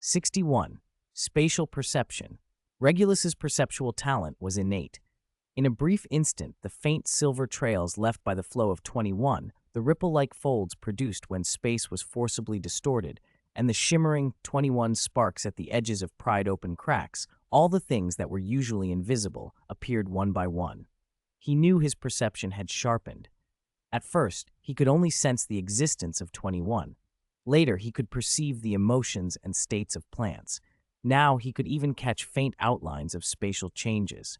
61. Spatial perception. Regulus's perceptual talent was innate. In a brief instant, the faint silver trails left by the flow of 21, the ripple-like folds produced when space was forcibly distorted, and the shimmering 21 sparks at the edges of pried-open cracks, all the things that were usually invisible, appeared one by one. He knew his perception had sharpened. At first, he could only sense the existence of 21. Later, he could perceive the emotions and states of plants. Now, he could even catch faint outlines of spatial changes.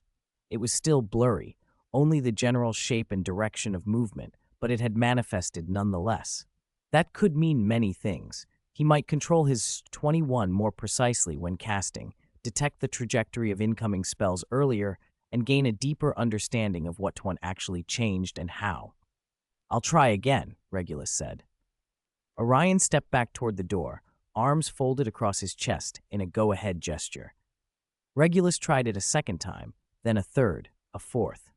It was still blurry, only the general shape and direction of movement, but it had manifested nonetheless. That could mean many things. He might control his 21 more precisely when casting, detect the trajectory of incoming spells earlier, and gain a deeper understanding of what one actually changed and how. "I'll try again," Regulus said. Orion stepped back toward the door, arms folded across his chest in a go-ahead gesture. Regulus tried it a second time, then a third, a fourth.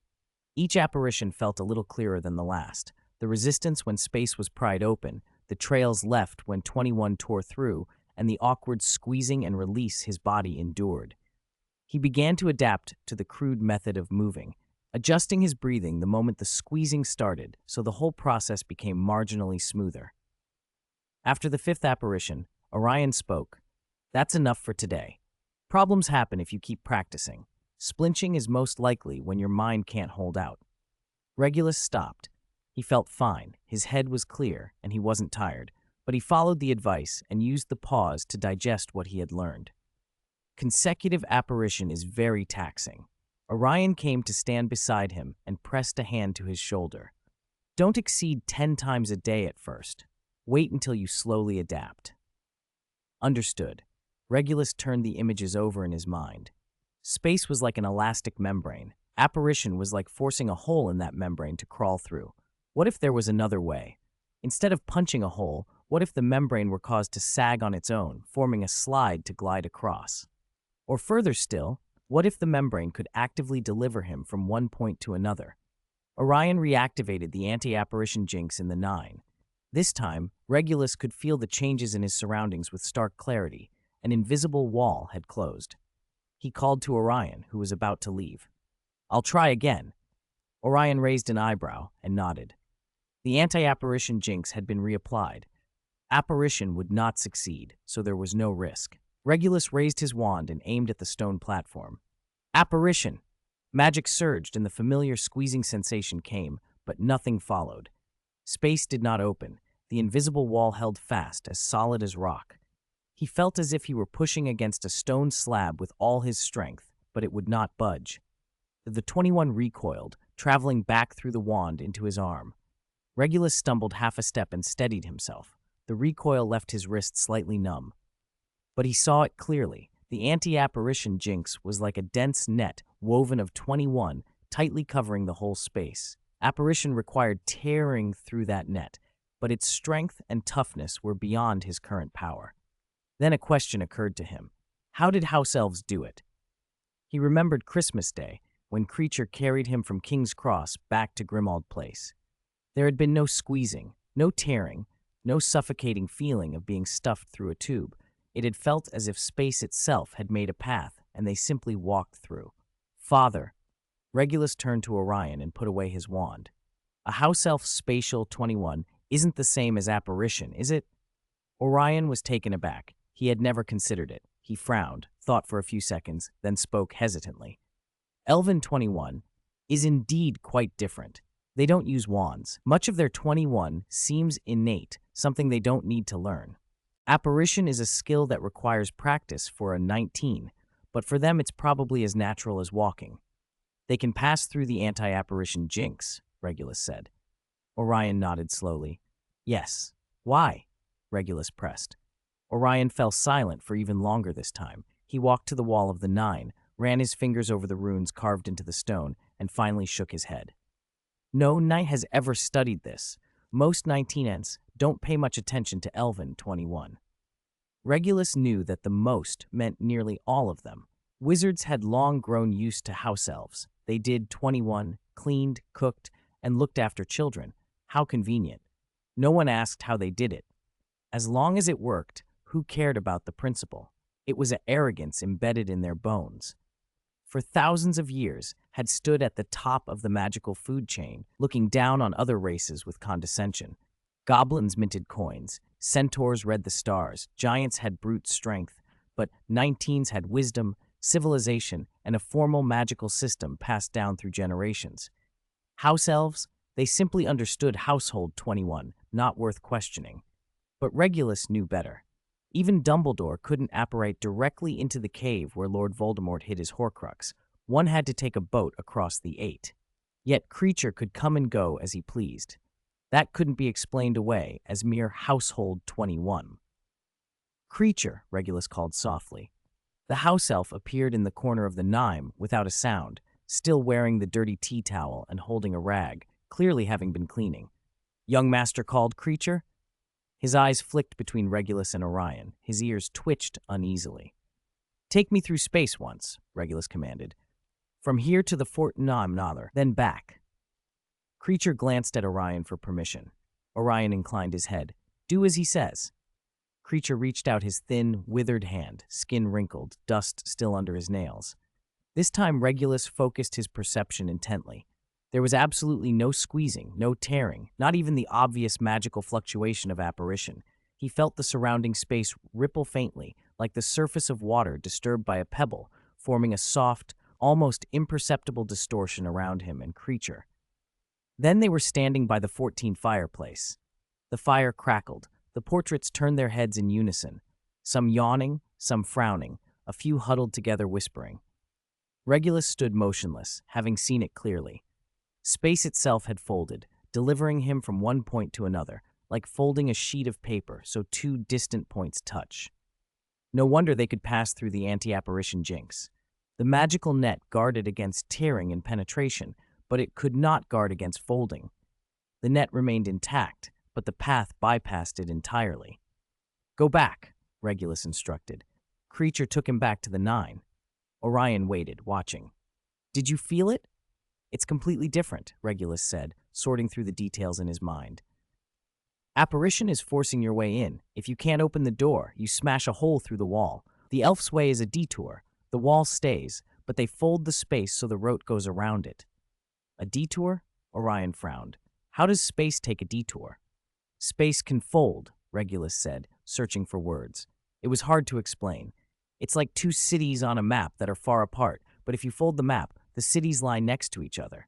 Each apparition felt a little clearer than the last. The resistance when space was pried open, the trails left when 21 tore through, and the awkward squeezing and release his body endured. He began to adapt to the crude method of moving, adjusting his breathing the moment the squeezing started, so the whole process became marginally smoother. After the fifth apparition, Orion spoke. "That's enough for today. Problems happen if you keep practicing. Splinching is most likely when your mind can't hold out." Regulus stopped. He felt fine, his head was clear, and he wasn't tired, but he followed the advice and used the pause to digest what he had learned. Consecutive apparition is very taxing. Orion came to stand beside him and pressed a hand to his shoulder. "Don't exceed 10 times a day at first. Wait until you slowly adapt." Understood. Regulus turned the images over in his mind. Space was like an elastic membrane. Apparition was like forcing a hole in that membrane to crawl through. What if there was another way? Instead of punching a hole, what if the membrane were caused to sag on its own, forming a slide to glide across? Or further still, what if the membrane could actively deliver him from one point to another? Orion reactivated the anti-apparition jinx in the 9. This time, Regulus could feel the changes in his surroundings with stark clarity. An invisible wall had closed. He called to Orion, who was about to leave. "I'll try again." Orion raised an eyebrow and nodded. The anti-apparition jinx had been reapplied. Apparition would not succeed, so there was no risk. Regulus raised his wand and aimed at the stone platform. Apparition! Magic surged and the familiar squeezing sensation came, but nothing followed. Space did not open. The invisible wall held fast, as solid as rock. He felt as if he were pushing against a stone slab with all his strength, but it would not budge. The 21 recoiled, traveling back through the wand into his arm. Regulus stumbled half a step and steadied himself. The recoil left his wrist slightly numb. But he saw it clearly. The anti-apparition jinx was like a dense net woven of 21, tightly covering the whole space. Apparition required tearing through that net, but its strength and toughness were beyond his current power. Then a question occurred to him. How did house elves do it? He remembered Christmas Day, when Creature carried him from King's Cross back to Grimmauld Place. There had been no squeezing, no tearing, no suffocating feeling of being stuffed through a tube. It had felt as if space itself had made a path, and they simply walked through. "Father," Regulus turned to Orion and put away his wand. "A house elf spatial 21 isn't the same as apparition, is it?" Orion was taken aback. He had never considered it. He frowned, thought for a few seconds, then spoke hesitantly. "Elven 21 is indeed quite different. They don't use wands. Much of their 21 seems innate, something they don't need to learn. Apparition is a skill that requires practice for a 19, but for them it's probably as natural as walking. They can pass through the anti-apparition jinx," Regulus said. Orion nodded slowly. "Yes. Why?" Regulus pressed. Orion fell silent for even longer this time. He walked to the wall of the 9, ran his fingers over the runes carved into the stone, and finally shook his head. "No knight has ever studied this. Most 19ents don't pay much attention to Elven 21. Regulus knew that the most meant nearly all of them. Wizards had long grown used to house elves. They did 21, cleaned, cooked, and looked after children. How convenient. No one asked how they did it. As long as it worked, who cared about the principle? It was an arrogance embedded in their bones. For thousands of years, had stood at the top of the magical food chain, looking down on other races with condescension. Goblins minted coins, centaurs read the stars, giants had brute strength, but 19s had wisdom, civilization, and a formal magical system passed down through generations. House elves, they simply understood Household 21, not worth questioning. But Regulus knew better. Even Dumbledore couldn't apparate directly into the cave where Lord Voldemort hid his Horcrux. One had to take a boat across the 8. Yet Creature could come and go as he pleased. That couldn't be explained away as mere Household 21. Creature, Regulus called softly. The house elf appeared in the corner of the Nime without a sound, still wearing the dirty tea towel and holding a rag, clearly having been cleaning. Young master called Creature? His eyes flicked between Regulus and Orion. His ears twitched uneasily. Take me through space once, Regulus commanded. From here to the Fort Namnather, then back. Creature glanced at Orion for permission. Orion inclined his head. Do as he says. Creature reached out his thin, withered hand, skin wrinkled, dust still under his nails. This time Regulus focused his perception intently. There was absolutely no squeezing, no tearing, not even the obvious magical fluctuation of apparition. He felt the surrounding space ripple faintly, like the surface of water disturbed by a pebble, forming a soft, almost imperceptible distortion around him and Creature. Then they were standing by the 14 fireplace. The fire crackled. The portraits turned their heads in unison, some yawning, some frowning, a few huddled together whispering. Regulus stood motionless, having seen it clearly. Space itself had folded, delivering him from one point to another, like folding a sheet of paper so two distant points touch. No wonder they could pass through the anti-apparition jinx. The magical net guarded against tearing and penetration, but it could not guard against folding. The net remained intact, but the path bypassed it entirely. Go back, Regulus instructed. Creature took him back to the 9. Orion waited, watching. Did you feel it? It's completely different, Regulus said, sorting through the details in his mind. Apparition is forcing your way in. If you can't open the door, you smash a hole through the wall. The elf's way is a detour. The wall stays, but they fold the space so the rote goes around it. A detour? Orion frowned. How does space take a detour? Space can fold, Regulus said, searching for words. It was hard to explain. It's like two cities on a map that are far apart, but if you fold the map, the cities lie next to each other.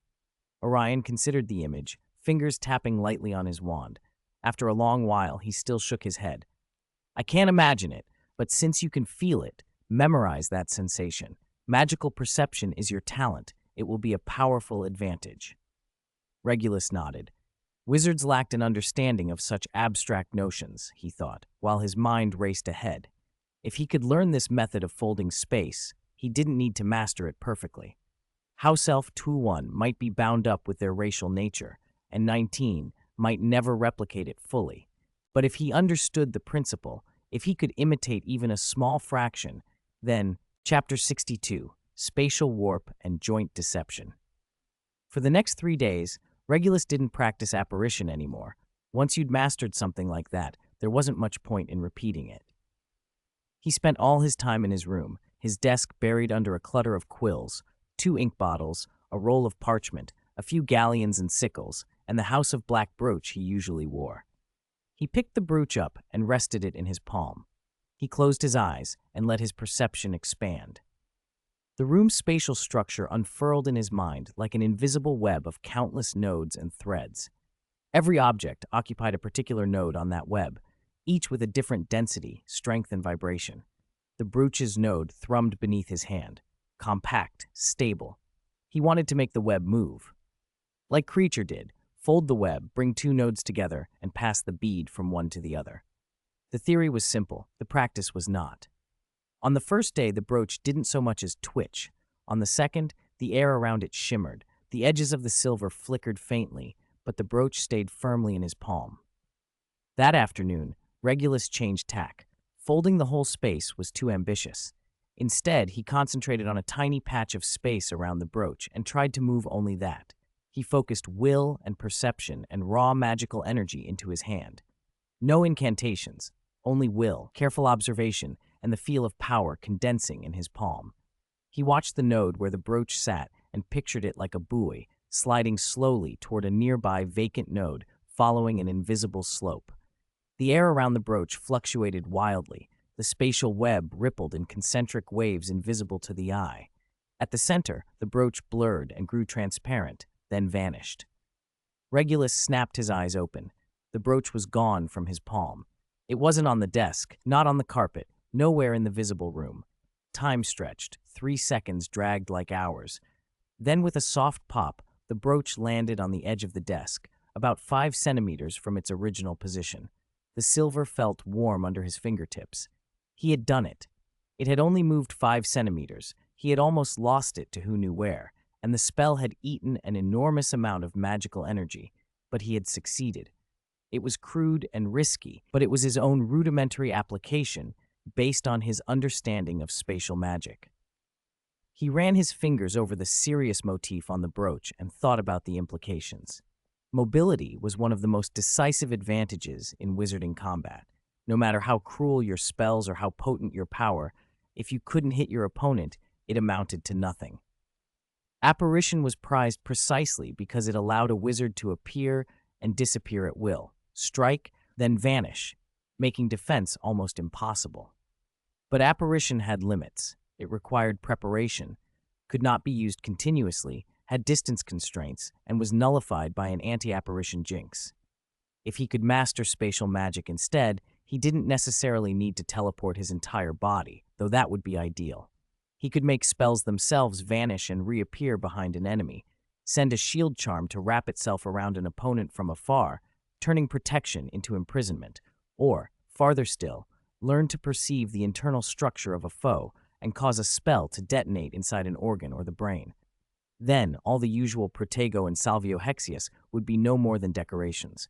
Orion considered the image, fingers tapping lightly on his wand. After a long while, he still shook his head. I can't imagine it, but since you can feel it, memorize that sensation. Magical perception is your talent. It will be a powerful advantage. Regulus nodded. Wizards lacked an understanding of such abstract notions, he thought, while his mind raced ahead. If he could learn this method of folding space, he didn't need to master it perfectly. House Elf 2-1 might be bound up with their racial nature, and 19 might never replicate it fully. But if he understood the principle, if he could imitate even a small fraction, then Chapter 62, Spatial Warp and Joint Deception. For the next 3 days, Regulus didn't practice apparition anymore. Once you'd mastered something like that, there wasn't much point in repeating it. He spent all his time in his room, his desk buried under a clutter of quills, 2 ink bottles, a roll of parchment, a few galleons and sickles, and the House of Black brooch he usually wore. He picked the brooch up and rested it in his palm. He closed his eyes and let his perception expand. The room's spatial structure unfurled in his mind like an invisible web of countless nodes and threads. Every object occupied a particular node on that web, each with a different density, strength, and vibration. The brooch's node thrummed beneath his hand, compact, stable. He wanted to make the web move. Like Creature did, fold the web, bring 2 nodes together, and pass the bead from one to the other. The theory was simple, the practice was not. On the first day, the brooch didn't so much as twitch. On the second, the air around it shimmered. The edges of the silver flickered faintly, but the brooch stayed firmly in his palm. That afternoon, Regulus changed tack. Folding the whole space was too ambitious. Instead, he concentrated on a tiny patch of space around the brooch and tried to move only that. He focused will and perception and raw magical energy into his hand. No incantations, only will, careful observation, and the feel of power condensing in his palm. He watched the node where the brooch sat and pictured it like a buoy, sliding slowly toward a nearby vacant node, following an invisible slope. The air around the brooch fluctuated wildly. The spatial web rippled in concentric waves invisible to the eye. At the center, the brooch blurred and grew transparent, then vanished. Regulus snapped his eyes open. The brooch was gone from his palm. It wasn't on the desk, not on the carpet, nowhere in the visible room. Time stretched. 3 seconds dragged like hours. Then with a soft pop, the brooch landed on the edge of the desk, about 5 centimeters from its original position. The silver felt warm under his fingertips. He had done it. It had only moved 5 centimeters. He had almost lost it to who knew where, and the spell had eaten an enormous amount of magical energy, but he had succeeded. It was crude and risky, but it was his own rudimentary application based on his understanding of spatial magic. He ran his fingers over the Sirius motif on the brooch and thought about the implications. Mobility was one of the most decisive advantages in wizarding combat. No matter how cruel your spells or how potent your power, if you couldn't hit your opponent, it amounted to nothing. Apparition was prized precisely because it allowed a wizard to appear and disappear at will, strike, then vanish, making defense almost impossible. But apparition had limits. It required preparation, could not be used continuously, had distance constraints, and was nullified by an anti-apparition jinx. If he could master spatial magic instead, he didn't necessarily need to teleport his entire body, though that would be ideal. He could make spells themselves vanish and reappear behind an enemy, send a shield charm to wrap itself around an opponent from afar, turning protection into imprisonment, or, farther still, learn to perceive the internal structure of a foe and cause a spell to detonate inside an organ or the brain. Then, all the usual Protego and Salvio Hexius would be no more than decorations.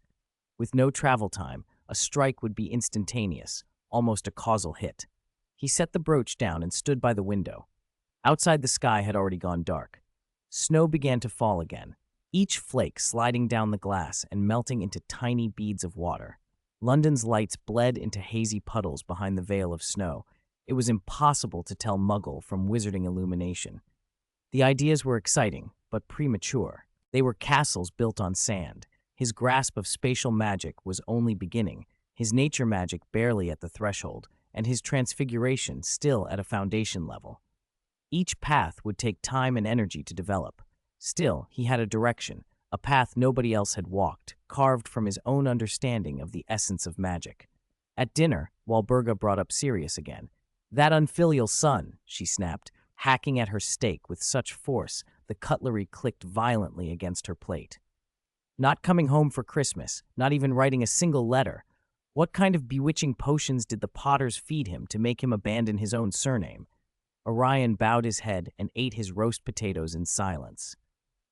With no travel time, a strike would be instantaneous, almost a causal hit. He set the brooch down and stood by the window. Outside, the sky had already gone dark. Snow began to fall again, each flake sliding down the glass and melting into tiny beads of water. London's lights bled into hazy puddles behind the veil of snow. It was impossible to tell Muggle from wizarding illumination. The ideas were exciting, but premature. They were castles built on sand. His grasp of spatial magic was only beginning, his nature magic barely at the threshold, and his transfiguration still at a foundation level. Each path would take time and energy to develop. Still, he had a direction, a path nobody else had walked, carved from his own understanding of the essence of magic. At dinner, Walburga brought up Sirius again. "That unfilial son," she snapped, hacking at her steak with such force the cutlery clicked violently against her plate. Not coming home for Christmas, not even writing a single letter. What kind of bewitching potions did the Potters feed him to make him abandon his own surname? Orion bowed his head and ate his roast potatoes in silence.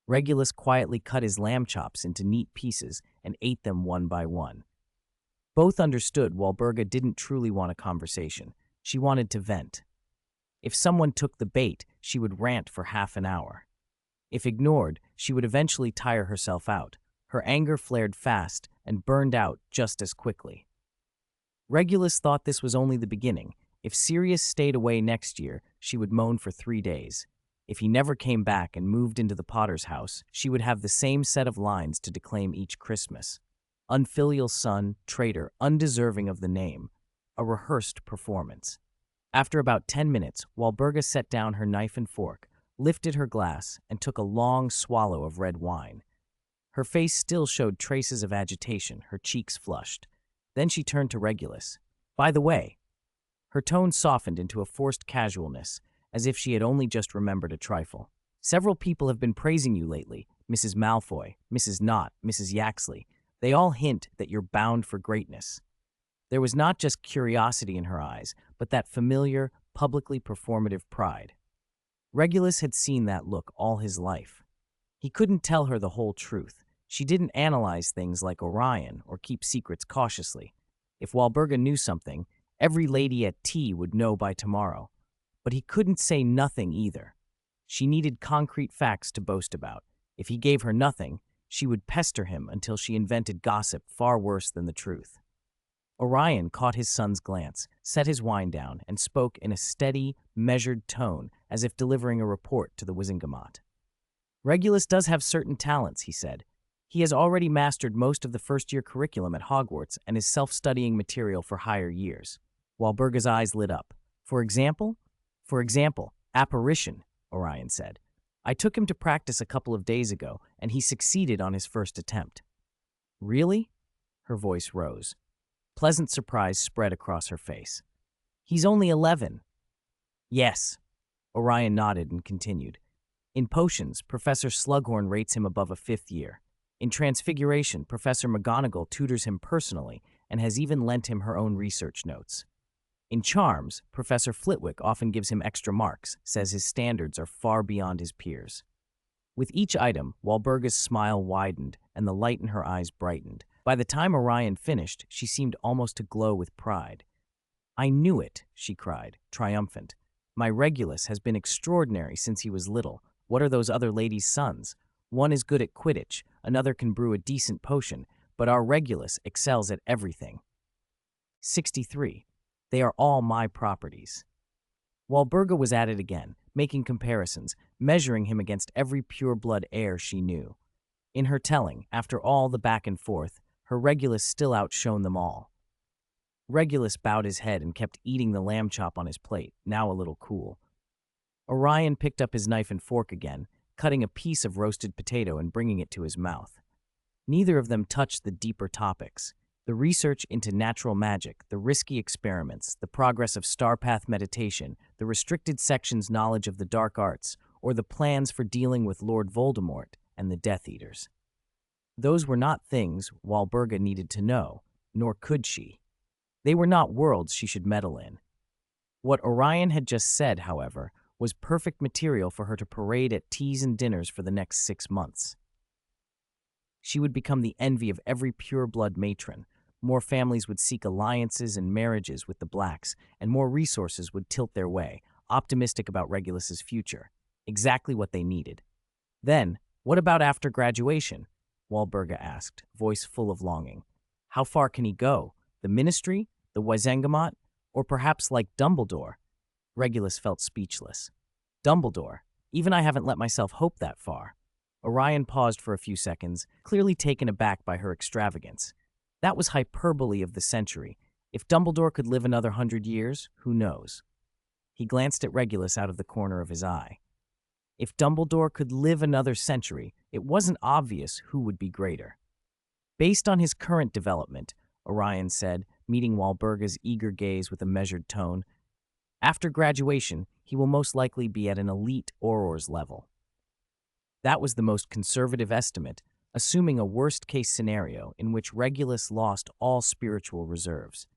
Regulus quietly cut his lamb chops into neat pieces and ate them one by one. Both understood Walburga didn't truly want a conversation. She wanted to vent. If someone took the bait, she would rant for half an hour. If ignored, she would eventually tire herself out. Her anger flared fast and burned out just as quickly. Regulus thought this was only the beginning. If Sirius stayed away next year, she would moan for 3 days. If he never came back and moved into the Potter's house, she would have the same set of lines to declaim each Christmas. Unfilial son, traitor, undeserving of the name. A rehearsed performance. After about 10 minutes, Walburga set down her knife and fork, lifted her glass, and took a long swallow of red wine. Her face still showed traces of agitation, her cheeks flushed. Then she turned to Regulus. "By the way," her tone softened into a forced casualness, as if she had only just remembered a trifle. "Several people have been praising you lately. Mrs. Malfoy, Mrs. Knott, Mrs. Yaxley. They all hint that you're bound for greatness." There was not just curiosity in her eyes, but that familiar, publicly performative pride. Regulus had seen that look all his life. He couldn't tell her the whole truth. She didn't analyze things like Orion or keep secrets cautiously. If Walburga knew something, every lady at tea would know by tomorrow. But he couldn't say nothing either. She needed concrete facts to boast about. If he gave her nothing, she would pester him until she invented gossip far worse than the truth. Orion caught his son's glance, set his wine down, and spoke in a steady, measured tone as if delivering a report to the Wizengamot. Regulus does have certain talents, he said. He has already mastered most of the first-year curriculum at Hogwarts and is self-studying material for higher years. Walburga's eyes lit up. For example, apparition, Orion said. I took him to practice a couple of days ago, and he succeeded on his first attempt. Really? Her voice rose. Pleasant surprise spread across her face. He's only 11. Yes. Orion nodded and continued. In potions, Professor Slughorn rates him above a 5th year. In Transfiguration, Professor McGonagall tutors him personally and has even lent him her own research notes. In Charms, Professor Flitwick often gives him extra marks, says his standards are far beyond his peers. With each item, Walburga's smile widened and the light in her eyes brightened. By the time Orion finished, she seemed almost to glow with pride. I knew it, she cried, triumphant. My Regulus has been extraordinary since he was little. What are those other ladies' sons? One is good at Quidditch, another can brew a decent potion, but our Regulus excels at everything. 63. They are all my properties. Walburga was at it again, making comparisons, measuring him against every pure-blood heir she knew. In her telling, after all the back and forth, her Regulus still outshone them all. Regulus bowed his head and kept eating the lamb chop on his plate, now a little cool. Orion picked up his knife and fork again, cutting a piece of roasted potato and bringing it to his mouth. Neither of them touched the deeper topics. The research into natural magic, the risky experiments, the progress of star path meditation, the restricted section's knowledge of the dark arts, or the plans for dealing with Lord Voldemort and the Death Eaters. Those were not things Walburga needed to know, nor could she. They were not worlds she should meddle in. What Orion had just said, however, was perfect material for her to parade at teas and dinners for the next 6 months. She would become the envy of every pure-blood matron. More families would seek alliances and marriages with the Blacks, and more resources would tilt their way, optimistic about Regulus's future. Exactly what they needed. Then, what about after graduation? Walburga asked, voice full of longing. How far can he go? The Ministry? The Wizengamot? Or perhaps like Dumbledore? Regulus felt speechless. Dumbledore? Even I haven't let myself hope that far. Orion paused for a few seconds, clearly taken aback by her extravagance. That was hyperbole of the century. If Dumbledore could live another 100 years, who knows? He glanced at Regulus out of the corner of his eye. If Dumbledore could live another century, it wasn't obvious who would be greater. Based on his current development, Orion said, meeting Walburga's eager gaze with a measured tone, after graduation, he will most likely be at an elite Auror's level. That was the most conservative estimate, assuming a worst-case scenario in which Regulus lost all spiritual reserves.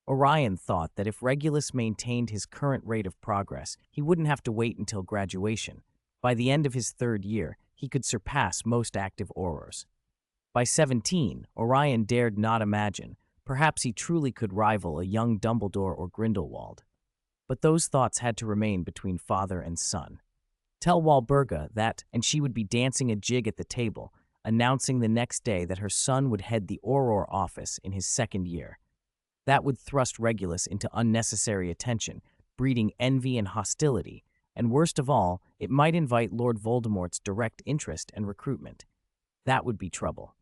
Orion thought that if Regulus maintained his current rate of progress, he wouldn't have to wait until graduation. By the end of his 3rd year, he could surpass most active Aurors. By 17, Orion dared not imagine. Perhaps he truly could rival a young Dumbledore or Grindelwald. But those thoughts had to remain between father and son. Tell Walburga that, and she would be dancing a jig at the table, announcing the next day that her son would head the Auror office in his 2nd year. That would thrust Regulus into unnecessary attention, breeding envy and hostility, and worst of all, it might invite Lord Voldemort's direct interest and recruitment. That would be trouble.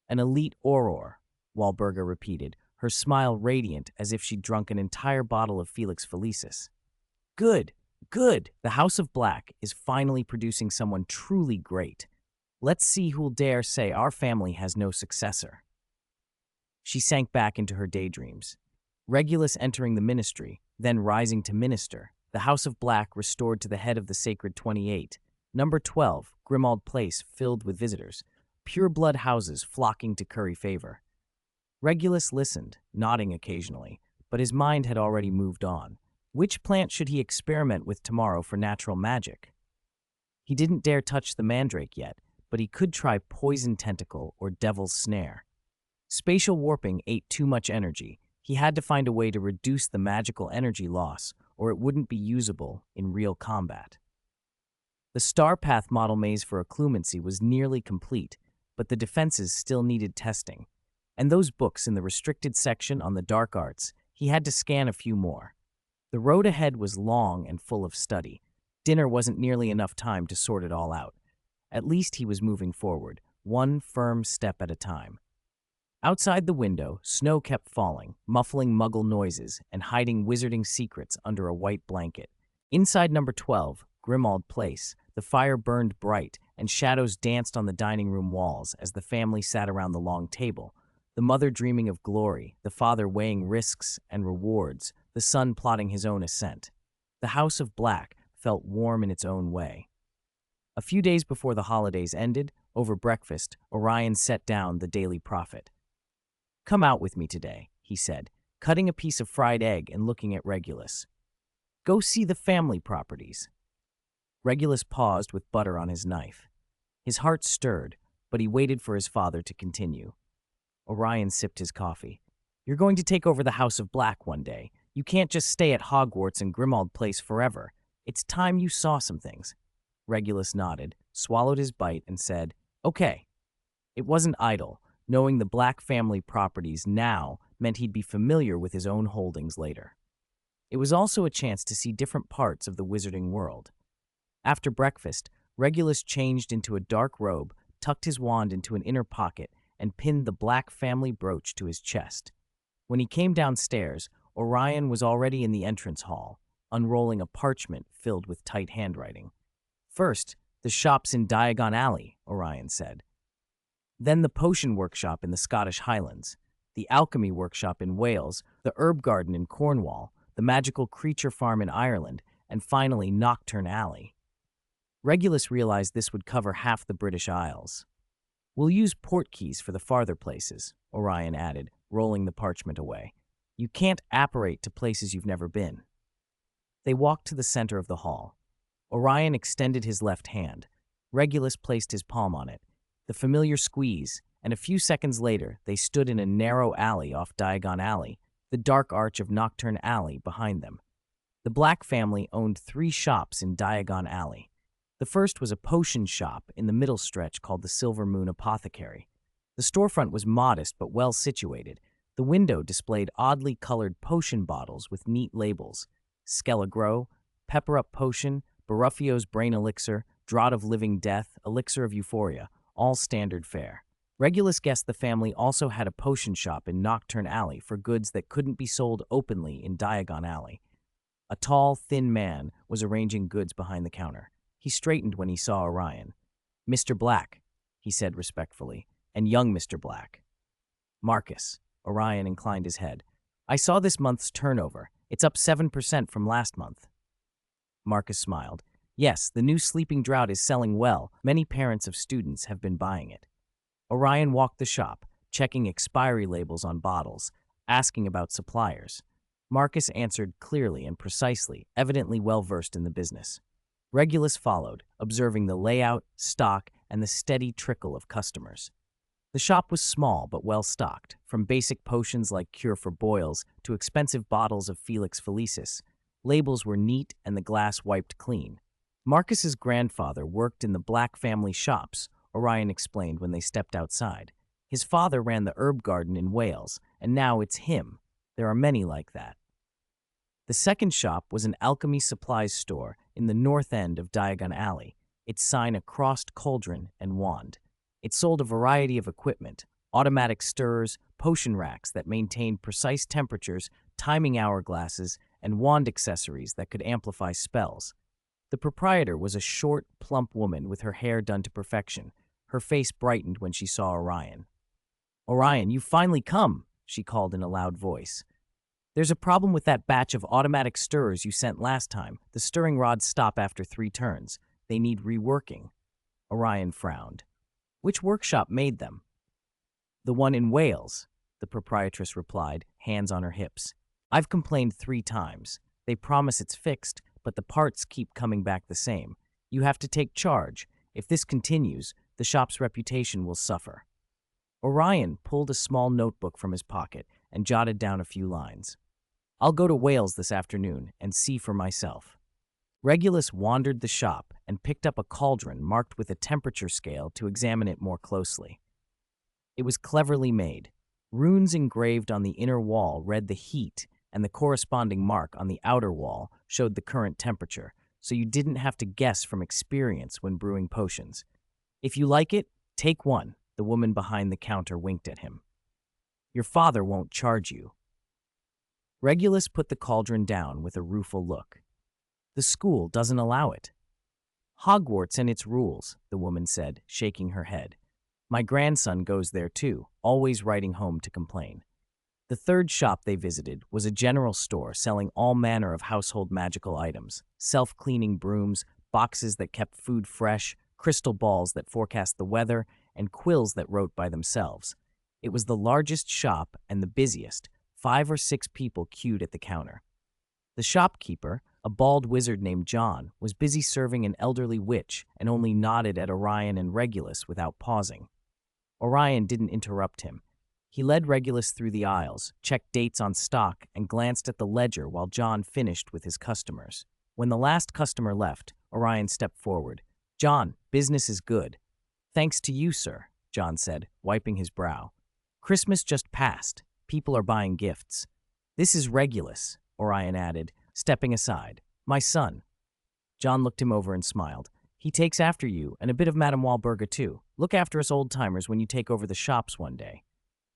An elite Auror, Walburga repeated, her smile radiant as if she'd drunk an entire bottle of Felix Felicis. Good, good! The House of Black is finally producing someone truly great. Let's see who'll dare say our family has no successor. She sank back into her daydreams. Regulus entering the Ministry, then rising to Minister, the House of Black restored to the head of the Sacred 28, Number 12, Grimmauld Place filled with visitors, pure-blood houses flocking to curry favor. Regulus listened, nodding occasionally, but his mind had already moved on. Which plant should he experiment with tomorrow for natural magic? He didn't dare touch the mandrake yet, but he could try poison tentacle or devil's snare. Spatial warping ate too much energy. He had to find a way to reduce the magical energy loss, or it wouldn't be usable in real combat. The star path model maze for occlumency was nearly complete, but the defenses still needed testing. And those books in the restricted section on the dark arts, He had to scan a few more. The road ahead was long and full of study. Dinner wasn't nearly enough time to sort it all out. At least he was moving forward, one firm step at a time. Outside the window, snow kept falling, muffling muggle noises and hiding wizarding secrets under a white blanket. Inside number 12, Grimmauld Place, the fire burned bright and shadows danced on the dining room walls as the family sat around the long table, the mother dreaming of glory, the father weighing risks and rewards, the son plotting his own ascent. The House of Black felt warm in its own way. A few days before the holidays ended, over breakfast, Orion set down the Daily Prophet. "Come out with me today," he said, cutting a piece of fried egg and looking at Regulus. "Go see the family properties." Regulus paused with butter on his knife. His heart stirred, but he waited for his father to continue. Orion sipped his coffee. "You're going to take over the House of Black one day. You can't just stay at Hogwarts and Grimmauld Place forever. It's time you saw some things." Regulus nodded, swallowed his bite, and said, "Okay." It wasn't idle. Knowing the Black family properties now meant he'd be familiar with his own holdings later. It was also a chance to see different parts of the wizarding world. After breakfast, Regulus changed into a dark robe, tucked his wand into an inner pocket, and pinned the Black family brooch to his chest. When he came downstairs, Orion was already in the entrance hall, unrolling a parchment filled with tight handwriting. "First, the shops in Diagon Alley," Orion said. "Then the potion workshop in the Scottish Highlands, the alchemy workshop in Wales, the herb garden in Cornwall, the magical creature farm in Ireland, and finally Nocturne Alley." Regulus realized this would cover half the British Isles. "We'll use portkeys for the farther places," Orion added, rolling the parchment away. "You can't apparate to places you've never been." They walked to the center of the hall. Orion extended his left hand. Regulus placed his palm on it. The familiar squeeze, and a few seconds later, they stood in a narrow alley off Diagon Alley, the dark arch of Nocturne Alley behind them. The Black family owned 3 shops in Diagon Alley. The first was a potion shop in the middle stretch called the Silver Moon Apothecary. The storefront was modest but well situated. The window displayed oddly colored potion bottles with neat labels: Skelligro, Pepper Up Potion, Baruffio's Brain Elixir, Draught of Living Death, Elixir of Euphoria, all standard fare. Regulus guessed the family also had a potion shop in Nocturne Alley for goods that couldn't be sold openly in Diagon Alley. A tall, thin man was arranging goods behind the counter. He straightened when he saw Orion. "Mr. Black," he said respectfully, "and young Mr. Black." "Marcus," Orion inclined his head. "I saw this month's turnover. It's up 7% from last month." Marcus smiled. "Yes, the new Sleeping Draught is selling well. Many parents of students have been buying it." Orion walked the shop, checking expiry labels on bottles, asking about suppliers. Marcus answered clearly and precisely, evidently well-versed in the business. Regulus followed, observing the layout, stock, and the steady trickle of customers. The shop was small but well-stocked, from basic potions like Cure for Boils to expensive bottles of Felix Felicis. Labels were neat and the glass wiped clean. Marcus's grandfather worked in the Black family shops, Orion explained when they stepped outside. His father ran the herb garden in Wales, and now it's him. There are many like that. The second shop was an alchemy supplies store in the north end of Diagon Alley, its sign a crossed cauldron and wand. It sold a variety of equipment: automatic stirrers, potion racks that maintained precise temperatures, timing hourglasses, and wand accessories that could amplify spells. The proprietor was a short, plump woman with her hair done to perfection. Her face brightened when she saw Orion. "Orion, you've finally come," she called in a loud voice. "There's a problem with that batch of automatic stirrers you sent last time. The stirring rods stop after 3 turns. They need reworking." Orion frowned. "Which workshop made them?" "The one in Wales," the proprietress replied, hands on her hips. "I've complained 3 times. They promise it's fixed, but the parts keep coming back the same. You have to take charge. If this continues, the shop's reputation will suffer." Orion pulled a small notebook from his pocket and jotted down a few lines. "I'll go to Wales this afternoon and see for myself." Regulus wandered the shop and picked up a cauldron marked with a temperature scale to examine it more closely. It was cleverly made. Runes engraved on the inner wall read the heat and the corresponding mark on the outer wall showed the current temperature, so you didn't have to guess from experience when brewing potions. If you like it, take one, the woman behind the counter winked at him. Your father won't charge you. Regulus put the cauldron down with a rueful look. The school doesn't allow it. Hogwarts and its rules, the woman said, shaking her head. My grandson goes there too, always writing home to complain. The third shop they visited was a general store selling all manner of household magical items, self-cleaning brooms, boxes that kept food fresh, crystal balls that forecast the weather, and quills that wrote by themselves. It was the largest shop and the busiest, 5 or 6 people queued at the counter. The shopkeeper, a bald wizard named John, was busy serving an elderly witch and only nodded at Orion and Regulus without pausing. Orion didn't interrupt him. He led Regulus through the aisles, checked dates on stock, and glanced at the ledger while John finished with his customers. When the last customer left, Orion stepped forward. John, business is good. Thanks to you, sir, John said, wiping his brow. Christmas just passed. People are buying gifts. This is Regulus, Orion added, stepping aside. My son. John looked him over and smiled. He takes after you, and a bit of Madame Walburga too. Look after us old-timers when you take over the shops one day.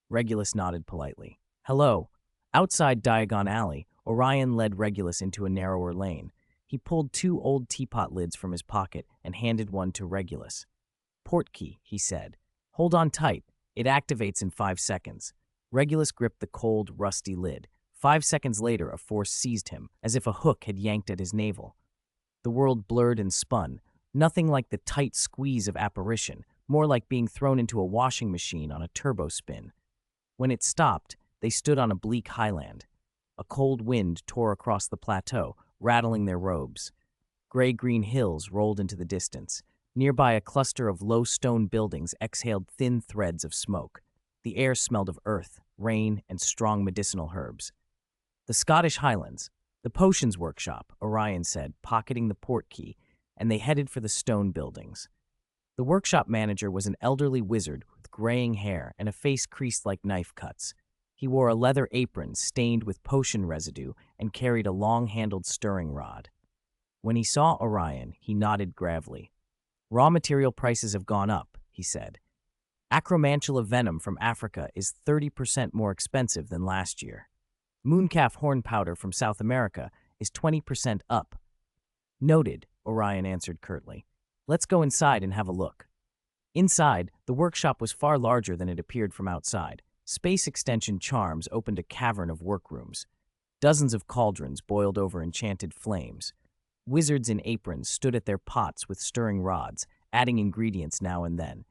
Regulus nodded politely. Hello. Outside Diagon Alley, Orion led Regulus into a narrower lane. He pulled 2 old teapot lids from his pocket and handed one to Regulus. Portkey, he said. Hold on tight. It activates in 5 seconds. Regulus gripped the cold, rusty lid. 5 seconds later, a force seized him, as if a hook had yanked at his navel. The world blurred and spun. Nothing like the tight squeeze of apparition, more like being thrown into a washing machine on a turbo spin. When it stopped, they stood on a bleak highland. A cold wind tore across the plateau, rattling their robes. Gray-green hills rolled into the distance. Nearby, a cluster of low stone buildings exhaled thin threads of smoke. The air smelled of earth, rain, and strong medicinal herbs. The Scottish Highlands, the potions workshop, Orion said, pocketing the portkey, and they headed for the stone buildings. The workshop manager was an elderly wizard with graying hair and a face creased like knife cuts. He wore a leather apron stained with potion residue and carried a long-handled stirring rod. When he saw Orion, he nodded gravely. Raw material prices have gone up, he said. Acromantula venom from Africa is 30% more expensive than last year. Mooncalf horn powder from South America is 20% up. Noted, Orion answered curtly. Let's go inside and have a look. Inside, the workshop was far larger than it appeared from outside. Space extension charms opened a cavern of workrooms. Dozens of cauldrons boiled over enchanted flames. Wizards in aprons stood at their pots with stirring rods, adding ingredients now and then.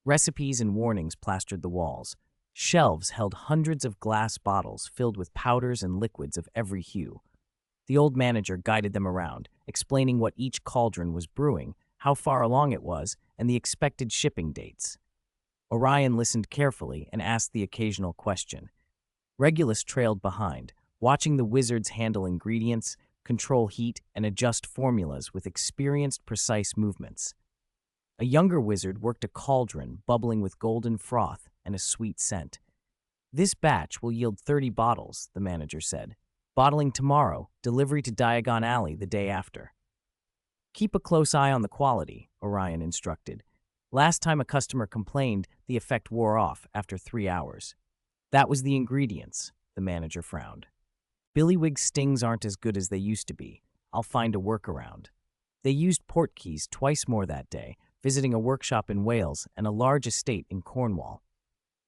Recipes and warnings plastered the walls. Shelves held hundreds of glass bottles filled with powders and liquids of every hue. The old manager guided them around, explaining what each cauldron was brewing, how far along it was, and the expected shipping dates. Orion listened carefully and asked the occasional question. Regulus trailed behind, watching the wizards handle ingredients, control heat, and adjust formulas with experienced, precise movements. A younger wizard worked a cauldron bubbling with golden froth and a sweet scent. This batch will yield 30 bottles, the manager said. Bottling tomorrow, delivery to Diagon Alley the day after. Keep a close eye on the quality, Orion instructed. Last time a customer complained, the effect wore off after 3 hours. That was the ingredients, the manager frowned. Billywig stings aren't as good as they used to be. I'll find a workaround. They used portkeys twice more that day, visiting a workshop in Wales and a large estate in Cornwall.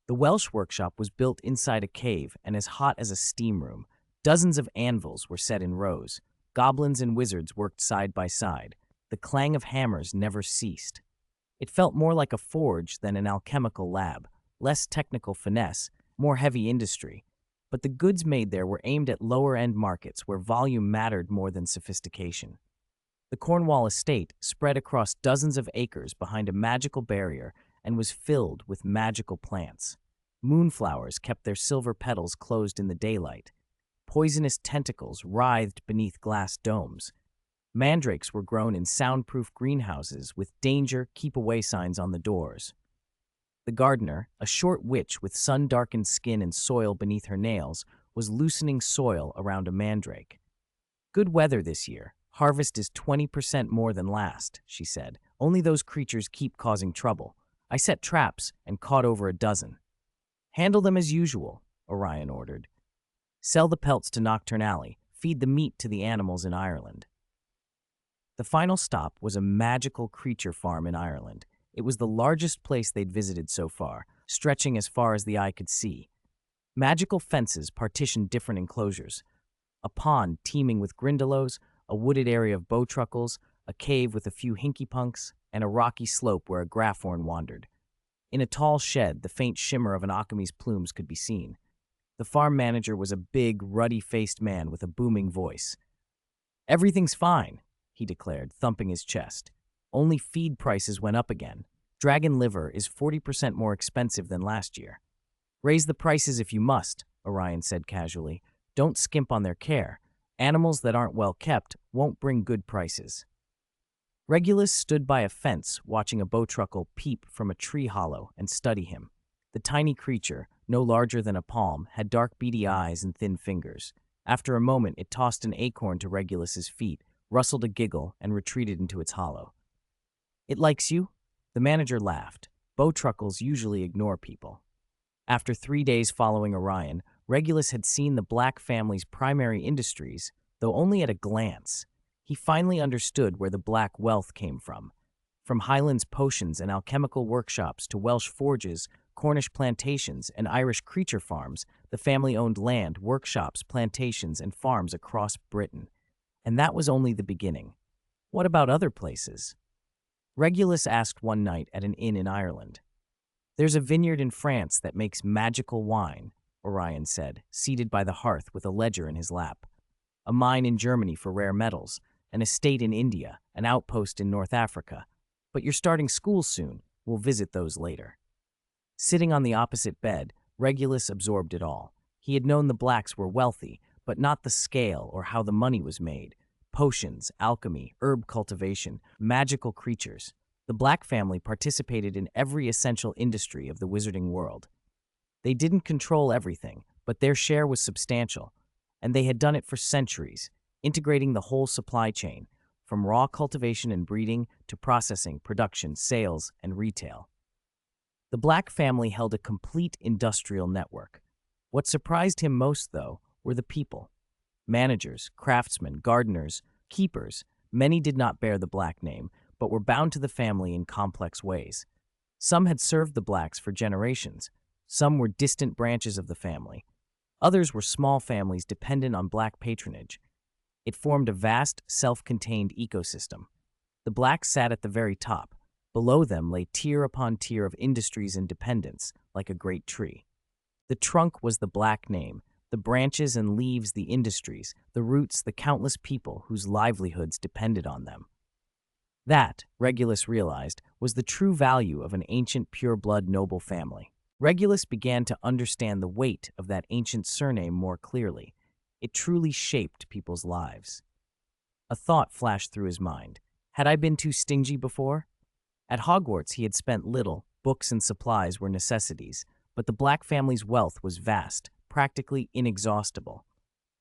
The Welsh workshop was built inside a cave and as hot as a steam room. Dozens of anvils were set in rows. Goblins and wizards worked side by side. The clang of hammers never ceased. It felt more like a forge than an alchemical lab, less technical finesse, more heavy industry. But the goods made there were aimed at lower-end markets where volume mattered more than sophistication. The Cornwall estate spread across dozens of acres behind a magical barrier and was filled with magical plants. Moonflowers kept their silver petals closed in the daylight. Poisonous tentacles writhed beneath glass domes. Mandrakes were grown in soundproof greenhouses with danger, keep away signs on the doors. The gardener, a short witch with sun-darkened skin and soil beneath her nails, was loosening soil around a mandrake. "Good weather this year. Harvest is 20% more than last," she said. "Only those creatures keep causing trouble. I set traps and caught over a dozen." "Handle them as usual," Orion ordered. "Sell the pelts to Nocturne Alley. Feed the meat to the animals in Ireland." The final stop was a magical creature farm in Ireland. It was the largest place they'd visited so far, stretching as far as the eye could see. Magical fences partitioned different enclosures. A pond teeming with grindylows, a wooded area of bowtruckles, a cave with a few hinkypunks, and a rocky slope where a graphorn wandered. In a tall shed, the faint shimmer of an Occamy's plumes could be seen. The farm manager was a big, ruddy-faced man with a booming voice. "Everything's fine," he declared, thumping his chest. "Only feed prices went up again. Dragon liver is 40% more expensive than last year." "Raise the prices if you must," Orion said casually. "Don't skimp on their care. Animals that aren't well kept won't bring good prices." Regulus stood by a fence watching a bowtruckle peep from a tree hollow and study him. The tiny creature, no larger than a palm, had dark beady eyes and thin fingers. After a moment, it tossed an acorn to Regulus's feet, rustled a giggle, and retreated into its hollow. "It likes you?" The manager laughed. Bowtruckles usually ignore people. After 3 days following Orion, Regulus had seen the Black family's primary industries, though only at a glance. He finally understood where the Black wealth came from. From Highlands potions and alchemical workshops to Welsh forges, Cornish plantations, and Irish creature farms, the family owned land, workshops, plantations, and farms across Britain. And that was only the beginning. What about other places? Regulus asked one night at an inn in Ireland. "There's a vineyard in France that makes magical wine," Orion said, seated by the hearth with a ledger in his lap. "A mine in Germany for rare metals, an estate in India, an outpost in North Africa. But you're starting school soon. We'll visit those later." Sitting on the opposite bed, Regulus absorbed it all. He had known the Blacks were wealthy, but not the scale or how the money was made. Potions, alchemy, herb cultivation, magical creatures. The Black family participated in every essential industry of the wizarding world. They didn't control everything, but their share was substantial, and they had done it for centuries, integrating the whole supply chain, from raw cultivation and breeding to processing, production, sales, and retail. The Black family held a complete industrial network. What surprised him most, though, were the people. Managers, craftsmen, gardeners, keepers. Many did not bear the Black name, but were bound to the family in complex ways. Some had served the Blacks for generations. Some were distant branches of the family. Others were small families dependent on Black patronage. It formed a vast, self-contained ecosystem. The Blacks sat at the very top. Below them lay tier upon tier of industries and dependents, like a great tree. The trunk was the Black name, the branches and leaves the industries, the roots the countless people whose livelihoods depended on them. That, Regulus realized, was the true value of an ancient pure-blood noble family. Regulus began to understand the weight of that ancient surname more clearly. It truly shaped people's lives. A thought flashed through his mind. Had I been too stingy before? At Hogwarts, he had spent little. Books and supplies were necessities, but the Black family's wealth was vast, practically inexhaustible.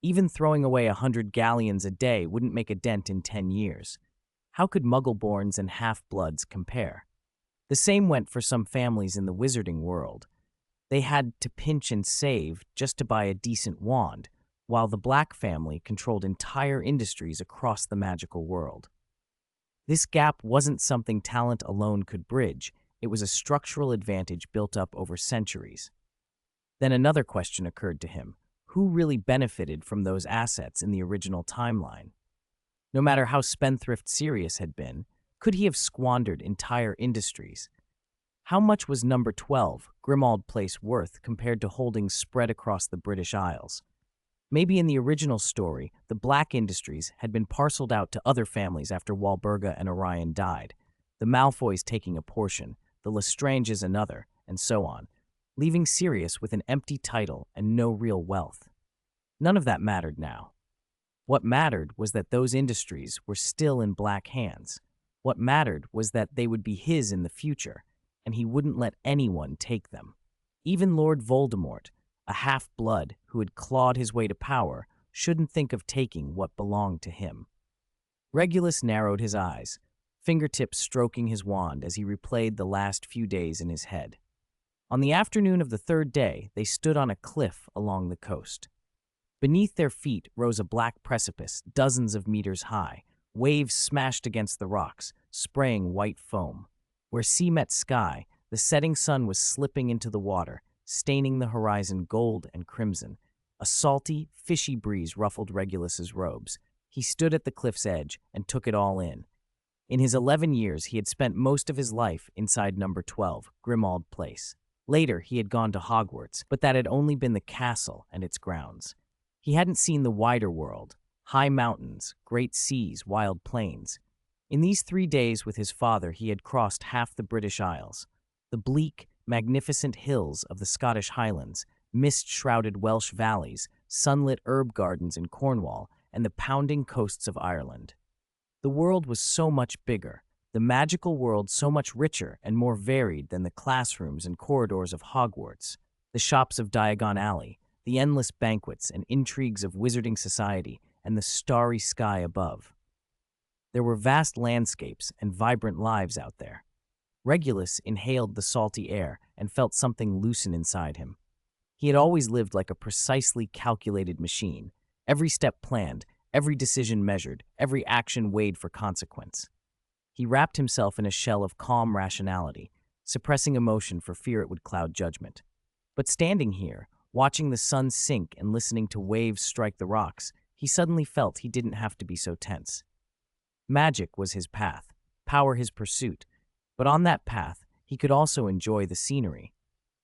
Even throwing away 100 galleons a day wouldn't make a dent in 10 years. How could Muggle-borns and half-bloods compare? The same went for some families in the wizarding world. They had to pinch and save just to buy a decent wand, while the Black family controlled entire industries across the magical world. This gap wasn't something talent alone could bridge. It was a structural advantage built up over centuries. Then another question occurred to him. Who really benefited from those assets in the original timeline? No matter how spendthrift Sirius had been, could he have squandered entire industries? How much was Number 12, Grimmauld Place, worth compared to holdings spread across the British Isles? Maybe in the original story, the Black industries had been parceled out to other families after Walburga and Orion died, the Malfoys taking a portion, the Lestranges another, and so on, leaving Sirius with an empty title and no real wealth. None of that mattered now. What mattered was that those industries were still in Black hands. What mattered was that they would be his in the future, and he wouldn't let anyone take them. Even Lord Voldemort, a half-blood who had clawed his way to power, shouldn't think of taking what belonged to him. Regulus narrowed his eyes, fingertips stroking his wand as he replayed the last few days in his head. On the afternoon of the third day, they stood on a cliff along the coast. Beneath their feet rose a black precipice, dozens of meters high. Waves smashed against the rocks, spraying white foam. Where sea met sky, the setting sun was slipping into the water, staining the horizon gold and crimson. A salty, fishy breeze ruffled Regulus's robes. He stood at the cliff's edge and took it all in. In his 11 years, he had spent most of his life inside number 12, Grimmauld Place. Later, he had gone to Hogwarts, but that had only been the castle and its grounds. He hadn't seen the wider world, high mountains, great seas, wild plains. In these 3 days with his father, he had crossed half the British Isles. The bleak, magnificent hills of the Scottish Highlands, mist-shrouded Welsh valleys, sunlit herb gardens in Cornwall, and the pounding coasts of Ireland. The world was so much bigger, the magical world so much richer and more varied than the classrooms and corridors of Hogwarts, the shops of Diagon Alley, the endless banquets and intrigues of wizarding society, and the starry sky above. There were vast landscapes and vibrant lives out there. Regulus inhaled the salty air and felt something loosen inside him. He had always lived like a precisely calculated machine, every step planned, every decision measured, every action weighed for consequence. He wrapped himself in a shell of calm rationality, suppressing emotion for fear it would cloud judgment. But standing here, watching the sun sink and listening to waves strike the rocks, he suddenly felt he didn't have to be so tense. Magic was his path, power his pursuit, but on that path, he could also enjoy the scenery.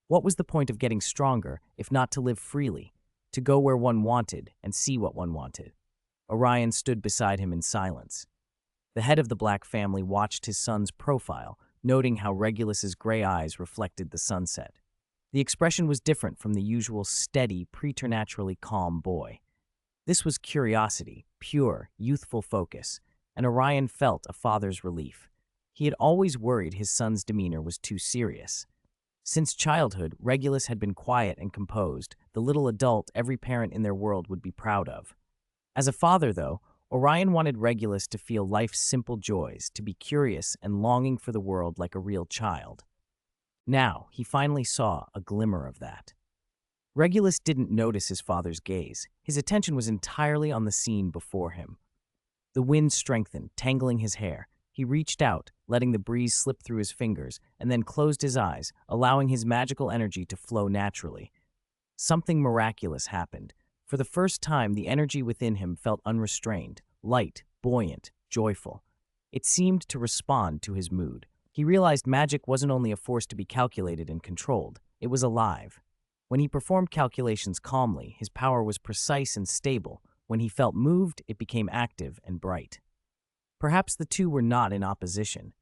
What was the point of getting stronger if not to live freely, to go where one wanted and see what one wanted? Orion stood beside him in silence. The head of the Black family watched his son's profile, noting how Regulus's gray eyes reflected the sunset. The expression was different from the usual steady, preternaturally calm boy. This was curiosity, pure, youthful focus, and Orion felt a father's relief. He had always worried his son's demeanor was too serious. Since childhood, Regulus had been quiet and composed, the little adult every parent in their world would be proud of. As a father, though, Orion wanted Regulus to feel life's simple joys, to be curious and longing for the world like a real child. Now, he finally saw a glimmer of that. Regulus didn't notice his father's gaze. His attention was entirely on the scene before him. The wind strengthened, tangling his hair. He reached out, letting the breeze slip through his fingers, and then closed his eyes, allowing his magical energy to flow naturally. Something miraculous happened. For the first time, the energy within him felt unrestrained, light, buoyant, joyful. It seemed to respond to his mood. He realized magic wasn't only a force to be calculated and controlled, it was alive. When he performed calculations calmly, his power was precise and stable. When he felt moved, it became active and bright. Perhaps the two were not in opposition.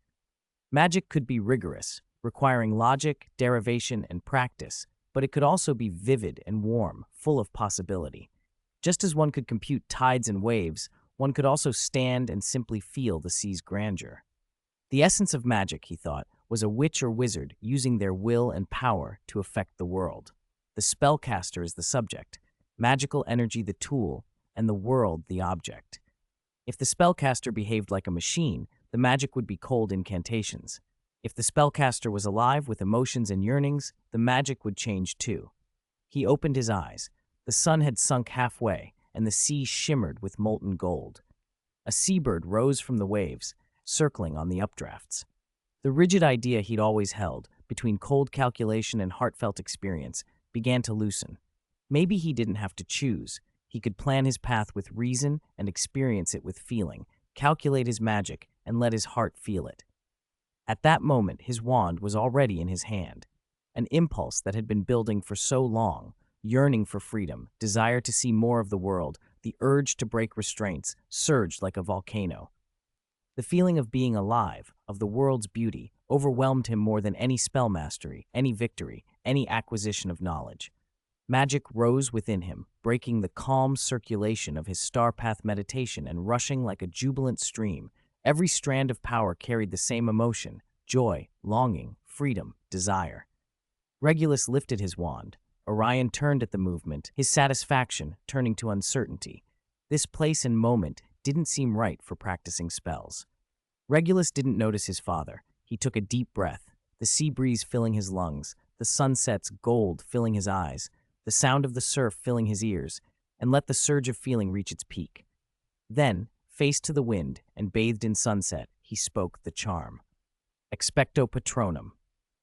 Magic could be rigorous, requiring logic, derivation, and practice, but it could also be vivid and warm, full of possibility. Just as one could compute tides and waves, one could also stand and simply feel the sea's grandeur. The essence of magic, he thought, was a witch or wizard using their will and power to affect the world. The spellcaster is the subject, magical energy the tool, and the world the object. If the spellcaster behaved like a machine, the magic would be cold incantations. If the spellcaster was alive with emotions and yearnings, the magic would change too. He opened his eyes. The sun had sunk halfway, and the sea shimmered with molten gold. A seabird rose from the waves, circling on the updrafts. The rigid idea he'd always held, between cold calculation and heartfelt experience, began to loosen. Maybe he didn't have to choose. He could plan his path with reason and experience it with feeling, calculate his magic, and let his heart feel it. At that moment, his wand was already in his hand. An impulse that had been building for so long, yearning for freedom, desire to see more of the world, the urge to break restraints, surged like a volcano. The feeling of being alive, of the world's beauty, overwhelmed him more than any spell mastery, any victory, any acquisition of knowledge. Magic rose within him, breaking the calm circulation of his star path meditation and rushing like a jubilant stream. Every strand of power carried the same emotion, joy, longing, freedom, desire. Regulus lifted his wand. Orion turned at the movement, his satisfaction turning to uncertainty. This place and moment didn't seem right for practicing spells. Regulus didn't notice his father. He took a deep breath, the sea breeze filling his lungs, the sunset's gold filling his eyes, the sound of the surf filling his ears, and let the surge of feeling reach its peak. Then, face to the wind and bathed in sunset, he spoke the charm. Expecto Patronum.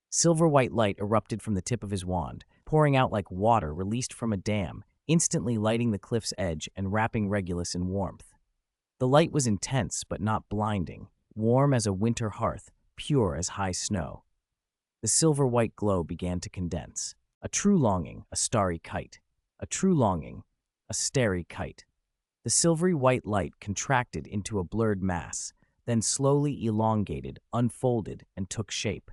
Silver-white light erupted from the tip of his wand, pouring out like water released from a dam, instantly lighting the cliff's edge and wrapping Regulus in warmth. The light was intense but not blinding, warm as a winter hearth, pure as high snow. The silver-white glow began to condense. A true longing, a starry kite. A true longing, a starry kite. The silvery white light contracted into a blurred mass, then slowly elongated, unfolded, and took shape.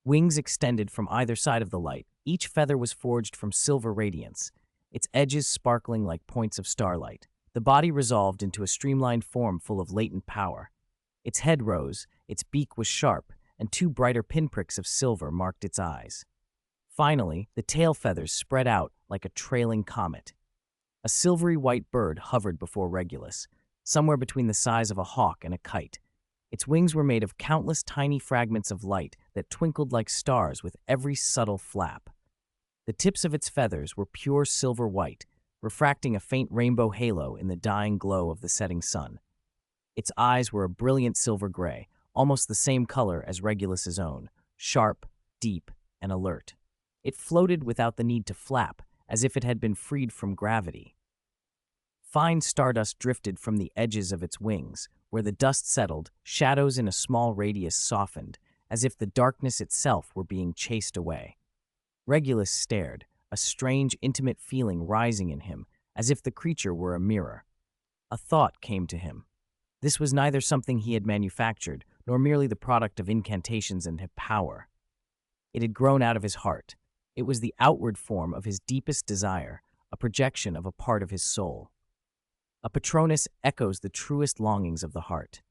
Wings extended from either side of the light. Each feather was forged from silver radiance, its edges sparkling like points of starlight. The body resolved into a streamlined form full of latent power. Its head rose, its beak was sharp, and two brighter pinpricks of silver marked its eyes. Finally, the tail feathers spread out like a trailing comet. A silvery white bird hovered before Regulus, somewhere between the size of a hawk and a kite. Its wings were made of countless tiny fragments of light that twinkled like stars with every subtle flap. The tips of its feathers were pure silver white, refracting a faint rainbow halo in the dying glow of the setting sun. Its eyes were a brilliant silver gray, almost the same color as Regulus's own, sharp, deep, and alert. It floated without the need to flap, as if it had been freed from gravity. Fine stardust drifted from the edges of its wings. Where the dust settled, shadows in a small radius softened, as if the darkness itself were being chased away. Regulus stared, a strange, intimate feeling rising in him, as if the creature were a mirror. A thought came to him. This was neither something he had manufactured, nor merely the product of incantations and power. It had grown out of his heart. It was the outward form of his deepest desire, a projection of a part of his soul. A Patronus echoes the truest longings of the heart.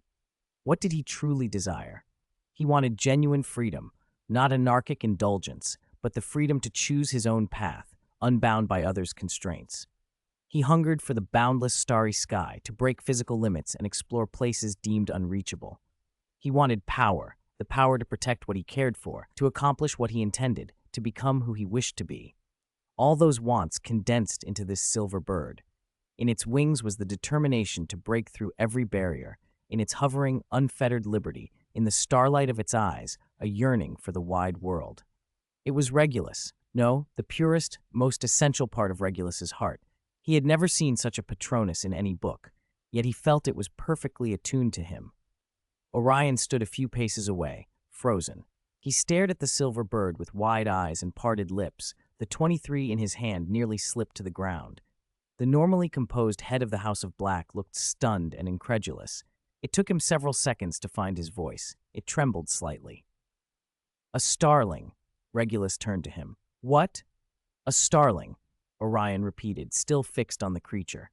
What did he truly desire? He wanted genuine freedom, not anarchic indulgence, but the freedom to choose his own path, unbound by others' constraints. He hungered for the boundless starry sky, to break physical limits and explore places deemed unreachable. He wanted power, the power to protect what he cared for, to accomplish what he intended, to become who he wished to be. All those wants condensed into this silver bird. In its wings was the determination to break through every barrier, in its hovering, unfettered liberty, in the starlight of its eyes, a yearning for the wide world. It was Regulus, no, the purest, most essential part of Regulus's heart. He had never seen such a Patronus in any book, yet he felt it was perfectly attuned to him. Orion stood a few paces away, frozen. He stared at the silver bird with wide eyes and parted lips. The 23 in his hand nearly slipped to the ground. The normally composed head of the House of Black looked stunned and incredulous. It took him several seconds to find his voice. It trembled slightly. A starling. Regulus turned to him. What? A starling, Orion repeated, still fixed on the creature.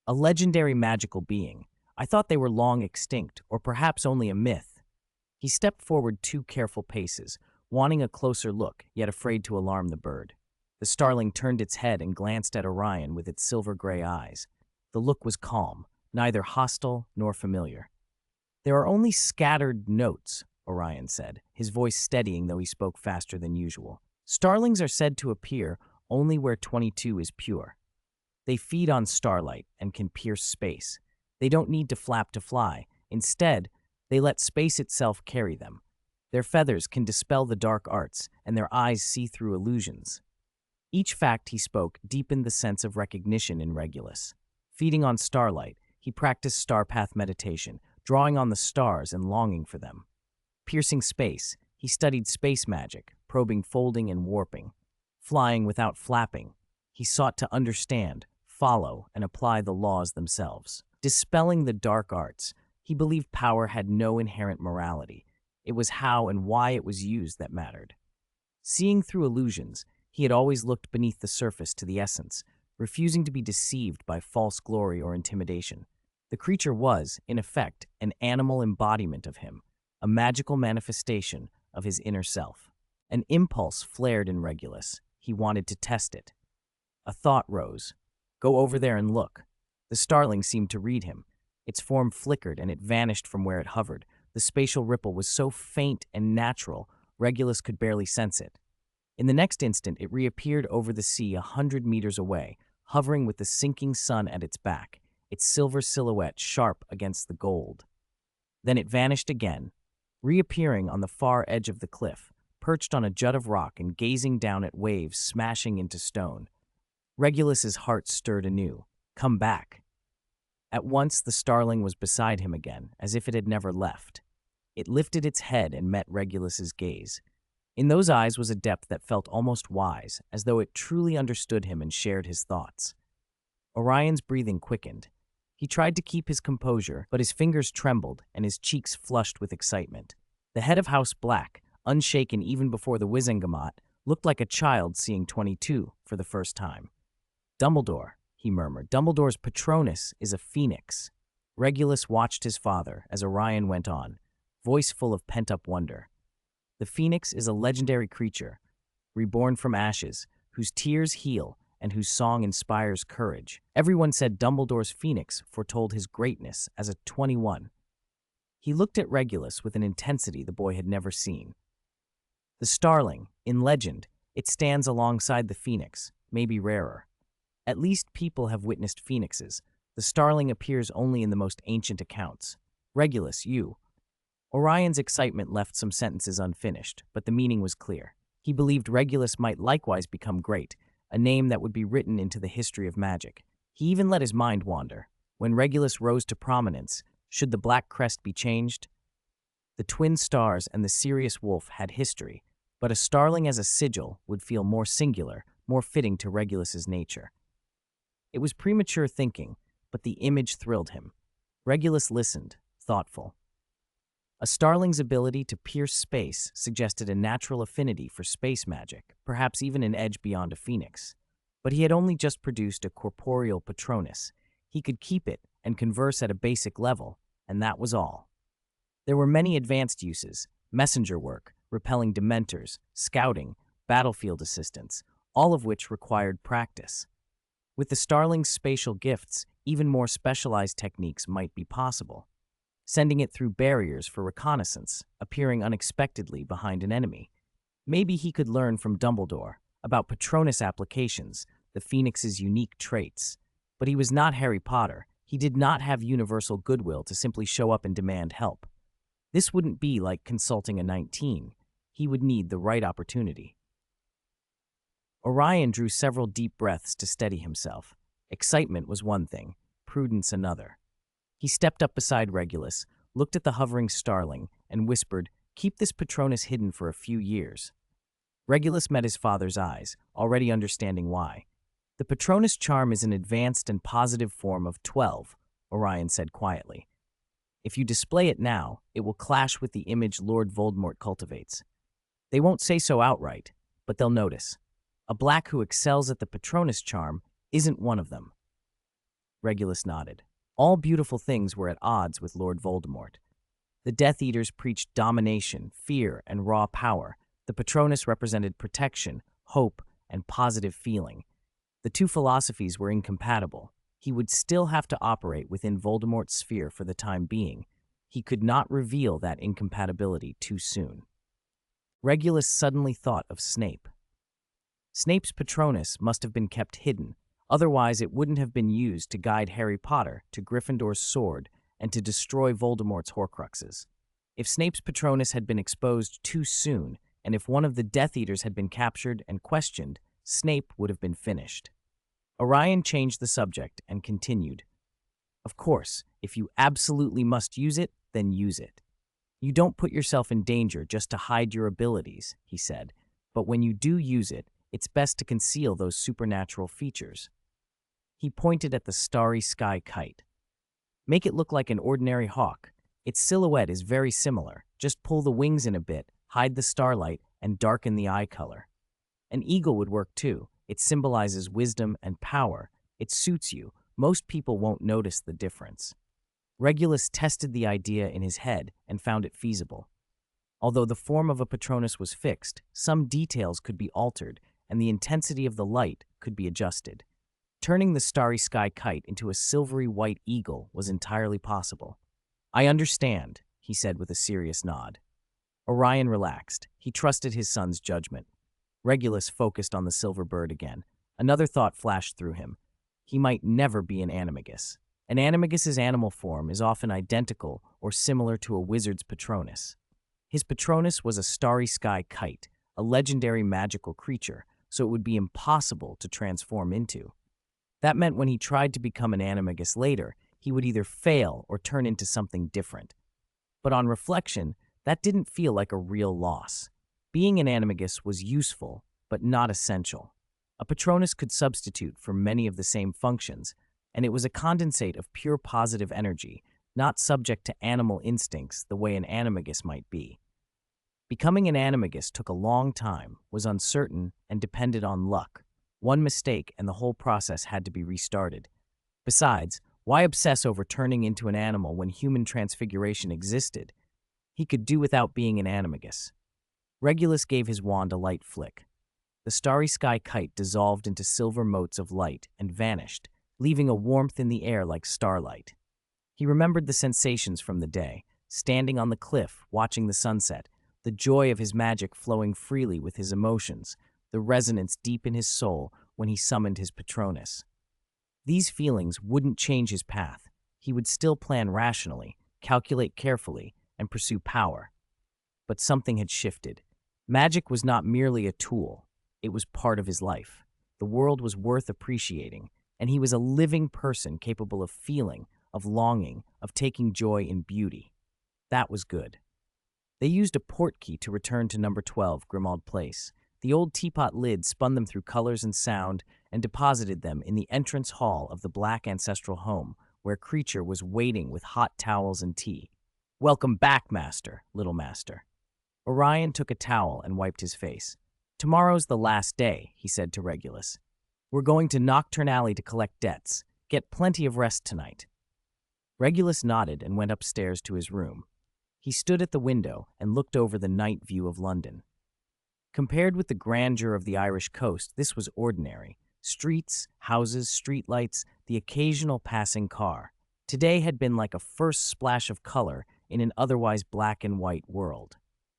A legendary magical being. I thought they were long extinct, or perhaps only a myth. He stepped forward 2 careful paces, wanting a closer look, yet afraid to alarm the bird. The starling turned its head and glanced at Orion with its silver-gray eyes. The look was calm, neither hostile nor familiar. There are only scattered notes, Orion said, his voice steadying though he spoke faster than usual. Starlings are said to appear only where 22 is pure. They feed on starlight and can pierce space. They don't need to flap to fly. Instead, they let space itself carry them. Their feathers can dispel the dark arts, and their eyes see through illusions. Each fact he spoke deepened the sense of recognition in Regulus. Feeding on starlight, he practiced star path meditation, drawing on the stars and longing for them. Piercing space, he studied space magic, probing folding and warping. Flying without flapping, he sought to understand, follow, and apply the laws themselves. Dispelling the dark arts, he believed power had no inherent morality. It was how and why it was used that mattered. Seeing through illusions, he had always looked beneath the surface to the essence, refusing to be deceived by false glory or intimidation. The creature was, in effect, an animal embodiment of him, a magical manifestation of his inner self. An impulse flared in Regulus. He wanted to test it. A thought rose. Go over there and look. The starling seemed to read him. Its form flickered and it vanished from where it hovered. The spatial ripple was so faint and natural, Regulus could barely sense it. In the next instant, it reappeared over the sea 100 meters away, hovering with the sinking sun at its back, its silver silhouette sharp against the gold. Then it vanished again, reappearing on the far edge of the cliff, perched on a jut of rock and gazing down at waves smashing into stone. Regulus's heart stirred anew. Come back. At once the starling was beside him again, as if it had never left. It lifted its head and met Regulus's gaze. In those eyes was a depth that felt almost wise, as though it truly understood him and shared his thoughts. Orion's breathing quickened. He tried to keep his composure, but his fingers trembled and his cheeks flushed with excitement. The head of House Black, unshaken even before the Wizengamot, looked like a child seeing 22 for the first time. Dumbledore, he murmured. Dumbledore's Patronus is a phoenix. Regulus watched his father as Orion went on, voice full of pent-up wonder. The phoenix is a legendary creature, reborn from ashes, whose tears heal and whose song inspires courage. Everyone said Dumbledore's phoenix foretold his greatness as a 21. He looked at Regulus with an intensity the boy had never seen. The starling, in legend, it stands alongside the phoenix, maybe rarer. At least people have witnessed phoenixes. The starling appears only in the most ancient accounts. Regulus, you. Orion's excitement left some sentences unfinished, but the meaning was clear. He believed Regulus might likewise become great, a name that would be written into the history of magic. He even let his mind wander. When Regulus rose to prominence, should the black crest be changed? The twin stars and the Sirius wolf had history, but a starling as a sigil would feel more singular, more fitting to Regulus's nature. It was premature thinking, but the image thrilled him. Regulus listened, thoughtful. A starling's ability to pierce space suggested a natural affinity for space magic, perhaps even an edge beyond a phoenix. But he had only just produced a corporeal Patronus. He could keep it and converse at a basic level, and that was all. There were many advanced uses: messenger work, repelling dementors, scouting, battlefield assistance, all of which required practice. With the starling's spatial gifts, even more specialized techniques might be possible. Sending it through barriers for reconnaissance, appearing unexpectedly behind an enemy. Maybe he could learn from Dumbledore about Patronus applications, the Phoenix's unique traits. But he was not Harry Potter. He did not have universal goodwill to simply show up and demand help. This wouldn't be like consulting a 19. He would need the right opportunity. Orion drew several deep breaths to steady himself. Excitement was one thing, prudence another. He stepped up beside Regulus, looked at the hovering starling, and whispered, "Keep this Patronus hidden for a few years." Regulus met his father's eyes, already understanding why. "The Patronus charm is an advanced and positive form of 12, Orion said quietly. "If you display it now, it will clash with the image Lord Voldemort cultivates. They won't say so outright, but they'll notice. A black who excels at the Patronus charm isn't one of them." Regulus nodded. All beautiful things were at odds with Lord Voldemort. The Death Eaters preached domination, fear, and raw power. The Patronus represented protection, hope, and positive feeling. The two philosophies were incompatible. He would still have to operate within Voldemort's sphere for the time being. He could not reveal that incompatibility too soon. Regulus suddenly thought of Snape. Snape's Patronus must have been kept hidden. Otherwise, it wouldn't have been used to guide Harry Potter to Gryffindor's sword and to destroy Voldemort's Horcruxes. If Snape's Patronus had been exposed too soon, and if one of the Death Eaters had been captured and questioned, Snape would have been finished. Orion changed the subject and continued. "Of course, if you absolutely must use it, then use it. You don't put yourself in danger just to hide your abilities," he said, "but when you do use it, it's best to conceal those supernatural features." He pointed at the starry sky kite. "Make it look like an ordinary hawk. Its silhouette is very similar. Just pull the wings in a bit, hide the starlight, and darken the eye color. An eagle would work too. It symbolizes wisdom and power. It suits you. Most people won't notice the difference." Regulus tested the idea in his head and found it feasible. Although the form of a Patronus was fixed, some details could be altered, and the intensity of the light could be adjusted. Turning the starry sky kite into a silvery white eagle was entirely possible. "I understand," he said with a serious nod. Orion relaxed. He trusted his son's judgment. Regulus focused on the silver bird again. Another thought flashed through him. He might never be an animagus. An animagus's animal form is often identical or similar to a wizard's Patronus. His Patronus was a starry sky kite, a legendary magical creature, so it would be impossible to transform into. That meant when he tried to become an animagus later, he would either fail or turn into something different. But on reflection, that didn't feel like a real loss. Being an animagus was useful, but not essential. A Patronus could substitute for many of the same functions, and it was a condensate of pure positive energy, not subject to animal instincts the way an animagus might be. Becoming an animagus took a long time, was uncertain, and depended on luck. One mistake and the whole process had to be restarted. Besides, why obsess over turning into an animal when human transfiguration existed? He could do without being an animagus. Regulus gave his wand a light flick. The starry sky kite dissolved into silver motes of light and vanished, leaving a warmth in the air like starlight. He remembered the sensations from the day, standing on the cliff, watching the sunset, the joy of his magic flowing freely with his emotions, the resonance deep in his soul when he summoned his Patronus. These feelings wouldn't change his path. He would still plan rationally, calculate carefully, and pursue power. But something had shifted. Magic was not merely a tool. It was part of his life. The world was worth appreciating, and he was a living person capable of feeling, of longing, of taking joy in beauty. That was good. They used a portkey to return to number 12, Grimmauld Place. The old teapot lid spun them through colors and sound and deposited them in the entrance hall of the Black ancestral home, where Creature was waiting with hot towels and tea. "Welcome back, Master, little Master." Orion took a towel and wiped his face. "Tomorrow's the last day," he said to Regulus. "We're going to Nocturne Alley to collect debts. Get plenty of rest tonight." Regulus nodded and went upstairs to his room. He stood at the window and looked over the night view of London. Compared with the grandeur of the Irish coast, this was ordinary. Streets, houses, streetlights, the occasional passing car. Today had been like a first splash of color in an otherwise black and white world.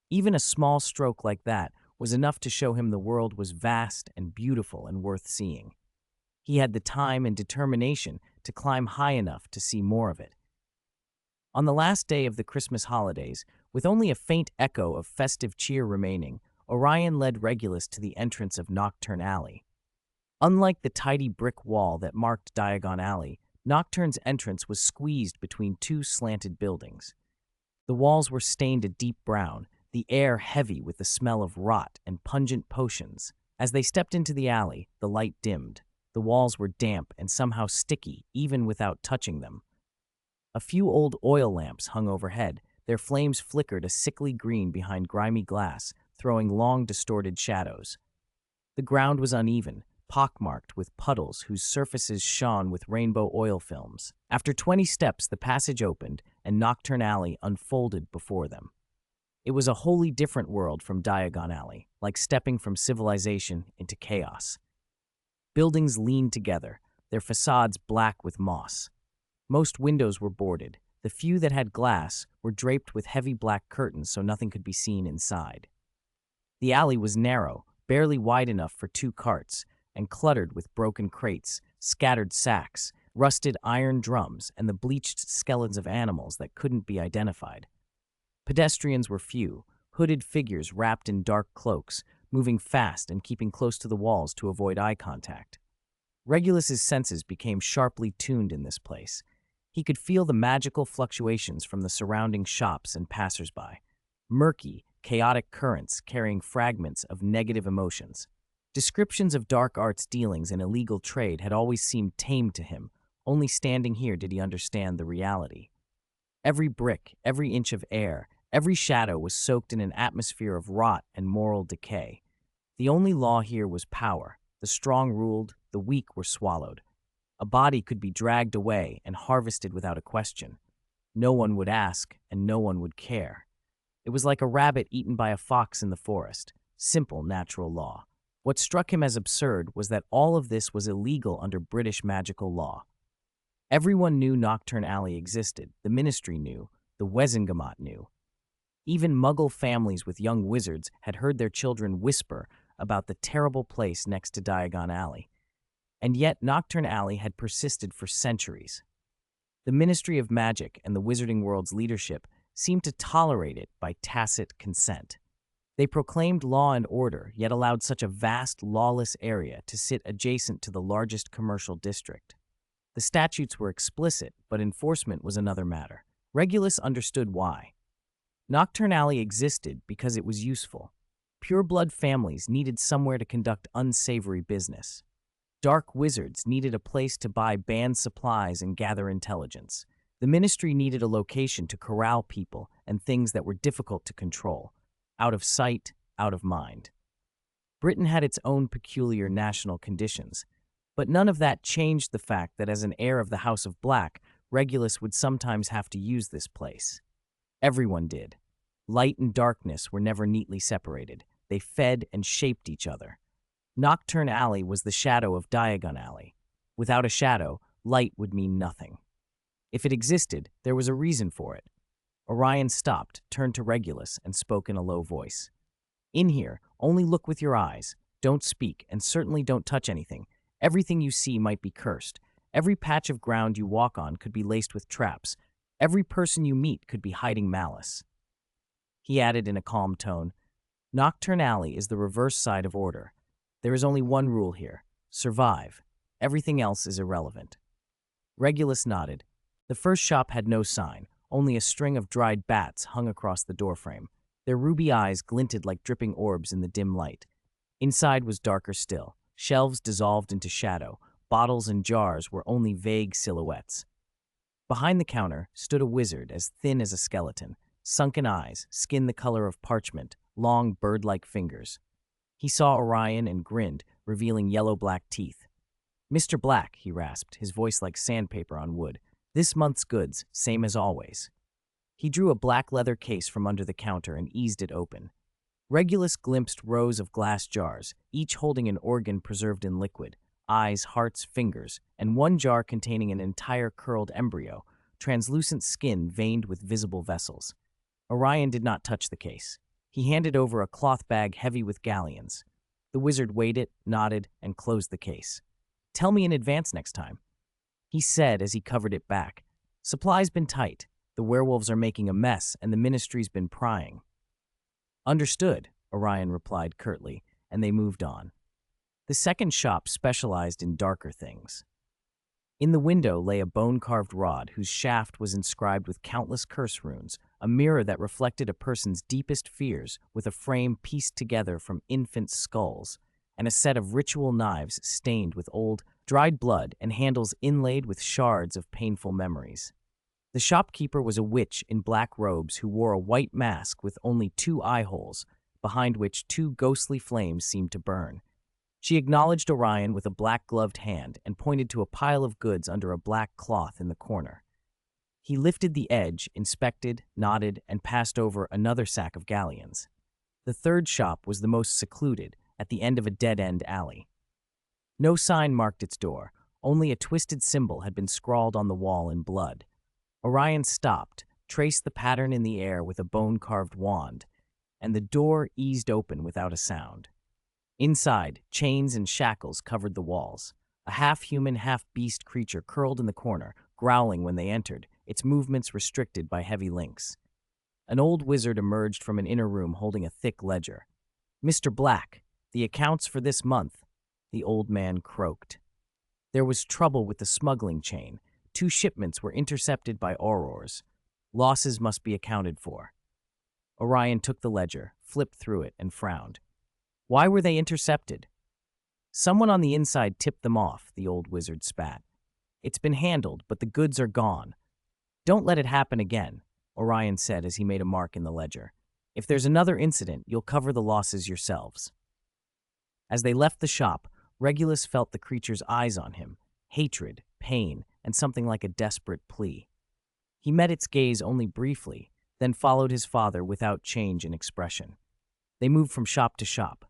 Even a small stroke like that was enough to show him the world was vast and beautiful and worth seeing. He had the time and determination to climb high enough to see more of it. On the last day of the Christmas holidays, with only a faint echo of festive cheer remaining, Orion led Regulus to the entrance of Nocturne Alley. Unlike the tidy brick wall that marked Diagon Alley, Nocturne's entrance was squeezed between two slanted buildings. The walls were stained a deep brown, the air heavy with the smell of rot and pungent potions. As they stepped into the alley, the light dimmed. The walls were damp and somehow sticky, even without touching them. A few old oil lamps hung overhead. Their flames flickered a sickly green behind grimy glass, throwing long, distorted shadows. The ground was uneven, pockmarked with puddles whose surfaces shone with rainbow oil films. After 20 steps, the passage opened, and Nocturne Alley unfolded before them. It was a wholly different world from Diagon Alley, like stepping from civilization into chaos. Buildings leaned together, their facades black with moss. Most windows were boarded. The few that had glass were draped with heavy black curtains so nothing could be seen inside. The alley was narrow, barely wide enough for 2 carts, and cluttered with broken crates, scattered sacks, rusted iron drums, and the bleached skeletons of animals that couldn't be identified. Pedestrians were few, hooded figures wrapped in dark cloaks, moving fast and keeping close to the walls to avoid eye contact. Regulus's senses became sharply tuned in this place. He could feel the magical fluctuations from the surrounding shops and passersby. Murky, chaotic currents carrying fragments of negative emotions. Descriptions of dark arts dealings and illegal trade had always seemed tame to him. Only standing here did he understand the reality. Every brick, every inch of air, every shadow was soaked in an atmosphere of rot and moral decay. The only law here was power. The strong ruled, the weak were swallowed. A body could be dragged away and harvested without a question. No one would ask, and no one would care. It was like a rabbit eaten by a fox in the forest. Simple natural law. What struck him as absurd was that all of this was illegal under British magical law. Everyone knew Nocturne Alley existed, the Ministry knew, the Wesengamat knew. Even Muggle families with young wizards had heard their children whisper about the terrible place next to Diagon Alley. And yet Nocturne Alley had persisted for centuries. The Ministry of Magic and the Wizarding World's leadership seemed to tolerate it by tacit consent. They proclaimed law and order, yet allowed such a vast, lawless area to sit adjacent to the largest commercial district. The statutes were explicit, but enforcement was another matter. Regulus understood why. Nocturne Alley existed because it was useful. Pure-blood families needed somewhere to conduct unsavory business. Dark wizards needed a place to buy banned supplies and gather intelligence. The Ministry needed a location to corral people and things that were difficult to control. Out of sight, out of mind. Britain had its own peculiar national conditions, but none of that changed the fact that as an heir of the House of Black, Regulus would sometimes have to use this place. Everyone did. Light and darkness were never neatly separated. They fed and shaped each other. Nocturne Alley was the shadow of Diagon Alley. Without a shadow, light would mean nothing. If it existed, there was a reason for it. Orion stopped, turned to Regulus, and spoke in a low voice. "In here, only look with your eyes. Don't speak, and certainly don't touch anything. Everything you see might be cursed. Every patch of ground you walk on could be laced with traps. Every person you meet could be hiding malice." He added in a calm tone, "Nocturne Alley is the reverse side of order. There is only one rule here: survive. Everything else is irrelevant." Regulus nodded. The first shop had no sign. Only a string of dried bats hung across the doorframe. Their ruby eyes glinted like dripping orbs in the dim light. Inside was darker still. Shelves dissolved into shadow. Bottles and jars were only vague silhouettes. Behind the counter stood a wizard as thin as a skeleton. Sunken eyes, skin the color of parchment, long bird-like fingers. He saw Orion and grinned, revealing yellow-black teeth. "Mr. Black," he rasped, his voice like sandpaper on wood. "This month's goods, same as always." He drew a black leather case from under the counter and eased it open. Regulus glimpsed rows of glass jars, each holding an organ preserved in liquid, eyes, hearts, fingers, and one jar containing an entire curled embryo, translucent skin veined with visible vessels. Orion did not touch the case. He handed over a cloth bag heavy with galleons. The wizard weighed it, nodded, and closed the case. "Tell me in advance next time," he said as he covered it back. "Supply's been tight. The werewolves are making a mess, and the Ministry's been prying." "Understood," Orion replied curtly, and they moved on. The second shop specialized in darker things. In the window lay a bone-carved rod whose shaft was inscribed with countless curse runes, a mirror that reflected a person's deepest fears with a frame pieced together from infant skulls, and a set of ritual knives stained with old, dried blood and handles inlaid with shards of painful memories. The shopkeeper was a witch in black robes who wore a white mask with only 2 eye holes, behind which 2 ghostly flames seemed to burn. She acknowledged Orion with a black-gloved hand and pointed to a pile of goods under a black cloth in the corner. He lifted the edge, inspected, nodded, and passed over another sack of galleons. The third shop was the most secluded, at the end of a dead-end alley. No sign marked its door, only a twisted symbol had been scrawled on the wall in blood. Orion stopped, traced the pattern in the air with a bone-carved wand, and the door eased open without a sound. Inside, chains and shackles covered the walls. A half-human, half-beast creature curled in the corner, growling when they entered, its movements restricted by heavy links. An old wizard emerged from an inner room holding a thick ledger. "Mr. Black, the accounts for this month," the old man croaked. "There was trouble with the smuggling chain. 2 shipments were intercepted by aurors. Losses must be accounted for." Orion took the ledger, flipped through it, and frowned. "Why were they intercepted?" "Someone on the inside tipped them off," the old wizard spat. "It's been handled, but the goods are gone." "Don't let it happen again," Orion said as he made a mark in the ledger. "If there's another incident, you'll cover the losses yourselves." As they left the shop, Regulus felt the creature's eyes on him, hatred, pain, and something like a desperate plea. He met its gaze only briefly, then followed his father without change in expression. They moved from shop to shop.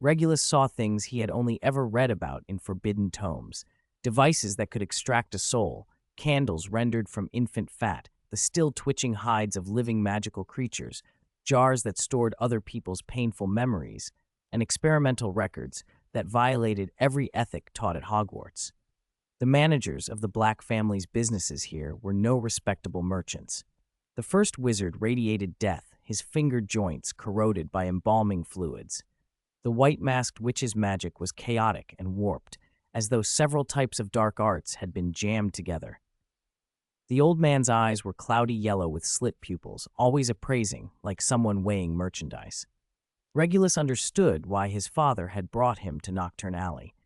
Regulus saw things he had only ever read about in forbidden tomes. Devices that could extract a soul, candles rendered from infant fat, the still twitching hides of living magical creatures, jars that stored other people's painful memories, and experimental records that violated every ethic taught at Hogwarts. The managers of the Black family's businesses here were no respectable merchants. The first wizard radiated death, his finger joints corroded by embalming fluids. The white-masked witch's magic was chaotic and warped, as though several types of dark arts had been jammed together. The old man's eyes were cloudy yellow with slit pupils, always appraising, like someone weighing merchandise. Regulus understood why his father had brought him to Nocturne Alley.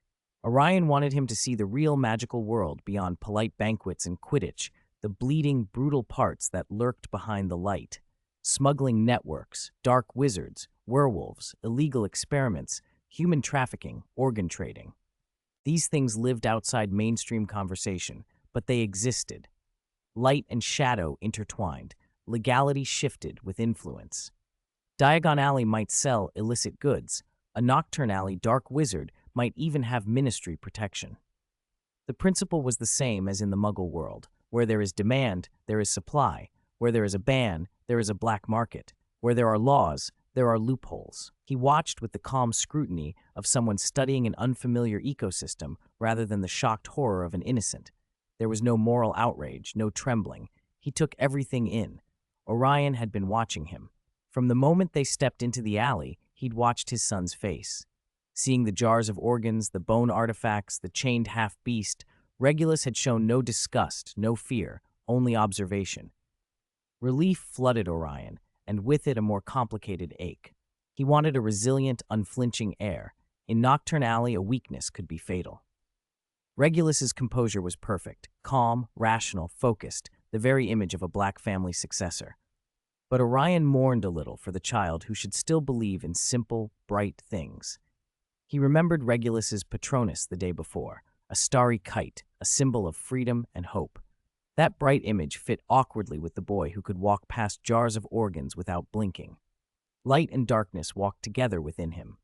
Orion wanted him to see the real magical world beyond polite banquets and Quidditch, the bleeding, brutal parts that lurked behind the light. Smuggling networks, dark wizards, werewolves, illegal experiments, human trafficking, organ trading. These things lived outside mainstream conversation, but they existed. Light and shadow intertwined, legality shifted with influence. Diagon Alley might sell illicit goods. A Nocturne Alley dark wizard might even have ministry protection. The principle was the same as in the Muggle world. Where there is demand, there is supply. Where there is a ban, there is a black market. Where there are laws, there are loopholes. He watched with the calm scrutiny of someone studying an unfamiliar ecosystem rather than the shocked horror of an innocent. There was no moral outrage, no trembling. He took everything in. Orion had been watching him. From the moment they stepped into the alley, he'd watched his son's face. Seeing the jars of organs, the bone artifacts, the chained half-beast, Regulus had shown no disgust, no fear, only observation. Relief flooded Orion, and with it a more complicated ache. He wanted a resilient, unflinching air. In Nocturne Alley, a weakness could be fatal. Regulus's composure was perfect, calm, rational, focused, the very image of a Black family successor. But Orion mourned a little for the child who should still believe in simple, bright things. He remembered Regulus's Patronus the day before, a starry kite, a symbol of freedom and hope. That bright image fit awkwardly with the boy who could walk past jars of organs without blinking. Light and darkness walked together within him.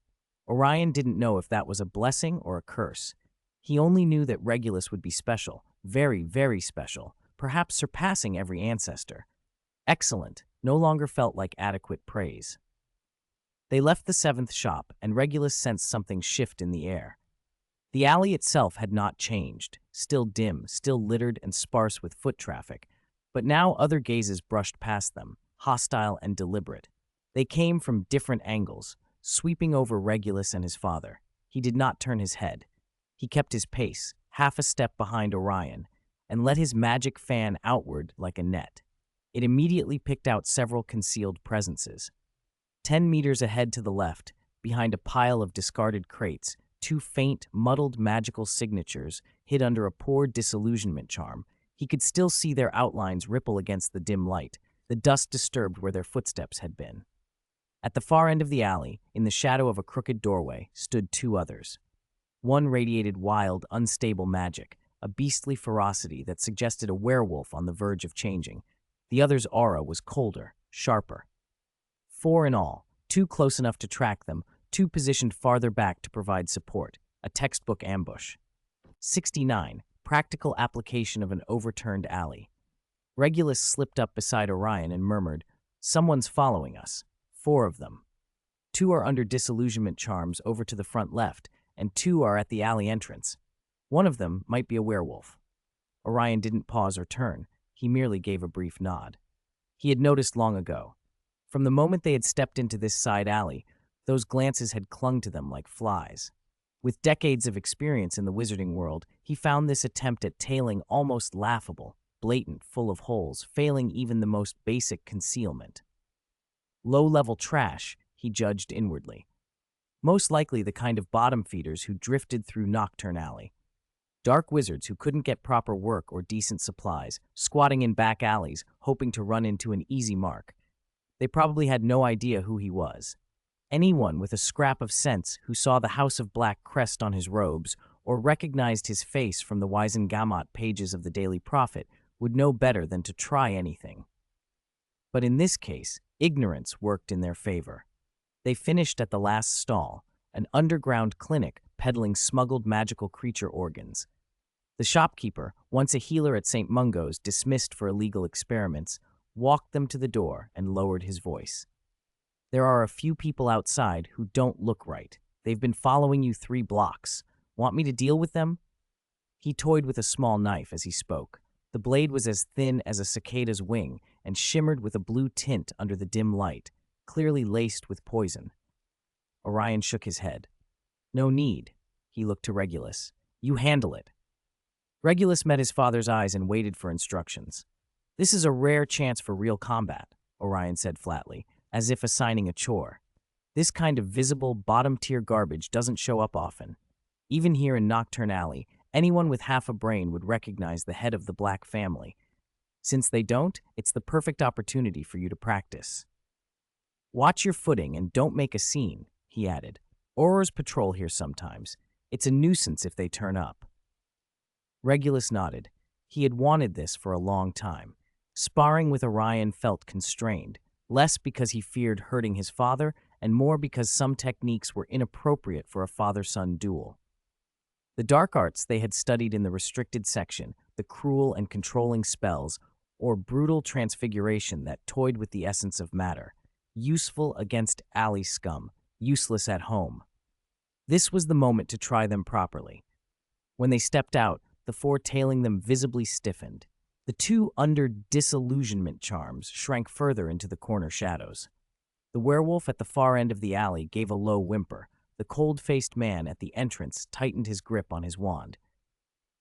Orion didn't know if that was a blessing or a curse. He only knew that Regulus would be special, very, very special, perhaps surpassing every ancestor. Excellent no longer felt like adequate praise. They left the seventh shop, and Regulus sensed something shift in the air. The alley itself had not changed, still dim, still littered and sparse with foot traffic, but now other gazes brushed past them, hostile and deliberate. They came from different angles, sweeping over Regulus and his father. He did not turn his head. He kept his pace, half a step behind Orion, and let his magic fan outward like a net. It immediately picked out several concealed presences. 10 meters ahead to the left, behind a pile of discarded crates, two faint, muddled magical signatures hid under a poor disillusionment charm. He could still see their outlines ripple against the dim light, the dust disturbed where their footsteps had been. At the far end of the alley, in the shadow of a crooked doorway, stood two others. One radiated wild, unstable magic, a beastly ferocity that suggested a werewolf on the verge of changing. The other's aura was colder, sharper. 4 in all, 2 close enough to track them, 2 positioned farther back to provide support, a textbook ambush. 69, practical application of an overturned alley. Regulus slipped up beside Orion and murmured, "Someone's following us. 4 of them. 2 are under disillusionment charms over to the front left, and 2 are at the alley entrance. One of them might be a werewolf." Orion didn't pause or turn. He merely gave a brief nod. He had noticed long ago. From the moment they had stepped into this side alley, those glances had clung to them like flies. With decades of experience in the wizarding world, he found this attempt at tailing almost laughable, blatant, full of holes, failing even the most basic concealment. Low-level trash, he judged inwardly. Most likely the kind of bottom feeders who drifted through Nocturne Alley. Dark wizards who couldn't get proper work or decent supplies, squatting in back alleys, hoping to run into an easy mark. They probably had no idea who he was. Anyone with a scrap of sense who saw the House of Black crest on his robes or recognized his face from the Wisengamot pages of the Daily Prophet would know better than to try anything. But in this case, ignorance worked in their favor. They finished at the last stall, an underground clinic peddling smuggled magical creature organs. The shopkeeper, once a healer at St. Mungo's dismissed for illegal experiments, walked them to the door and lowered his voice. There are a few people outside who don't look right. They've been following you 3 blocks. Want me to deal with them? He toyed with a small knife as he spoke. The blade was as thin as a cicada's wing and shimmered with a blue tint under the dim light, clearly laced with poison. Orion shook his head. No need. He looked to Regulus. You handle it. Regulus met his father's eyes and waited for instructions. This is a rare chance for real combat, Orion said flatly, as if assigning a chore. This kind of visible, bottom-tier garbage doesn't show up often. Even here in Nocturne Alley, anyone with half a brain would recognize the head of the Black family. Since they don't, it's the perfect opportunity for you to practice. Watch your footing and don't make a scene, he added. Aurors patrol here sometimes. It's a nuisance if they turn up. Regulus nodded. He had wanted this for a long time. Sparring with Orion felt constrained, less because he feared hurting his father and more because some techniques were inappropriate for a father-son duel. The dark arts they had studied in the restricted section, the cruel and controlling spells, or brutal transfiguration that toyed with the essence of matter, useful against alley scum, useless at home. This was the moment to try them properly. When they stepped out, the 4 tailing them visibly stiffened. The 2 under disillusionment charms shrank further into the corner shadows. The werewolf at the far end of the alley gave a low whimper. The cold-faced man at the entrance tightened his grip on his wand.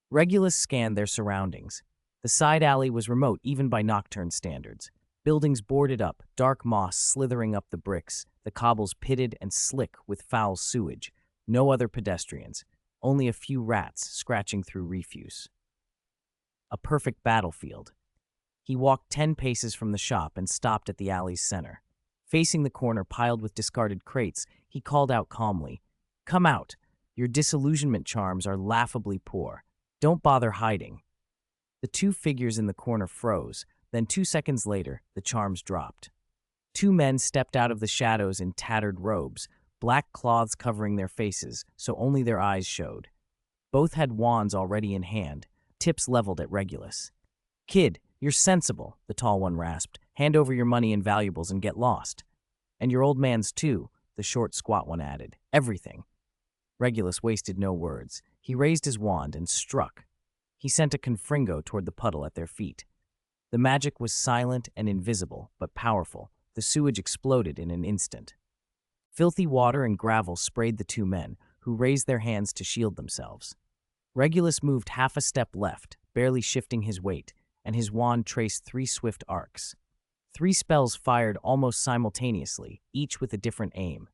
Regulus scanned their surroundings. The side alley was remote even by Nocturne standards. Buildings boarded up, dark moss slithering up the bricks, the cobbles pitted and slick with foul sewage. No other pedestrians, only a few rats scratching through refuse. A perfect battlefield. He walked 10 paces from the shop and stopped at the alley's center. Facing the corner piled with discarded crates, he called out calmly, "Come out. Your disillusionment charms are laughably poor. Don't bother hiding." The 2 figures in the corner froze, then 2 seconds later, the charms dropped. 2 men stepped out of the shadows in tattered robes, black cloths covering their faces so only their eyes showed. Both had wands already in hand, tips leveled at Regulus. "Kid, you're sensible," the tall one rasped. "Hand over your money and valuables and get lost." "And your old man's too," the short, squat one added. "Everything." Regulus wasted no words. He raised his wand and struck. He sent a confringo toward the puddle at their feet. The magic was silent and invisible, but powerful. The sewage exploded in an instant. Filthy water and gravel sprayed the 2 men, who raised their hands to shield themselves. Regulus moved half a step left, barely shifting his weight, and his wand traced 3 swift arcs. 3 spells fired almost simultaneously, each with a different aim.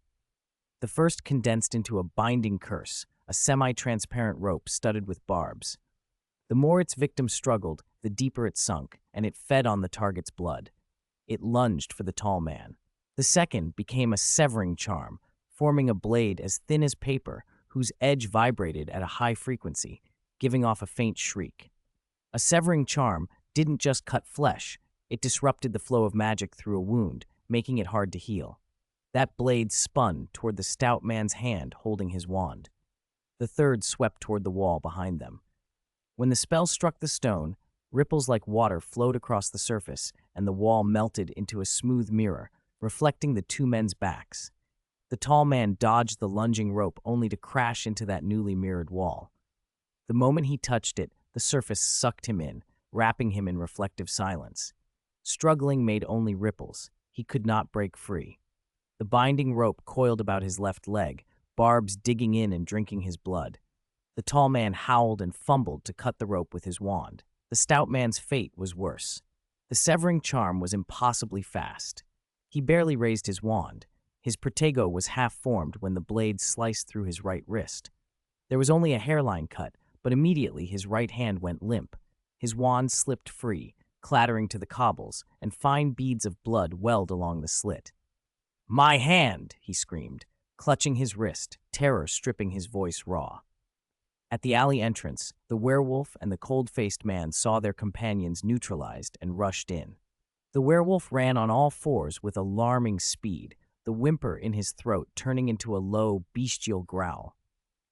The first condensed into a binding curse, a semi-transparent rope studded with barbs. The more its victim struggled, the deeper it sunk, and it fed on the target's blood. It lunged for the tall man. The second became a severing charm, forming a blade as thin as paper, whose edge vibrated at a high frequency, giving off a faint shriek. A severing charm didn't just cut flesh, it disrupted the flow of magic through a wound, making it hard to heal. That blade spun toward the stout man's hand holding his wand. The third swept toward the wall behind them. When the spell struck the stone, ripples like water flowed across the surface, and the wall melted into a smooth mirror, reflecting the 2 men's backs. The tall man dodged the lunging rope only to crash into that newly mirrored wall. The moment he touched it, the surface sucked him in, wrapping him in reflective silence. Struggling made only ripples. He could not break free. The binding rope coiled about his left leg, barbs digging in and drinking his blood. The tall man howled and fumbled to cut the rope with his wand. The stout man's fate was worse. The severing charm was impossibly fast. He barely raised his wand. His protego was half-formed when the blade sliced through his right wrist. There was only a hairline cut, but immediately his right hand went limp. His wand slipped free, clattering to the cobbles, and fine beads of blood welled along the slit. "My hand!" he screamed, clutching his wrist, terror stripping his voice raw. At the alley entrance, the werewolf and the cold-faced man saw their companions neutralized and rushed in. The werewolf ran on all fours with alarming speed, the whimper in his throat turning into a low, bestial growl.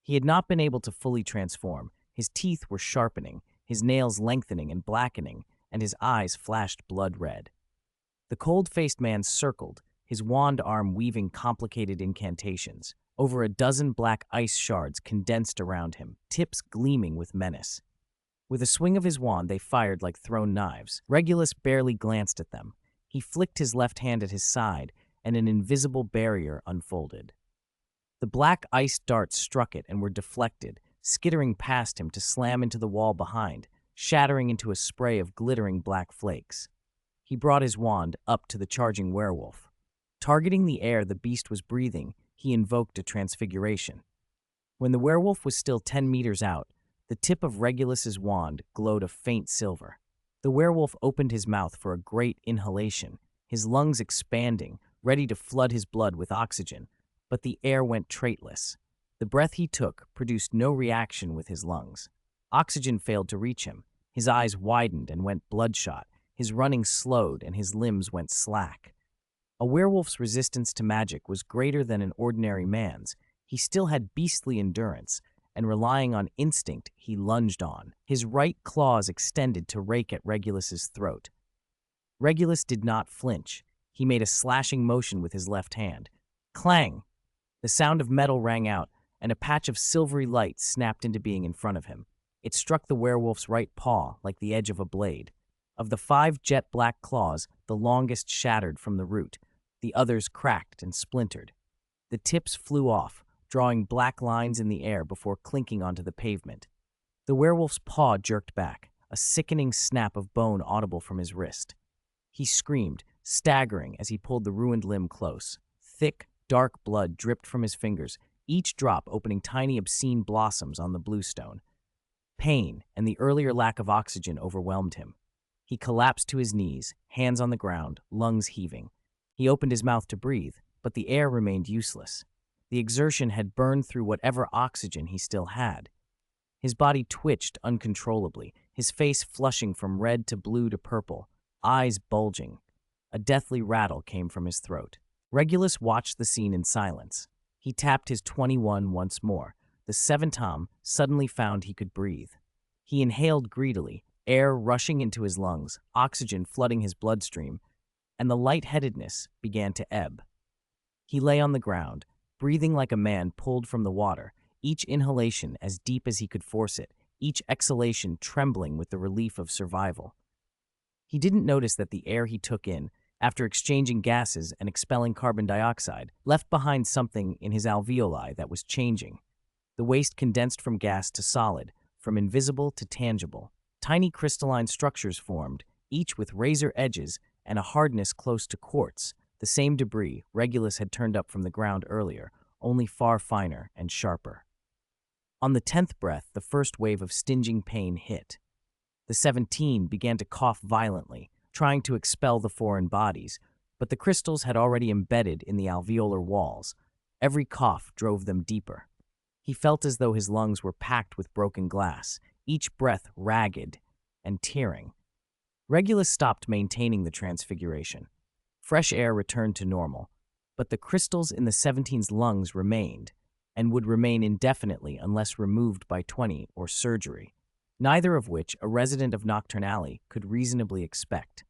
He had not been able to fully transform. His teeth were sharpening, his nails lengthening and blackening, and his eyes flashed blood red. The cold-faced man circled, his wand arm weaving complicated incantations. Over a dozen black ice shards condensed around him, tips gleaming with menace. With a swing of his wand, they fired like thrown knives. Regulus barely glanced at them. He flicked his left hand at his side, and an invisible barrier unfolded. The black ice darts struck it and were deflected, skittering past him to slam into the wall behind, shattering into a spray of glittering black flakes. He brought his wand up to the charging werewolf. Targeting the air the beast was breathing, he invoked a transfiguration. When the werewolf was still 10 meters out, the tip of Regulus's wand glowed a faint silver. The werewolf opened his mouth for a great inhalation, his lungs expanding, ready to flood his blood with oxygen, but the air went traitless. The breath he took produced no reaction with his lungs. Oxygen failed to reach him. His eyes widened and went bloodshot, his running slowed and his limbs went slack. A werewolf's resistance to magic was greater than an ordinary man's. He still had beastly endurance, and relying on instinct, he lunged on, his right claws extended to rake at Regulus's throat. Regulus did not flinch. He made a slashing motion with his left hand. Clang! The sound of metal rang out, and a patch of silvery light snapped into being in front of him. It struck the werewolf's right paw like the edge of a blade. Of the 5 jet-black claws, the longest shattered from the root. The others cracked and splintered. The tips flew off, drawing black lines in the air before clinking onto the pavement. The werewolf's paw jerked back, a sickening snap of bone audible from his wrist. He screamed, staggering as he pulled the ruined limb close. Thick, dark blood dripped from his fingers, each drop opening tiny obscene blossoms on the bluestone. Pain and the earlier lack of oxygen overwhelmed him. He collapsed to his knees, hands on the ground, lungs heaving. He opened his mouth to breathe, but the air remained useless. The exertion had burned through whatever oxygen he still had. His body twitched uncontrollably, his face flushing from red to blue to purple, eyes bulging. A deathly rattle came from his throat. Regulus watched the scene in silence. He tapped his 21 once more. The 7th time suddenly found he could breathe. He inhaled greedily, air rushing into his lungs, oxygen flooding his bloodstream, and the lightheadedness began to ebb. He lay on the ground, breathing like a man pulled from the water, each inhalation as deep as he could force it, each exhalation trembling with the relief of survival. He didn't notice that the air he took in, after exchanging gases and expelling carbon dioxide, left behind something in his alveoli that was changing. The waste condensed from gas to solid, from invisible to tangible. Tiny crystalline structures formed, each with razor edges and a hardness close to quartz, the same debris Regulus had turned up from the ground earlier, only far finer and sharper. On the 10th breath, the first wave of stinging pain hit. The 17 began to cough violently, trying to expel the foreign bodies, but the crystals had already embedded in the alveolar walls. Every cough drove them deeper. He felt as though his lungs were packed with broken glass, each breath ragged and tearing. Regulus stopped maintaining the transfiguration. Fresh air returned to normal, but the crystals in the 17's lungs remained, and would remain indefinitely unless removed by 20 or surgery, neither of which a resident of Nocturne Alley could reasonably expect.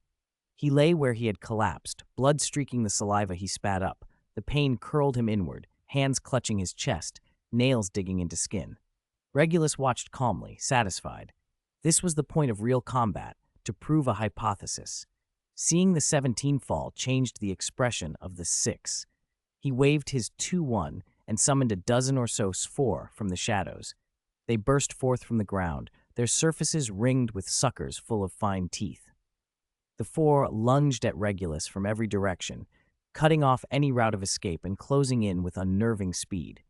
He lay where he had collapsed, blood streaking the saliva he spat up. The pain curled him inward, hands clutching his chest, nails digging into skin. Regulus watched calmly, satisfied. This was the point of real combat, to prove a hypothesis. Seeing the 17 fall changed the expression of the 6. He waved his 2-1 and summoned a dozen or so spore from the shadows. They burst forth from the ground, their surfaces ringed with suckers full of fine teeth. The 4 lunged at Regulus from every direction, cutting off any route of escape and closing in with unnerving speed.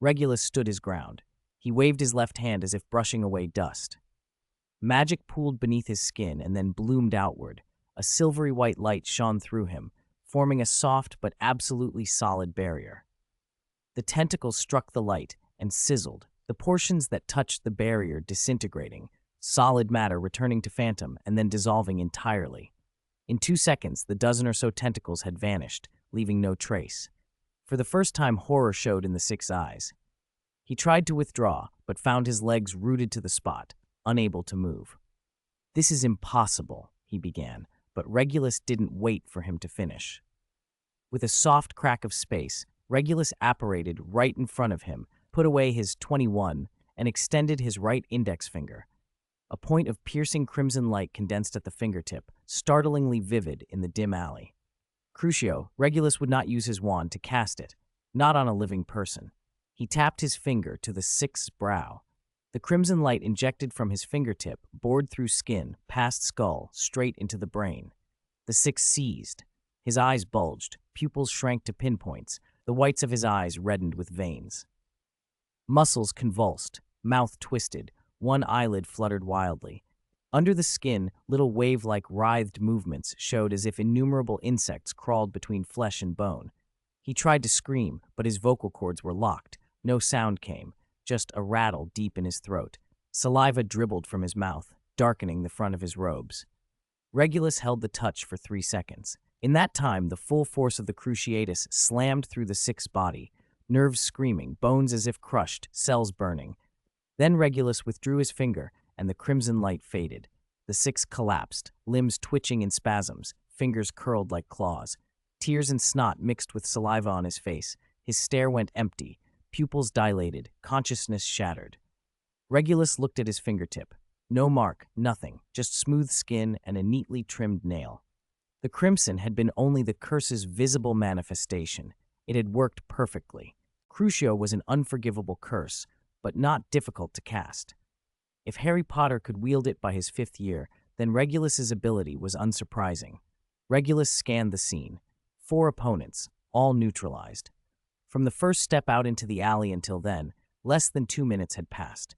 Regulus stood his ground. He waved his left hand as if brushing away dust. Magic pooled beneath his skin and then bloomed outward. A silvery white light shone through him, forming a soft but absolutely solid barrier. The tentacles struck the light and sizzled, the portions that touched the barrier disintegrating, solid matter returning to phantom and then dissolving entirely. In 2 seconds, the dozen or so tentacles had vanished, leaving no trace. For the first time, horror showed in the six eyes. He tried to withdraw, but found his legs rooted to the spot, unable to move. "This is impossible," he began, but Regulus didn't wait for him to finish. With a soft crack of space, Regulus apparated right in front of him, put away his 21, and extended his right index finger. A point of piercing crimson light condensed at the fingertip, startlingly vivid in the dim alley. Crucio, Regulus would not use his wand to cast it, not on a living person. He tapped his finger to the sixth's brow. The crimson light injected from his fingertip bored through skin, past skull, straight into the brain. The sixth seized. His eyes bulged, pupils shrank to pinpoints, the whites of his eyes reddened with veins. Muscles convulsed, mouth twisted, one eyelid fluttered wildly. Under the skin, little wave-like writhed movements showed as if innumerable insects crawled between flesh and bone. He tried to scream, but his vocal cords were locked. No sound came, just a rattle deep in his throat. Saliva dribbled from his mouth, darkening the front of his robes. Regulus held the touch for 3 seconds. In that time, the full force of the Cruciatus slammed through the sixth's body, nerves screaming, bones as if crushed, cells burning. Then Regulus withdrew his finger, and the crimson light faded. The sixth collapsed, limbs twitching in spasms, fingers curled like claws. Tears and snot mixed with saliva on his face. His stare went empty, pupils dilated, consciousness shattered. Regulus looked at his fingertip. No mark, nothing, just smooth skin and a neatly trimmed nail. The crimson had been only the curse's visible manifestation. It had worked perfectly. Crucio was an unforgivable curse, but not difficult to cast. If Harry Potter could wield it by his 5th year, then Regulus's ability was unsurprising. Regulus scanned the scene. 4 opponents, all neutralized. From the first step out into the alley until then, less than 2 minutes had passed.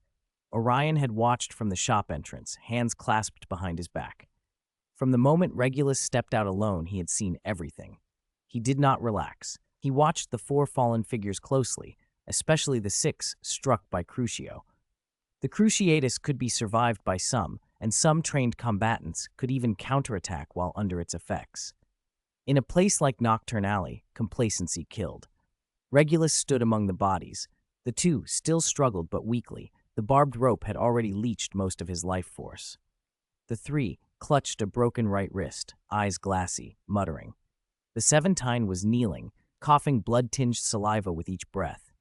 Orion had watched from the shop entrance, hands clasped behind his back. From the moment Regulus stepped out alone, he had seen everything. He did not relax. He watched the 4 fallen figures closely, especially the 6 struck by Crucio. The Cruciatus could be survived by some, and some trained combatants could even counterattack while under its effects. In a place like Nocturne Alley, complacency killed. Regulus stood among the bodies. The 2 still struggled but weakly. The barbed rope had already leached most of his life force. The 3 clutched a broken right wrist, eyes glassy, muttering. The 17 was kneeling, coughing blood-tinged saliva with each breath.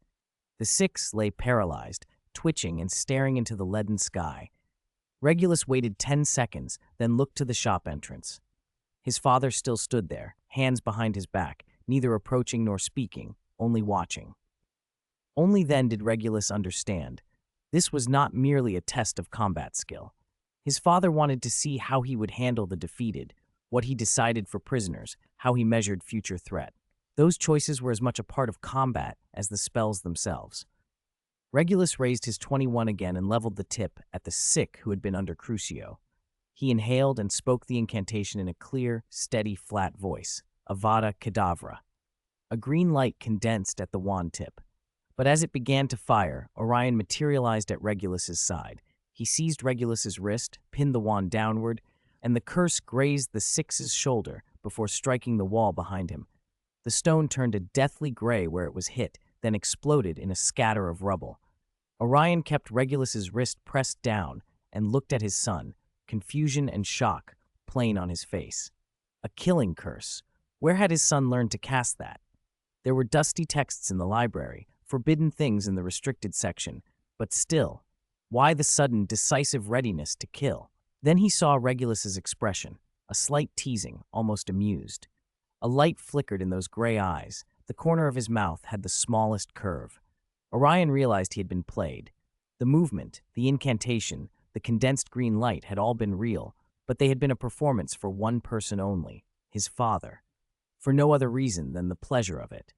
The 6 lay paralyzed, twitching and staring into the leaden sky. Regulus waited 10 seconds, then looked to the shop entrance. His father still stood there, hands behind his back, neither approaching nor speaking, only watching. Only then did Regulus understand. This was not merely a test of combat skill. His father wanted to see how he would handle the defeated, what he decided for prisoners, how he measured future threat. Those choices were as much a part of combat as the spells themselves. Regulus raised his 21 again and leveled the tip at the sick who had been under Crucio. He inhaled and spoke the incantation in a clear, steady, flat voice, Avada Kedavra. A green light condensed at the wand tip. But as it began to fire, Orion materialized at Regulus's side. He seized Regulus's wrist, pinned the wand downward, and the curse grazed the 6's shoulder before striking the wall behind him. The stone turned a deathly gray where it was hit, then exploded in a scatter of rubble. Orion kept Regulus's wrist pressed down and looked at his son, confusion and shock plain on his face. A killing curse. Where had his son learned to cast that? There were dusty texts in the library, forbidden things in the restricted section, but still, why the sudden, decisive readiness to kill? Then he saw Regulus's expression, a slight teasing, almost amused. A light flickered in those gray eyes. The corner of his mouth had the smallest curve. Orion realized he had been played. The movement, the incantation, the condensed green light had all been real, but they had been a performance for one person only, his father. For no other reason than the pleasure of it.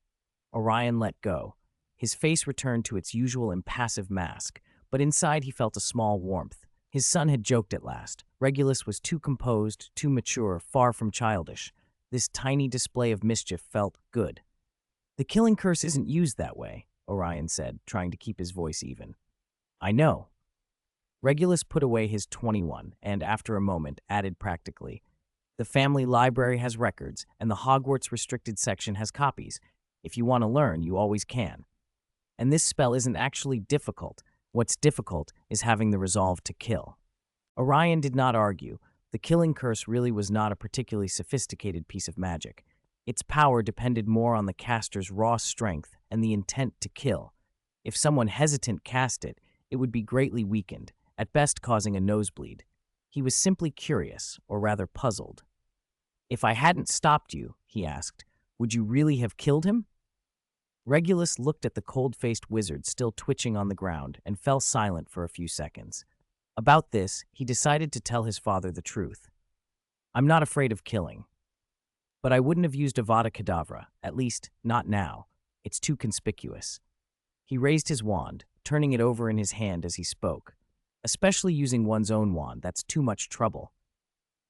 Orion let go. His face returned to its usual impassive mask, but inside he felt a small warmth. His son had joked at last. Regulus was too composed, too mature, far from childish. This tiny display of mischief felt good. "The killing curse isn't used that way," Orion said, trying to keep his voice even. "I know." Regulus put away his 21 and, after a moment, added practically, The family library has records, and the Hogwarts restricted section has copies. If you want to learn, you always can. And this spell isn't actually difficult. What's difficult is having the resolve to kill. Orion did not argue. The killing curse really was not a particularly sophisticated piece of magic. Its power depended more on the caster's raw strength and the intent to kill. If someone hesitant cast it, it would be greatly weakened, at best causing a nosebleed. He was simply curious, or rather puzzled. "If I hadn't stopped you," he asked, "would you really have killed him?" Regulus looked at the cold-faced wizard still twitching on the ground and fell silent for a few seconds. About this, he decided to tell his father the truth. "I'm not afraid of killing. But I wouldn't have used Avada Kedavra, at least not now. It's too conspicuous." He raised his wand, turning it over in his hand as he spoke. "Especially using one's own wand, that's too much trouble."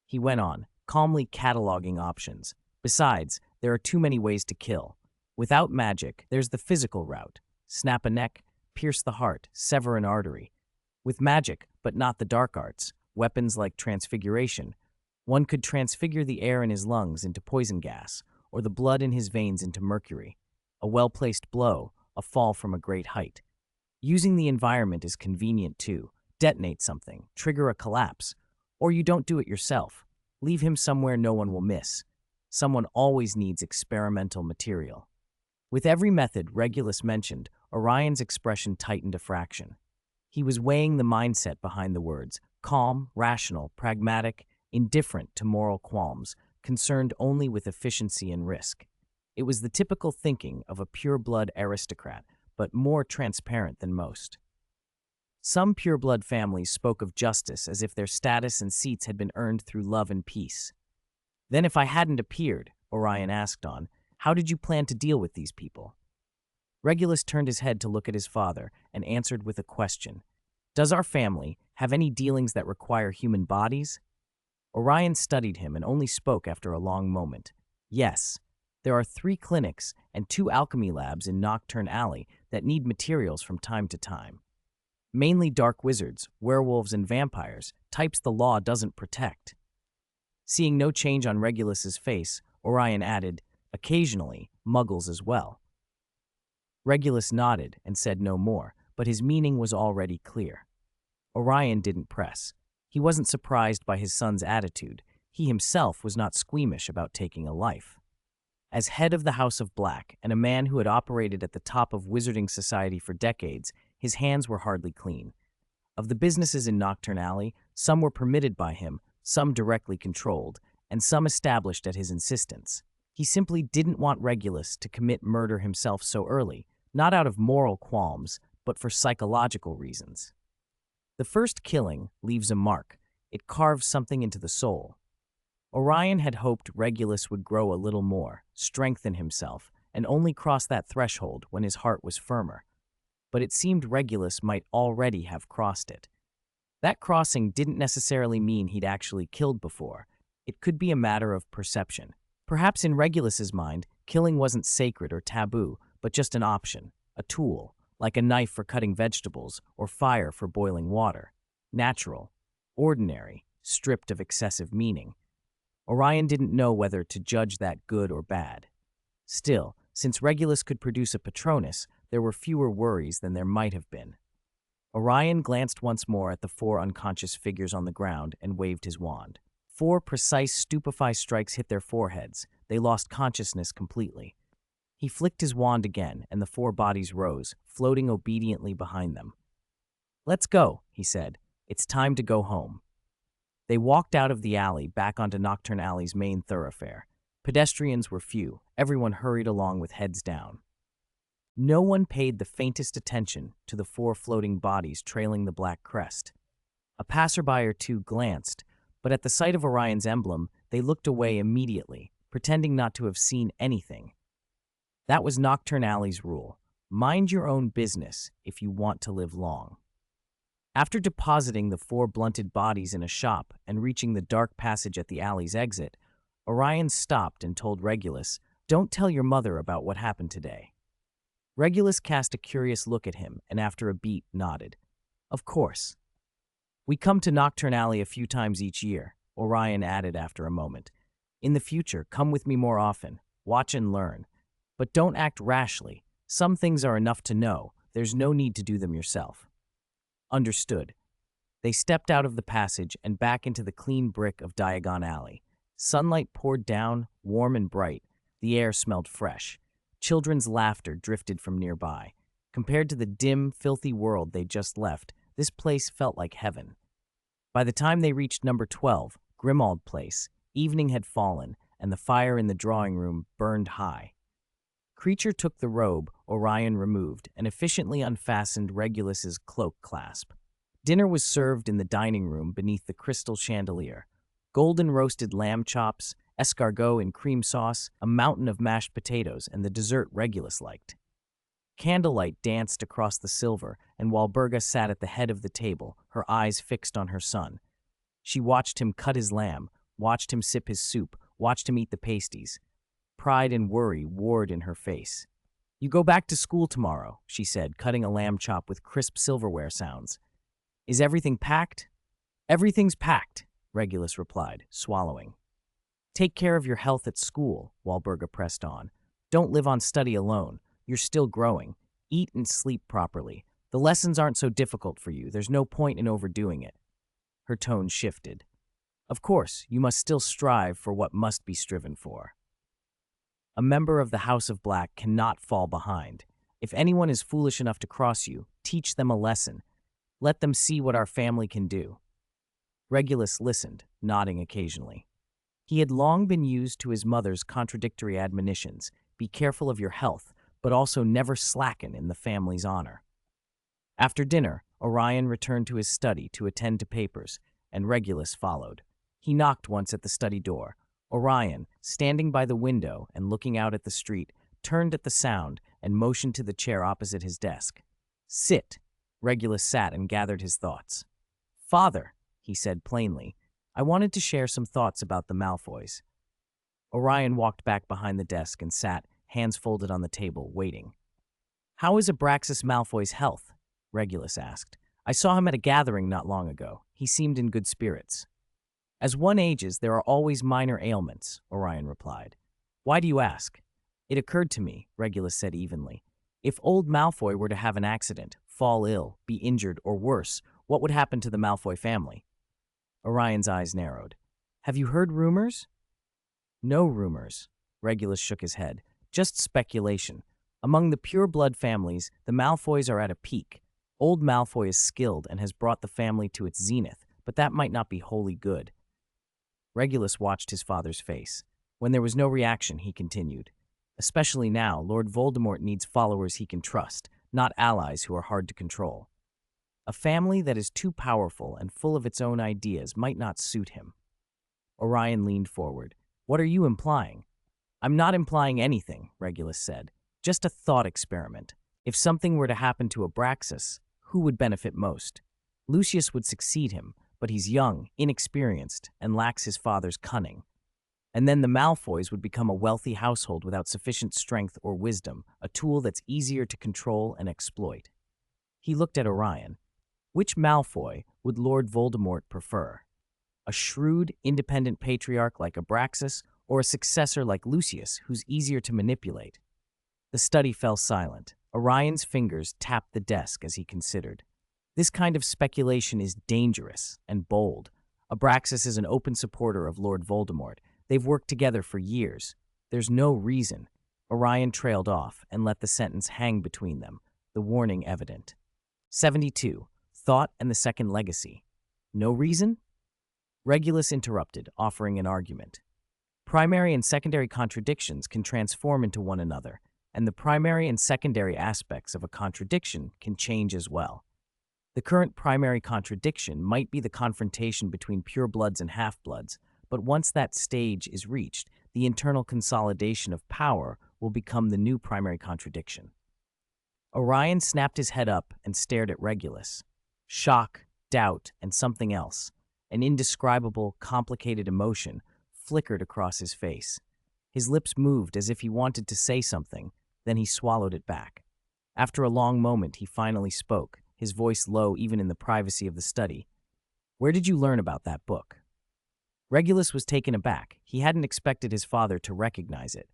He went on, calmly cataloging options. "Besides, there are too many ways to kill. Without magic, there's the physical route. Snap a neck, pierce the heart, sever an artery. With magic, but not the dark arts, weapons like transfiguration, one could transfigure the air in his lungs into poison gas, or the blood in his veins into mercury. A well-placed blow, a fall from a great height. Using the environment is convenient too. Detonate something, trigger a collapse. Or you don't do it yourself. Leave him somewhere no one will miss. Someone always needs experimental material." With every method Regulus mentioned, Orion's expression tightened a fraction. He was weighing the mindset behind the words, calm, rational, pragmatic, indifferent to moral qualms, concerned only with efficiency and risk. It was the typical thinking of a pure-blood aristocrat, but more transparent than most. Some pure-blood families spoke of justice as if their status and seats had been earned through love and peace. "Then if I hadn't appeared," Orion asked on, "how did you plan to deal with these people?" Regulus turned his head to look at his father and answered with a question. "Does our family have any dealings that require human bodies?" Orion studied him and only spoke after a long moment. "Yes. There are 3 clinics and 2 alchemy labs in Nocturne Alley that need materials from time to time. Mainly dark wizards, werewolves, and vampires, types the law doesn't protect." Seeing no change on Regulus's face, Orion added, "Occasionally, muggles as well." Regulus nodded and said no more, but his meaning was already clear. Orion didn't press. He wasn't surprised by his son's attitude. He himself was not squeamish about taking a life. As head of the House of Black and a man who had operated at the top of wizarding society for decades, his hands were hardly clean. Of the businesses in Nocturne Alley, some were permitted by him, some directly controlled, and some established at his insistence. He simply didn't want Regulus to commit murder himself so early, not out of moral qualms, but for psychological reasons. The first killing leaves a mark. It carves something into the soul. Orion had hoped Regulus would grow a little more, strengthen himself, and only cross that threshold when his heart was firmer. But it seemed Regulus might already have crossed it. That crossing didn't necessarily mean he'd actually killed before. It could be a matter of perception. Perhaps in Regulus's mind, killing wasn't sacred or taboo, but just an option, a tool, like a knife for cutting vegetables or fire for boiling water. Natural, ordinary, stripped of excessive meaning. Orion didn't know whether to judge that good or bad. Still, since Regulus could produce a Patronus, there were fewer worries than there might have been. Orion glanced once more at the 4 unconscious figures on the ground and waved his wand. 4 precise stupefy strikes hit their foreheads. They lost consciousness completely. He flicked his wand again, and the 4 bodies rose, floating obediently behind them. "Let's go," he said. "It's time to go home." They walked out of the alley back onto Nocturne Alley's main thoroughfare. Pedestrians were few. Everyone hurried along with heads down. No one paid the faintest attention to the 4 floating bodies trailing the black crest. A passerby or two glanced, but at the sight of Orion's emblem, they looked away immediately, pretending not to have seen anything. That was Nocturne Alley's rule. Mind your own business if you want to live long. After depositing the 4 blunted bodies in a shop and reaching the dark passage at the alley's exit, Orion stopped and told Regulus, "Don't tell your mother about what happened today." Regulus cast a curious look at him and after a beat nodded. "Of course." "We come to Nocturne Alley a few times each year," Orion added after a moment. In the future, come with me more often. Watch and learn. But don't act rashly. Some things are enough to know. There's no need to do them yourself." Understood. They stepped out of the passage and back into the clean brick of Diagon Alley. Sunlight poured down, warm and bright. The air smelled fresh. Children's laughter drifted from nearby. Compared to the dim, filthy world they'd just left, this place felt like heaven. By the time they reached number 12, Grimald Place, evening had fallen, and the fire in the drawing room burned high. Creature took the robe Orion removed and efficiently unfastened Regulus's cloak clasp. Dinner was served in the dining room beneath the crystal chandelier. Golden roasted lamb chops, escargot in cream sauce, a mountain of mashed potatoes, and the dessert Regulus liked. Candlelight danced across the silver, and while Berga sat at the head of the table, her eyes fixed on her son. She watched him cut his lamb, watched him sip his soup, watched him eat the pasties. Pride and worry warred in her face. "You go back to school tomorrow," she said, cutting a lamb chop with crisp silverware sounds. "Is everything packed?" "Everything's packed," Regulus replied, swallowing. "Take care of your health at school," Walburga pressed on. "Don't live on study alone. You're still growing. Eat and sleep properly. The lessons aren't so difficult for you. There's no point in overdoing it." Her tone shifted. "Of course, you must still strive for what must be striven for. A member of the House of Black cannot fall behind. If anyone is foolish enough to cross you, teach them a lesson. Let them see what our family can do." Regulus listened, nodding occasionally. He had long been used to his mother's contradictory admonitions: be careful of your health, but also never slacken in the family's honor. After dinner, Orion returned to his study to attend to papers, and Regulus followed. He knocked once at the study door. Orion, standing by the window and looking out at the street, turned at the sound and motioned to the chair opposite his desk. "Sit." Regulus sat and gathered his thoughts. "Father," he said plainly, "I wanted to share some thoughts about the Malfoys." Orion walked back behind the desk and sat, hands folded on the table, waiting. "How is Abraxas Malfoy's health?" Regulus asked. "I saw him at a gathering not long ago. He seemed in good spirits." "As one ages, there are always minor ailments," Orion replied. "Why do you ask?" "It occurred to me," Regulus said evenly. "If old Malfoy were to have an accident, fall ill, be injured, or worse, what would happen to the Malfoy family?" Orion's eyes narrowed. "Have you heard rumors?" "No rumors." Regulus shook his head. "Just speculation. Among the pure-blood families, the Malfoys are at a peak. Old Malfoy is skilled and has brought the family to its zenith, but that might not be wholly good." Regulus watched his father's face. When there was no reaction, he continued. "Especially now, Lord Voldemort needs followers he can trust, not allies who are hard to control. A family that is too powerful and full of its own ideas might not suit him." Orion leaned forward. "What are you implying?" "I'm not implying anything," Regulus said. "Just a thought experiment. If something were to happen to Abraxas, who would benefit most? Lucius would succeed him, but he's young, inexperienced, and lacks his father's cunning. And then the Malfoys would become a wealthy household without sufficient strength or wisdom, a tool that's easier to control and exploit." He looked at Orion. "Which Malfoy would Lord Voldemort prefer? A shrewd, independent patriarch like Abraxas, or a successor like Lucius, who's easier to manipulate?" The study fell silent. Orion's fingers tapped the desk as he considered. This kind of speculation is dangerous and bold. Abraxas is an open supporter of Lord Voldemort. They've worked together for years. There's no reason. Orion trailed off and let the sentence hang between them, the warning evident. 72. Thought and the Second Legacy. No reason? Regulus interrupted, offering an argument. Primary and secondary contradictions can transform into one another, and the primary and secondary aspects of a contradiction can change as well. The current primary contradiction might be the confrontation between purebloods and half-bloods, but once that stage is reached, the internal consolidation of power will become the new primary contradiction. Orion snapped his head up and stared at Regulus. Shock, doubt, and something else, an indescribable, complicated emotion, flickered across his face. His lips moved as if he wanted to say something, then he swallowed it back. After a long moment, he finally spoke, his voice low even in the privacy of the study. "Where did you learn about that book?" Regulus was taken aback. He hadn't expected his father to recognize it.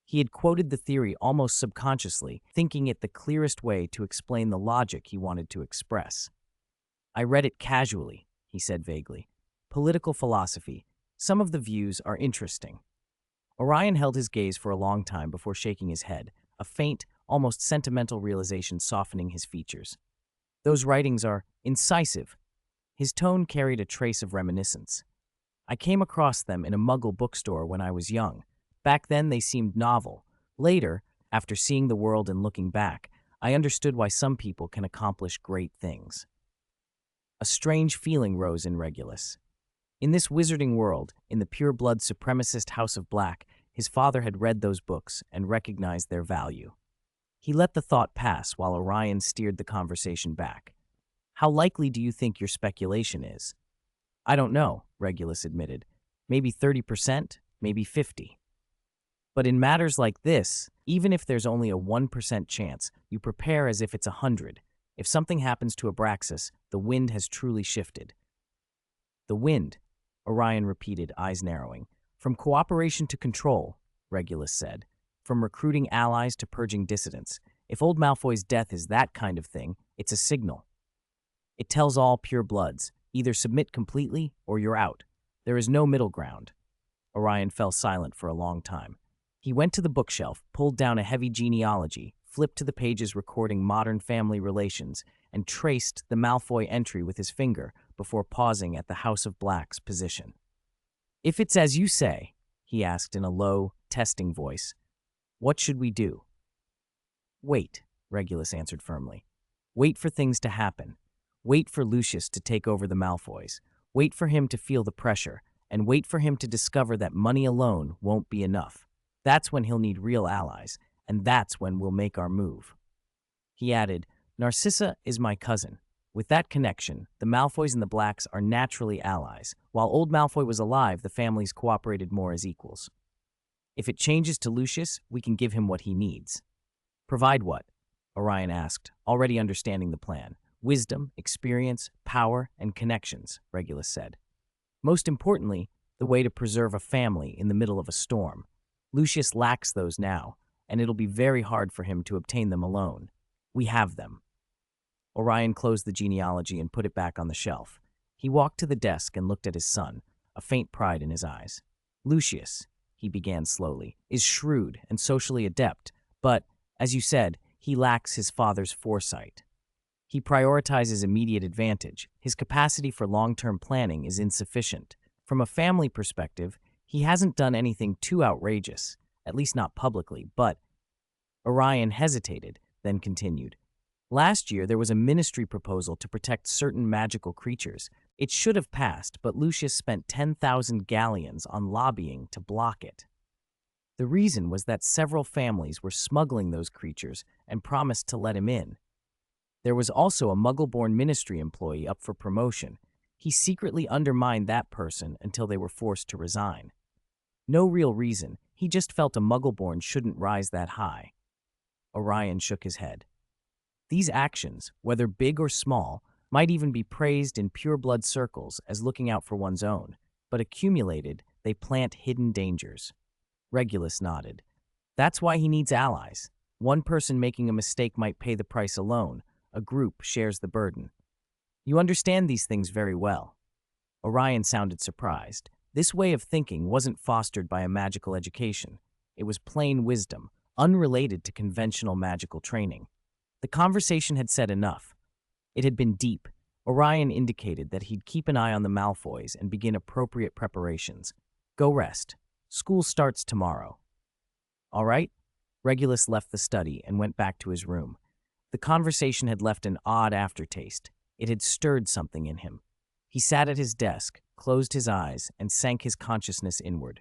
He had quoted the theory almost subconsciously, thinking it the clearest way to explain the logic he wanted to express. I read it casually, he said vaguely. Political philosophy. Some of the views are interesting. Orion held his gaze for a long time before shaking his head, a faint, almost sentimental realization softening his features. Those writings are incisive. His tone carried a trace of reminiscence. I came across them in a Muggle bookstore when I was young. Back then they seemed novel. Later, after seeing the world and looking back, I understood why some people can accomplish great things. A strange feeling rose in Regulus. In this wizarding world, in the pure-blood supremacist House of Black, his father had read those books and recognized their value. He let the thought pass while Orion steered the conversation back. How likely do you think your speculation is? I don't know, Regulus admitted. Maybe 30%, maybe 50%. But in matters like this, even if there's only a 1% chance, you prepare as if it's 100. If something happens to Abraxas, the wind has truly shifted. The wind, Orion repeated, eyes narrowing. From cooperation to control, Regulus said. From recruiting allies to purging dissidents. If old Malfoy's death is that kind of thing, it's a signal. It tells all pure-bloods, either submit completely or you're out. There is no middle ground. Orion fell silent for a long time. He went to the bookshelf, pulled down a heavy genealogy, flipped to the pages recording modern family relations, and traced the Malfoy entry with his finger before pausing at the House of Black's position. If it's as you say, he asked in a low, testing voice, what should we do? Wait, Regulus answered firmly. Wait for things to happen. Wait for Lucius to take over the Malfoys. Wait for him to feel the pressure, and wait for him to discover that money alone won't be enough. That's when he'll need real allies, and that's when we'll make our move. He added, Narcissa is my cousin. With that connection, the Malfoys and the Blacks are naturally allies. While old Malfoy was alive, the families cooperated more as equals. If it changes to Lucius, we can give him what he needs. Provide what? Orion asked, already understanding the plan. Wisdom, experience, power, and connections, Regulus said. Most importantly, the way to preserve a family in the middle of a storm. Lucius lacks those now, and it'll be very hard for him to obtain them alone. We have them. Orion closed the genealogy and put it back on the shelf. He walked to the desk and looked at his son, a faint pride in his eyes. Lucius, he began slowly, is shrewd and socially adept, but, as you said, he lacks his father's foresight. He prioritizes immediate advantage. His capacity for long-term planning is insufficient. From a family perspective, he hasn't done anything too outrageous, at least not publicly, but Orion hesitated, then continued. Last year, there was a ministry proposal to protect certain magical creatures. It should have passed, but Lucius spent 10,000 galleons on lobbying to block it. The reason was that several families were smuggling those creatures and promised to let him in. There was also a Muggle-born ministry employee up for promotion. He secretly undermined that person until they were forced to resign. No real reason, he just felt a Muggle-born shouldn't rise that high. Orion shook his head. These actions, whether big or small, might even be praised in pure-blood circles as looking out for one's own, but accumulated, they plant hidden dangers. Regulus nodded. That's why he needs allies. One person making a mistake might pay the price alone. A group shares the burden. You understand these things very well. Orion sounded surprised. This way of thinking wasn't fostered by a magical education. It was plain wisdom, unrelated to conventional magical training. The conversation had said enough. It had been deep. Orion indicated that he'd keep an eye on the Malfoys and begin appropriate preparations. Go rest. School starts tomorrow. All right? Regulus left the study and went back to his room. The conversation had left an odd aftertaste. It had stirred something in him. He sat at his desk, closed his eyes, and sank his consciousness inward.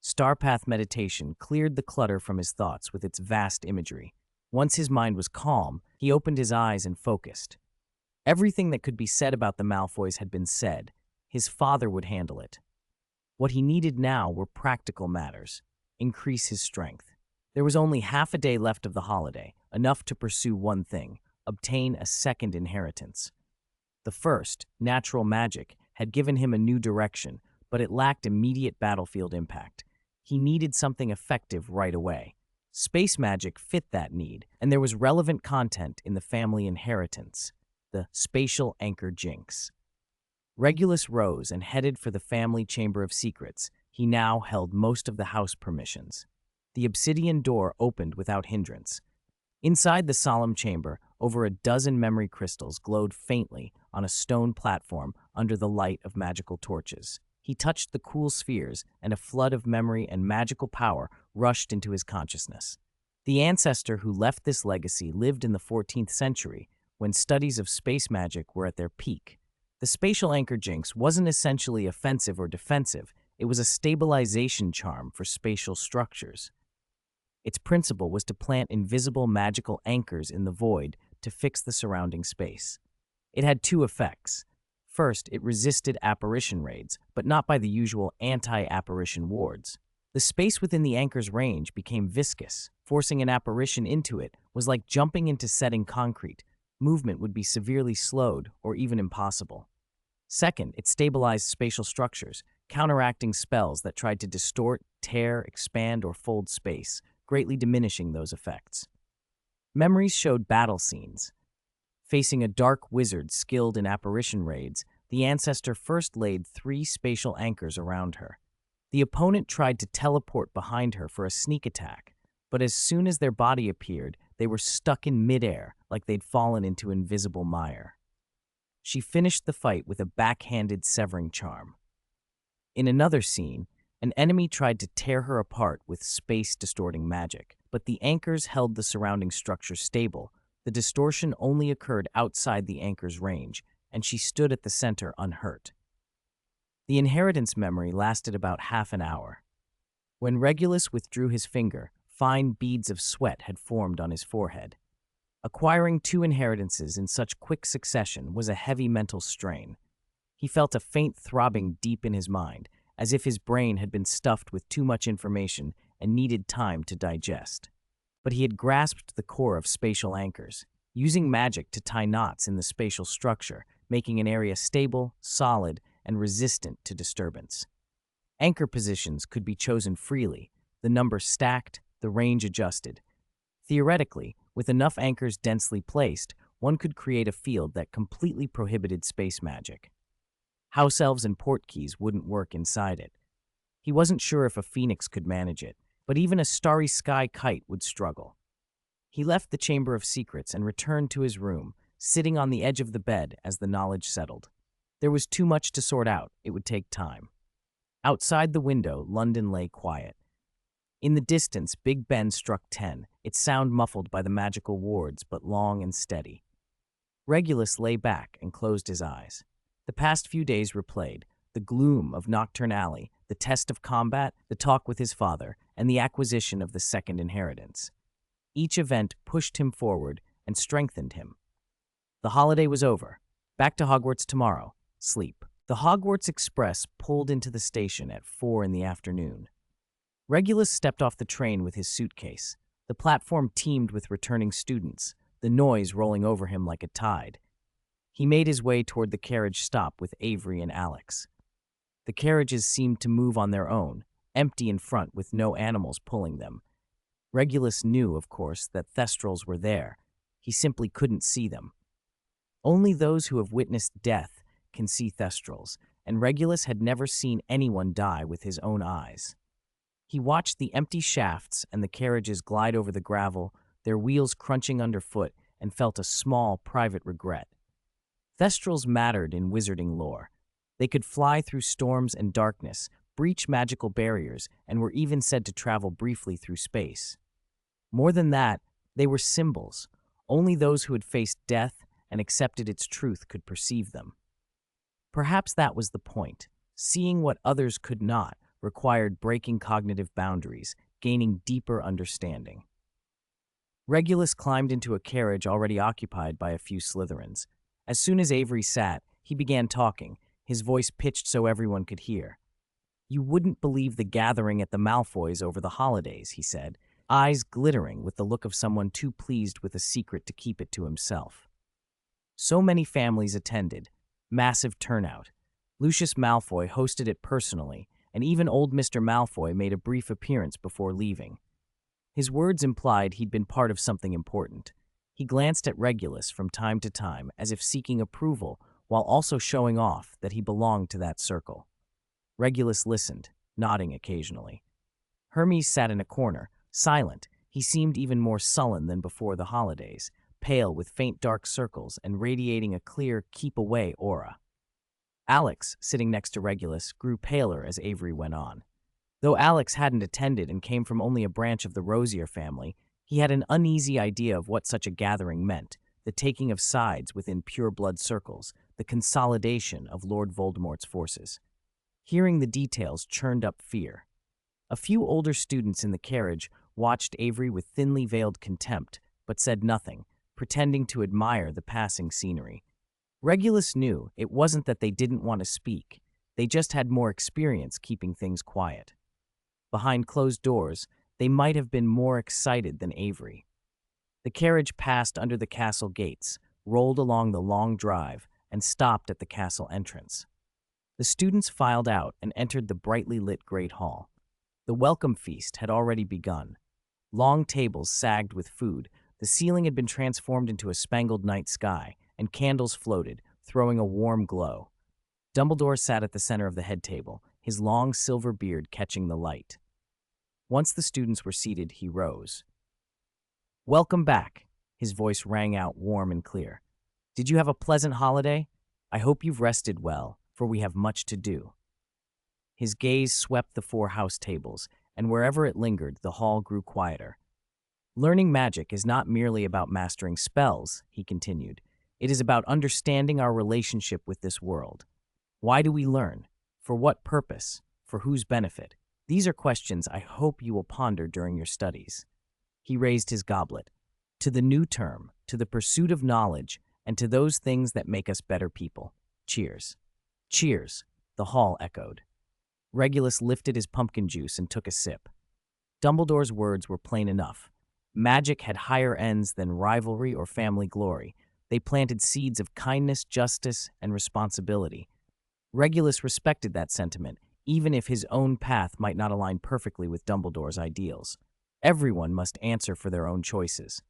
Starpath meditation cleared the clutter from his thoughts with its vast imagery. Once his mind was calm, he opened his eyes and focused. Everything that could be said about the Malfoys had been said. His father would handle it. What he needed now were practical matters. Increase his strength. There was only half a day left of the holiday, enough to pursue one thing, obtain a second inheritance. The first, natural magic, had given him a new direction, but it lacked immediate battlefield impact. He needed something effective right away. Space magic fit that need, and there was relevant content in the family inheritance, the spatial anchor jinx. Regulus rose and headed for the family chamber of secrets. He now held most of the house permissions. The obsidian door opened without hindrance. Inside the solemn chamber, over a dozen memory crystals glowed faintly on a stone platform under the light of magical torches. He touched the cool spheres, and a flood of memory and magical power rushed into his consciousness. The ancestor who left this legacy lived in the 14th century, when studies of space magic were at their peak. The spatial anchor jinx wasn't essentially offensive or defensive, it was a stabilization charm for spatial structures. Its principle was to plant invisible magical anchors in the void to fix the surrounding space. It had two effects. First, it resisted apparition raids, but not by the usual anti-apparition wards. The space within the anchor's range became viscous. Forcing an apparition into it was like jumping into setting concrete. Movement would be severely slowed or even impossible. Second, it stabilized spatial structures, counteracting spells that tried to distort, tear, expand, or fold space, greatly diminishing those effects. Memories showed battle scenes. Facing a dark wizard skilled in apparition raids, the ancestor first laid 3 spatial anchors around her. The opponent tried to teleport behind her for a sneak attack, but as soon as their body appeared, they were stuck in midair like they'd fallen into invisible mire. She finished the fight with a backhanded severing charm. In another scene, an enemy tried to tear her apart with space-distorting magic, but the anchors held the surrounding structure stable. The distortion only occurred outside the anchor's range, and she stood at the center unhurt. The inheritance memory lasted about half an hour. When Regulus withdrew his finger, fine beads of sweat had formed on his forehead. Acquiring 2 inheritances in such quick succession was a heavy mental strain. He felt a faint throbbing deep in his mind, as if his brain had been stuffed with too much information and needed time to digest. But he had grasped the core of spatial anchors, using magic to tie knots in the spatial structure, making an area stable, solid, and resistant to disturbance. Anchor positions could be chosen freely, the number stacked, the range adjusted. Theoretically, with enough anchors densely placed, one could create a field that completely prohibited space magic. House elves and portkeys wouldn't work inside it. He wasn't sure if a phoenix could manage it, but even a starry sky kite would struggle. He left the Chamber of Secrets and returned to his room, sitting on the edge of the bed as the knowledge settled. There was too much to sort out. It would take time. Outside the window, London lay quiet. In the distance, Big Ben struck 10, its sound muffled by the magical wards, but long and steady. Regulus lay back and closed his eyes. The past few days replayed, the gloom of Nocturne Alley, the test of combat, the talk with his father, and the acquisition of the second inheritance. Each event pushed him forward and strengthened him. The holiday was over. Back to Hogwarts tomorrow. Sleep. The Hogwarts Express pulled into the station at 4 in the afternoon. Regulus stepped off the train with his suitcase. The platform teemed with returning students, the noise rolling over him like a tide. He made his way toward the carriage stop with Avery and Alex. The carriages seemed to move on their own, empty in front with no animals pulling them. Regulus knew, of course, that Thestrals were there. He simply couldn't see them. Only those who have witnessed death can see Thestrals, and Regulus had never seen anyone die with his own eyes. He watched the empty shafts and the carriages glide over the gravel, their wheels crunching underfoot, and felt a small, private regret. Thestrals mattered in wizarding lore. They could fly through storms and darkness, breach magical barriers, and were even said to travel briefly through space. More than that, they were symbols. Only those who had faced death and accepted its truth could perceive them. Perhaps that was the point. Seeing what others could not required breaking cognitive boundaries, gaining deeper understanding. Regulus climbed into a carriage already occupied by a few Slytherins. As soon as Avery sat, he began talking, his voice pitched so everyone could hear. "You wouldn't believe the gathering at the Malfoys over the holidays," he said, eyes glittering with the look of someone too pleased with a secret to keep it to himself. So many families attended, massive turnout. Lucius Malfoy hosted it personally, and even old Mr. Malfoy made a brief appearance before leaving. His words implied he'd been part of something important. He glanced at Regulus from time to time as if seeking approval, while also showing off that he belonged to that circle. Regulus listened, nodding occasionally. Hermes sat in a corner, silent. He seemed even more sullen than before the holidays, pale with faint dark circles and radiating a clear keep-away aura. Alex, sitting next to Regulus, grew paler as Avery went on. Though Alex hadn't attended and came from only a branch of the Rosier family, he had an uneasy idea of what such a gathering meant, the taking of sides within pure-blood circles, the consolidation of Lord Voldemort's forces. Hearing the details churned up fear. A few older students in the carriage watched Avery with thinly veiled contempt, but said nothing, pretending to admire the passing scenery. Regulus knew it wasn't that they didn't want to speak, they just had more experience keeping things quiet. Behind closed doors, they might have been more excited than Avery. The carriage passed under the castle gates, rolled along the long drive, and stopped at the castle entrance. The students filed out and entered the brightly lit Great Hall. The welcome feast had already begun. Long tables sagged with food, the ceiling had been transformed into a spangled night sky, and candles floated, throwing a warm glow. Dumbledore sat at the center of the head table, his long silver beard catching the light. Once the students were seated, he rose. "Welcome back," his voice rang out warm and clear. "Did you have a pleasant holiday? I hope you've rested well, for we have much to do." His gaze swept the 4 house tables, and wherever it lingered, the hall grew quieter. "Learning magic is not merely about mastering spells," he continued. "It is about understanding our relationship with this world. Why do we learn? For what purpose? For whose benefit? These are questions I hope you will ponder during your studies." He raised his goblet. "To the new term, to the pursuit of knowledge, and to those things that make us better people. Cheers." "Cheers," the hall echoed. Regulus lifted his pumpkin juice and took a sip. Dumbledore's words were plain enough. Magic had higher ends than rivalry or family glory. They planted seeds of kindness, justice, and responsibility. Regulus respected that sentiment, even if his own path might not align perfectly with Dumbledore's ideals. Everyone must answer for their own choices.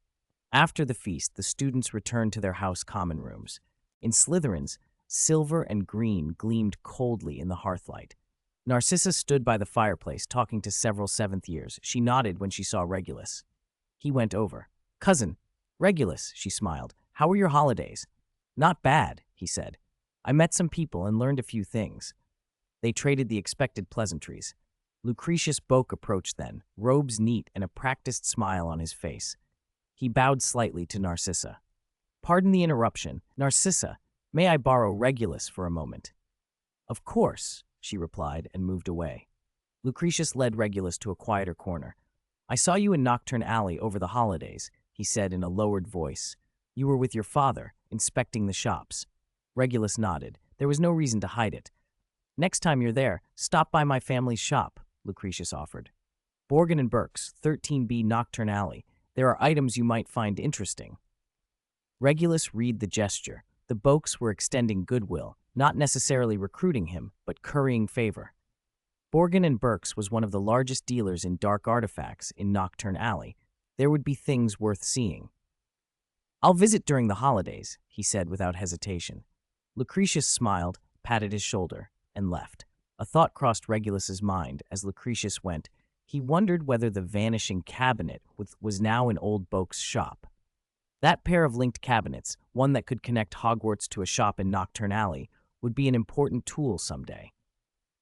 After the feast, the students returned to their house common rooms. In Slytherin's, silver and green gleamed coldly in the hearthlight. Narcissa stood by the fireplace, talking to several 7th years. She nodded when she saw Regulus. He went over. "Cousin, Regulus," she smiled. "How were your holidays?" "Not bad," he said. "I met some people and learned a few things." They traded the expected pleasantries. Lucretius Boak approached then, robes neat and a practiced smile on his face. He bowed slightly to Narcissa. "Pardon the interruption. Narcissa, may I borrow Regulus for a moment?" "Of course," she replied and moved away. Lucretius led Regulus to a quieter corner. "I saw you in Nocturne Alley over the holidays," he said in a lowered voice. "You were with your father, inspecting the shops." Regulus nodded. There was no reason to hide it. "Next time you're there, stop by my family's shop," Lucretius offered. "Borgin and Burke's, 13B Nocturne Alley. There are items you might find interesting." Regulus read the gesture. The Boaks were extending goodwill, not necessarily recruiting him, but currying favor. Borgin and Burke's was one of the largest dealers in dark artifacts in Nocturne Alley. There would be things worth seeing. "I'll visit during the holidays," he said without hesitation. Lucretius smiled, patted his shoulder, and left. A thought crossed Regulus's mind as Lucretius went. He wondered whether the vanishing cabinet was now in Old Boak's shop. That pair of linked cabinets, one that could connect Hogwarts to a shop in Nocturne Alley, would be an important tool someday.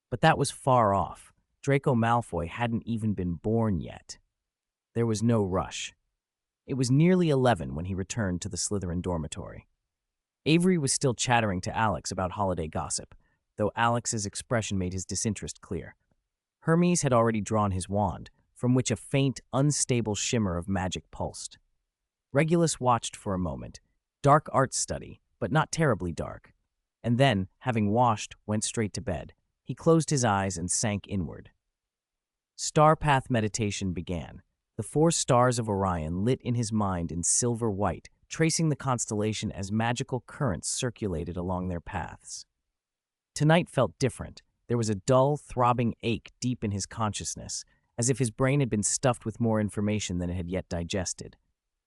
But that was far off. Draco Malfoy hadn't even been born yet. There was no rush. It was nearly 11 when he returned to the Slytherin dormitory. Avery was still chattering to Alex about holiday gossip, though Alex's expression made his disinterest clear. Hermes had already drawn his wand, from which a faint, unstable shimmer of magic pulsed. Regulus watched for a moment. Dark art study, but not terribly dark. And then, having washed, went straight to bed. He closed his eyes and sank inward. Star path meditation began. The 4 stars of Orion lit in his mind in silver white, tracing the constellation as magical currents circulated along their paths. Tonight felt different. There was a dull, throbbing ache deep in his consciousness, as if his brain had been stuffed with more information than it had yet digested.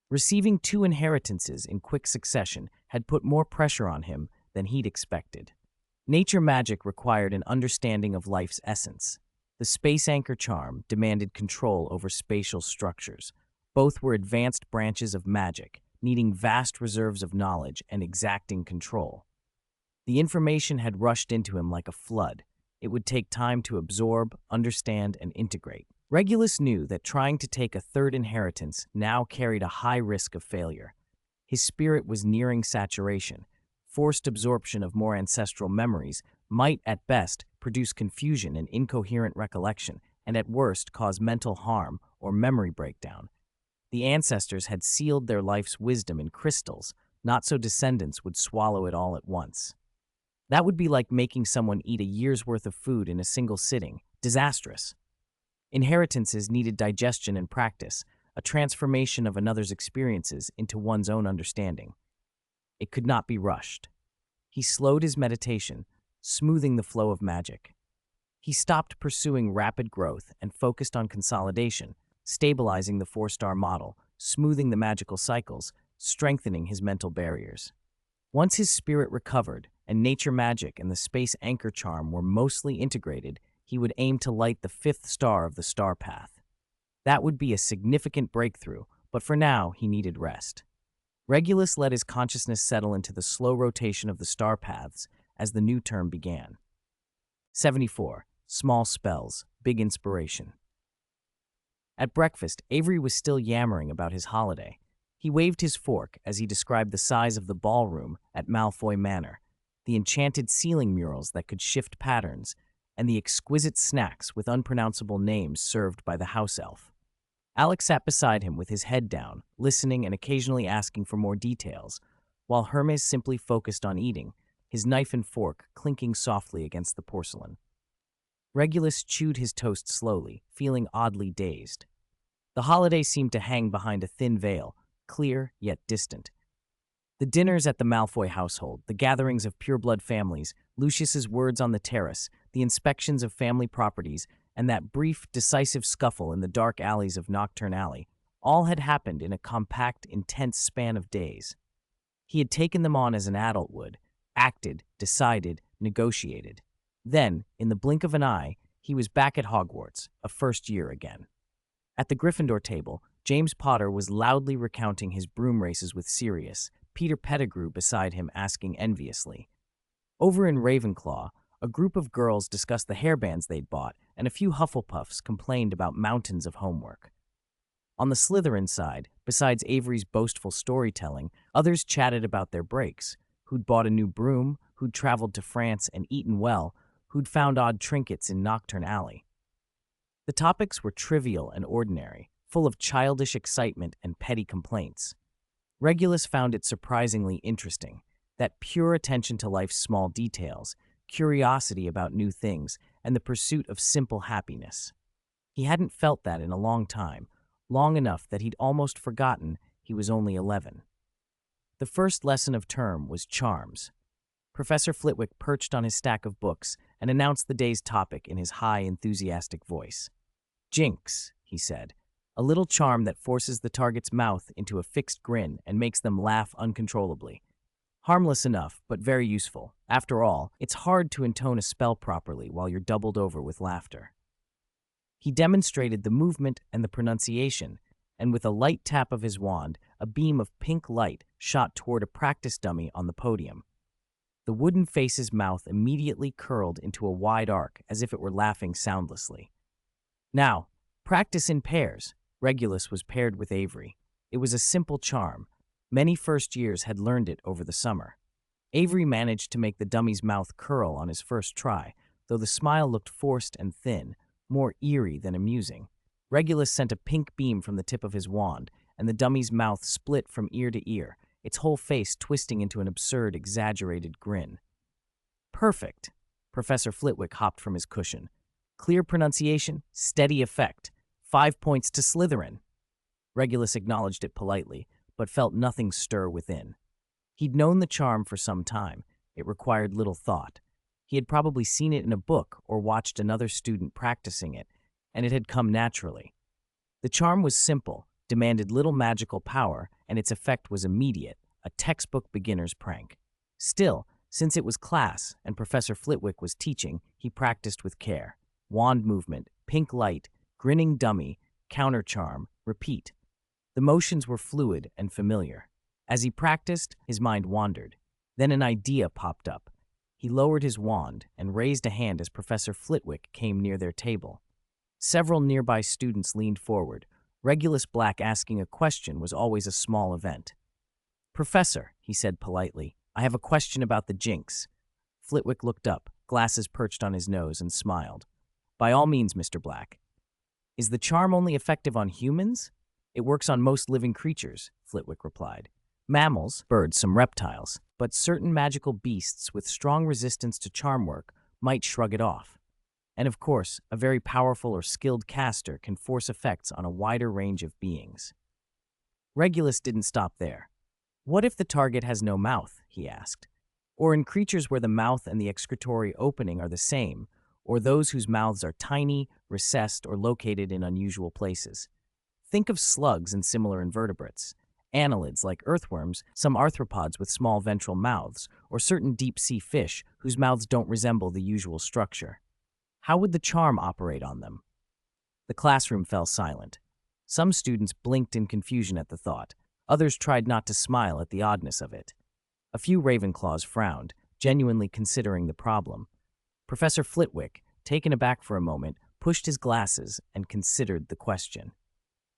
Receiving 2 inheritances in quick succession had put more pressure on him than he'd expected. Nature magic required an understanding of life's essence. The space anchor charm demanded control over spatial structures. Both were advanced branches of magic, needing vast reserves of knowledge and exacting control. The information had rushed into him like a flood. It would take time to absorb, understand, and integrate. Regulus knew that trying to take a 3rd inheritance now carried a high risk of failure. His spirit was nearing saturation. Forced absorption of more ancestral memories might, at best, produce confusion and incoherent recollection, and at worst cause mental harm or memory breakdown. The ancestors had sealed their life's wisdom in crystals, not so descendants would swallow it all at once. That would be like making someone eat a year's worth of food in a single sitting. Disastrous. Inheritances needed digestion and practice, a transformation of another's experiences into one's own understanding. It could not be rushed. He slowed his meditation, smoothing the flow of magic. He stopped pursuing rapid growth and focused on consolidation, stabilizing the 4-star model, smoothing the magical cycles, strengthening his mental barriers. Once his spirit recovered, and nature magic and the space anchor charm were mostly integrated, he would aim to light the 5th star of the star path. That would be a significant breakthrough, but for now he needed rest. Regulus let his consciousness settle into the slow rotation of the star paths as the new term began. 74. Small spells, big inspiration. At breakfast, Avery was still yammering about his holiday. He waved his fork as he described the size of the ballroom at Malfoy Manor, the enchanted ceiling murals that could shift patterns, and the exquisite snacks with unpronounceable names served by the house elf. Alex sat beside him with his head down, listening and occasionally asking for more details, while Hermes simply focused on eating, his knife and fork clinking softly against the porcelain. Regulus chewed his toast slowly, feeling oddly dazed. The holiday seemed to hang behind a thin veil, clear yet distant. The dinners at the Malfoy household, the gatherings of pureblood families, Lucius's words on the terrace, the inspections of family properties, and that brief, decisive scuffle in the dark alleys of Nocturne Alley, all had happened in a compact, intense span of days. He had taken them on as an adult would, acted, decided, negotiated. Then, in the blink of an eye, he was back at Hogwarts, a first year again. At the Gryffindor table, James Potter was loudly recounting his broom races with Sirius, Peter Pettigrew beside him asking enviously. Over in Ravenclaw, a group of girls discussed the hairbands they'd bought, and a few Hufflepuffs complained about mountains of homework. On the Slytherin side, besides Avery's boastful storytelling, others chatted about their breaks, who'd bought a new broom, who'd traveled to France and eaten well, who'd found odd trinkets in Nocturne Alley. The topics were trivial and ordinary, full of childish excitement and petty complaints. Regulus found it surprisingly interesting, that pure attention to life's small details, curiosity about new things, and the pursuit of simple happiness. He hadn't felt that in a long time, long enough that he'd almost forgotten he was only 11. The first lesson of term was charms. Professor Flitwick perched on his stack of books and announced the day's topic in his high, enthusiastic voice. Jinx, he said, a little charm that forces the target's mouth into a fixed grin and makes them laugh uncontrollably. Harmless enough, but very useful. After all, it's hard to intone a spell properly while you're doubled over with laughter. He demonstrated the movement and the pronunciation, and with a light tap of his wand, a beam of pink light shot toward a practice dummy on the podium. The wooden face's mouth immediately curled into a wide arc as if it were laughing soundlessly. Now, practice in pairs. Regulus was paired with Avery. It was a simple charm. Many first years had learned it over the summer. Avery managed to make the dummy's mouth curl on his first try, though the smile looked forced and thin, more eerie than amusing. Regulus sent a pink beam from the tip of his wand, and the dummy's mouth split from ear to ear, its whole face twisting into an absurd, exaggerated grin. Perfect. Professor Flitwick hopped from his cushion. Clear pronunciation, steady effect. 5 points to Slytherin. Regulus acknowledged it politely, but felt nothing stir within. He'd known the charm for some time. It required little thought. He had probably seen it in a book or watched another student practicing it, and it had come naturally. The charm was simple, demanded little magical power, and its effect was immediate, a textbook beginner's prank. Still, since it was class and Professor Flitwick was teaching, he practiced with care. Wand movement, pink light, grinning dummy, counter charm, repeat. The motions were fluid and familiar. As he practiced, his mind wandered. Then an idea popped up. He lowered his wand and raised a hand as Professor Flitwick came near their table. Several nearby students leaned forward. Regulus Black asking a question was always a small event. "Professor," he said politely, "I have a question about the jinx." Flitwick looked up, glasses perched on his nose, and smiled. "By all means, Mr. Black." "Is the charm only effective on humans?" "It works on most living creatures," Flitwick replied. "Mammals, birds, some reptiles, but certain magical beasts with strong resistance to charm work might shrug it off. And of course, a very powerful or skilled caster can force effects on a wider range of beings." Regulus didn't stop there. "What if the target has no mouth?" he asked. "Or in creatures where the mouth and the excretory opening are the same, or those whose mouths are tiny, recessed, or located in unusual places. Think of slugs and similar invertebrates, annelids like earthworms, some arthropods with small ventral mouths, or certain deep-sea fish whose mouths don't resemble the usual structure. How would the charm operate on them?" The classroom fell silent. Some students blinked in confusion at the thought. Others tried not to smile at the oddness of it. A few Ravenclaws frowned, genuinely considering the problem. Professor Flitwick, taken aback for a moment, pushed his glasses and considered the question.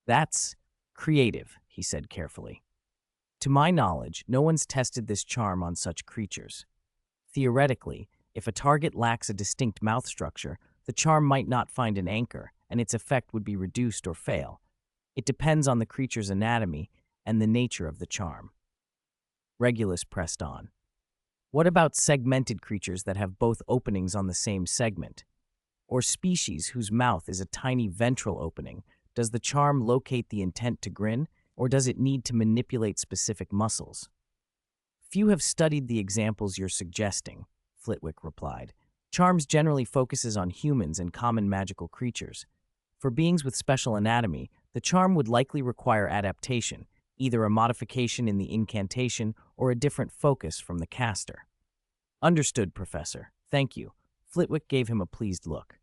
"That's creative," he said carefully. "To my knowledge, no one's tested this charm on such creatures. Theoretically, if a target lacks a distinct mouth structure, the charm might not find an anchor, and its effect would be reduced or fail. It depends on the creature's anatomy and the nature of the charm." Regulus pressed on. "What about segmented creatures that have both openings on the same segment? Or species whose mouth is a tiny ventral opening? Does the charm locate the intent to grin, or does it need to manipulate specific muscles?" "Few have studied the examples you're suggesting," Flitwick replied. "Charms generally focuses on humans and common magical creatures. For beings with special anatomy, the charm would likely require adaptation, either a modification in the incantation or a different focus from the caster." "Understood, Professor. Thank you." Flitwick gave him a pleased look.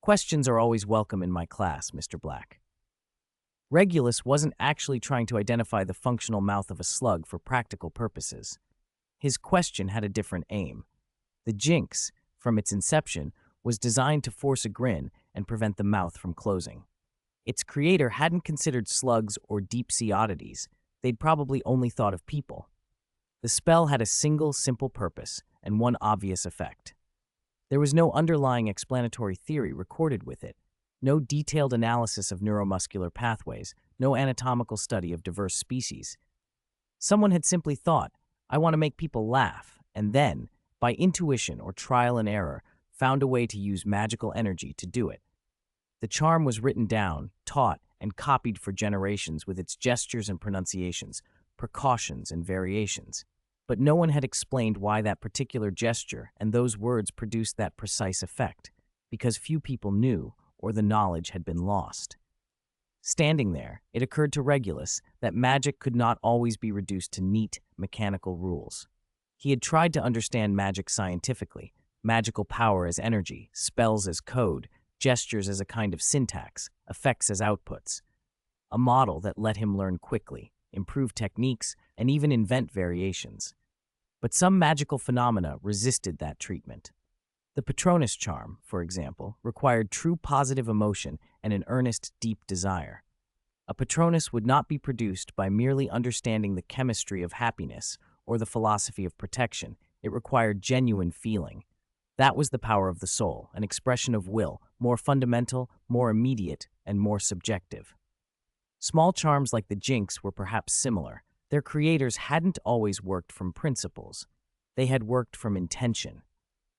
"Questions are always welcome in my class, Mr. Black." Regulus wasn't actually trying to identify the functional mouth of a slug for practical purposes. His question had a different aim. The jinx, from its inception, was designed to force a grin and prevent the mouth from closing. Its creator hadn't considered slugs or deep-sea oddities. They'd probably only thought of people. The spell had a single, simple purpose and one obvious effect. There was no underlying explanatory theory recorded with it, no detailed analysis of neuromuscular pathways, no anatomical study of diverse species. Someone had simply thought, "I want to make people laugh," and then, by intuition or trial and error, found a way to use magical energy to do it. The charm was written down, taught, and copied for generations with its gestures and pronunciations, precautions and variations. But no one had explained why that particular gesture and those words produced that precise effect, because few people knew or the knowledge had been lost. Standing there, it occurred to Regulus that magic could not always be reduced to neat, mechanical rules. He had tried to understand magic scientifically, magical power as energy, spells as code, gestures as a kind of syntax, effects as outputs. A model that let him learn quickly, improve techniques, and even invent variations. But some magical phenomena resisted that treatment. The Patronus charm, for example, required true positive emotion and an earnest, deep desire. A Patronus would not be produced by merely understanding the chemistry of happiness or the philosophy of protection. It required genuine feeling. That was the power of the soul, an expression of will, more fundamental, more immediate, and more subjective. Small charms like the jinx were perhaps similar. Their creators hadn't always worked from principles. They had worked from intention.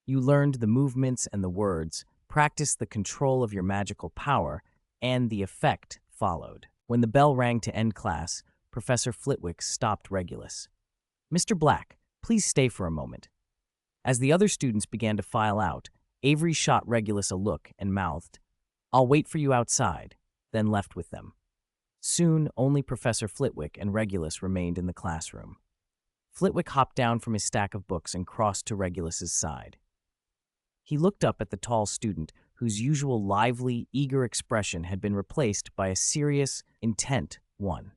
You learned the movements and the words, practiced the control of your magical power, and the effect followed. When the bell rang to end class, Professor Flitwick stopped Regulus. "Mr. Black, please stay for a moment." As the other students began to file out, Avery shot Regulus a look and mouthed, "I'll wait for you outside," then left with them. Soon, only Professor Flitwick and Regulus remained in the classroom. Flitwick hopped down from his stack of books and crossed to Regulus's side. He looked up at the tall student, whose usual lively, eager expression had been replaced by a serious, intent one.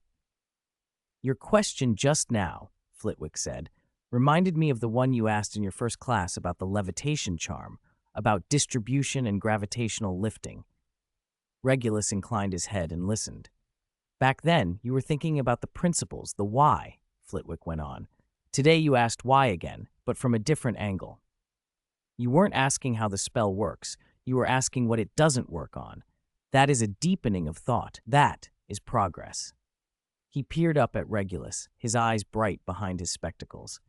"Your question just now," Flitwick said, "reminded me of the one you asked in your first class about the levitation charm, about distribution and gravitational lifting." Regulus inclined his head and listened. "Back then, you were thinking about the principles, the why," Flitwick went on. "Today you asked why again, but from a different angle. You weren't asking how the spell works, you were asking what it doesn't work on. That is a deepening of thought. That is progress." He peered up at Regulus, his eyes bright behind his spectacles.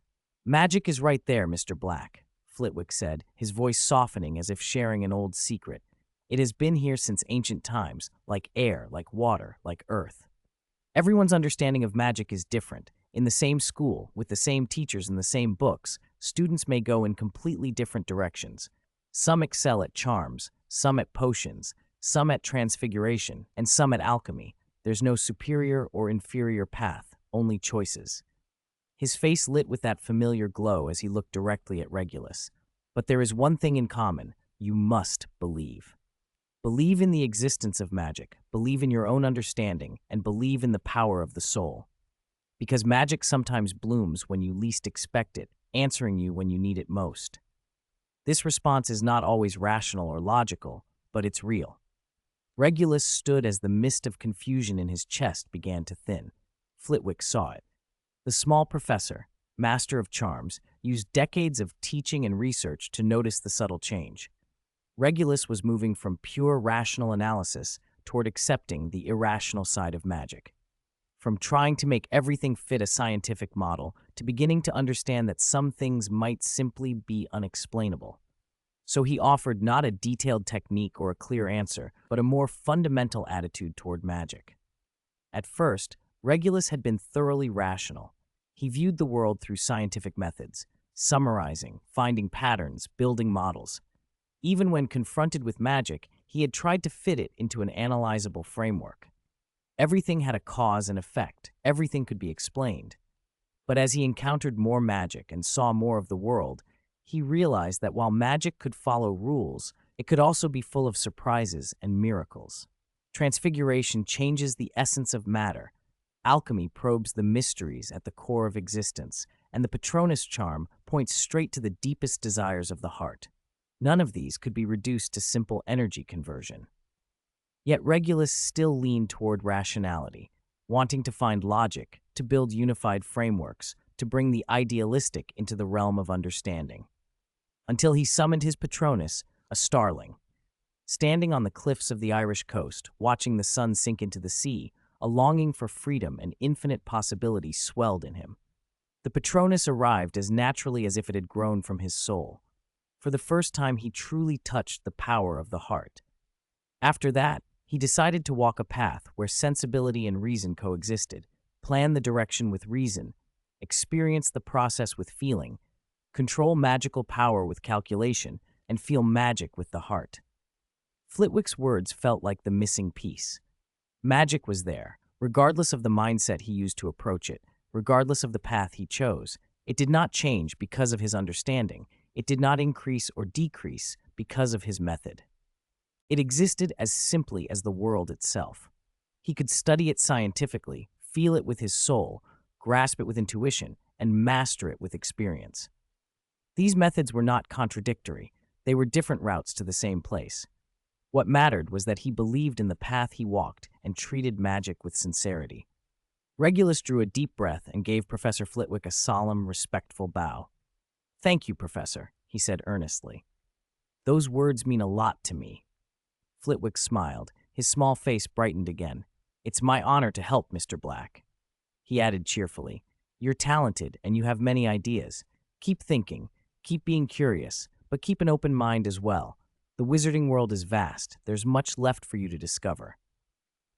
"Magic is right there, Mr. Black," Flitwick said, his voice softening as if sharing an old secret. "It has been here since ancient times, like air, like water, like earth. Everyone's understanding of magic is different. In the same school, with the same teachers and the same books, students may go in completely different directions. Some excel at charms, some at potions, some at transfiguration, and some at alchemy. There's no superior or inferior path, only choices." His face lit with that familiar glow as he looked directly at Regulus. "But there is one thing in common. You must believe. Believe in the existence of magic, believe in your own understanding, and believe in the power of the soul. Because magic sometimes blooms when you least expect it, answering you when you need it most. This response is not always rational or logical, but it's real." Regulus stood as the mist of confusion in his chest began to thin. Flitwick saw it. The small professor, master of charms, used decades of teaching and research to notice the subtle change. Regulus was moving from pure rational analysis toward accepting the irrational side of magic. From trying to make everything fit a scientific model to beginning to understand that some things might simply be unexplainable. So he offered not a detailed technique or a clear answer, but a more fundamental attitude toward magic. At first, Regulus had been thoroughly rational. He viewed the world through scientific methods, summarizing, finding patterns, building models. Even when confronted with magic, he had tried to fit it into an analyzable framework. Everything had a cause and effect. Everything could be explained. But as he encountered more magic and saw more of the world, he realized that while magic could follow rules, it could also be full of surprises and miracles. Transfiguration changes the essence of matter. Alchemy probes the mysteries at the core of existence, and the Patronus charm points straight to the deepest desires of the heart. None of these could be reduced to simple energy conversion. Yet Regulus still leaned toward rationality, wanting to find logic, to build unified frameworks, to bring the idealistic into the realm of understanding. Until he summoned his Patronus, a starling. Standing on the cliffs of the Irish coast, watching the sun sink into the sea, a longing for freedom and infinite possibility swelled in him. The Patronus arrived as naturally as if it had grown from his soul. For the first time, he truly touched the power of the heart. After that, he decided to walk a path where sensibility and reason coexisted, plan the direction with reason, experience the process with feeling, control magical power with calculation, and feel magic with the heart. Flitwick's words felt like the missing piece. Magic was there, regardless of the mindset he used to approach it, regardless of the path he chose. It did not change because of his understanding. It did not increase or decrease because of his method. It existed as simply as the world itself. He could study it scientifically, feel it with his soul, grasp it with intuition, and master it with experience. These methods were not contradictory. They were different routes to the same place. What mattered was that he believed in the path he walked and treated magic with sincerity. Regulus drew a deep breath and gave Professor Flitwick a solemn, respectful bow. "Thank you, Professor," he said earnestly. "Those words mean a lot to me." Flitwick smiled. His small face brightened again. "It's my honor to help, Mr. Black." He added cheerfully, "You're talented and you have many ideas. Keep thinking, keep being curious, but keep an open mind as well. The wizarding world is vast. There's much left for you to discover."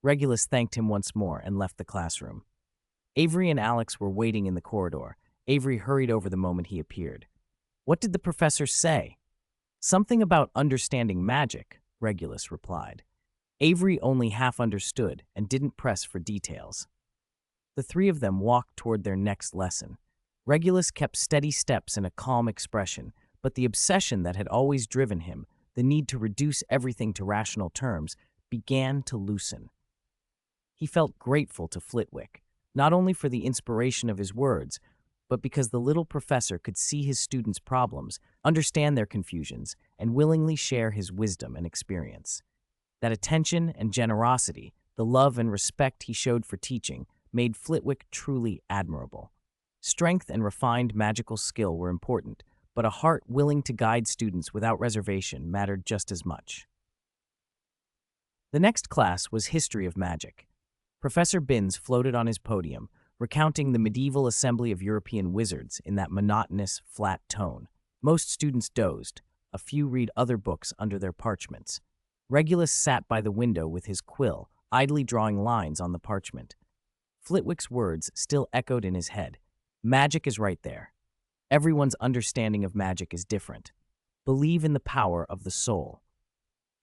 Regulus thanked him once more and left the classroom. Avery and Alex were waiting in the corridor. Avery hurried over the moment he appeared. What did the professor say? Something about understanding magic, Regulus replied. Avery only half understood and didn't press for details. The three of them walked toward their next lesson. Regulus kept steady steps and a calm expression, but the obsession that had always driven him, the need to reduce everything to rational terms, began to loosen. He felt grateful to Flitwick, not only for the inspiration of his words, but because the little professor could see his students' problems, understand their confusions, and willingly share his wisdom and experience. That attention and generosity, the love and respect he showed for teaching, made Flitwick truly admirable. Strength and refined magical skill were important, but a heart willing to guide students without reservation mattered just as much. The next class was History of Magic. Professor Binns floated on his podium, recounting the medieval assembly of European wizards in that monotonous, flat tone. Most students dozed. A few read other books under their parchments. Regulus sat by the window with his quill, idly drawing lines on the parchment. Flitwick's words still echoed in his head. Magic is right there. Everyone's understanding of magic is different. Believe in the power of the soul.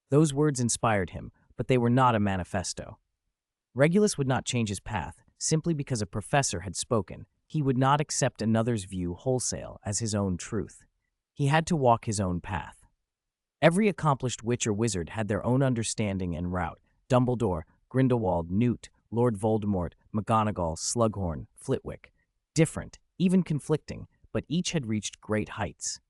Those words inspired him, but they were not a manifesto. Regulus would not change his path simply because a professor had spoken. He would not accept another's view wholesale as his own truth. He had to walk his own path. Every accomplished witch or wizard had their own understanding and route. Dumbledore, Grindelwald, Newt, Lord Voldemort, McGonagall, Slughorn, Flitwick. Different, even conflicting, but each had reached great heights.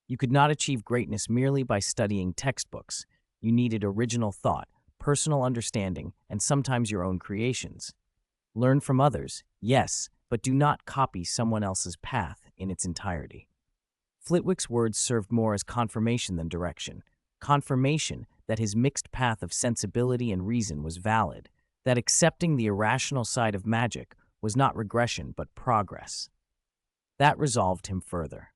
You could not achieve greatness merely by studying textbooks. You needed original thought, personal understanding, and sometimes your own creations. Learn from others, yes, but do not copy someone else's path in its entirety. Flitwick's words served more as confirmation than direction. Confirmation that his mixed path of sensibility and reason was valid, that accepting the irrational side of magic was not regression but progress. That resolved him further.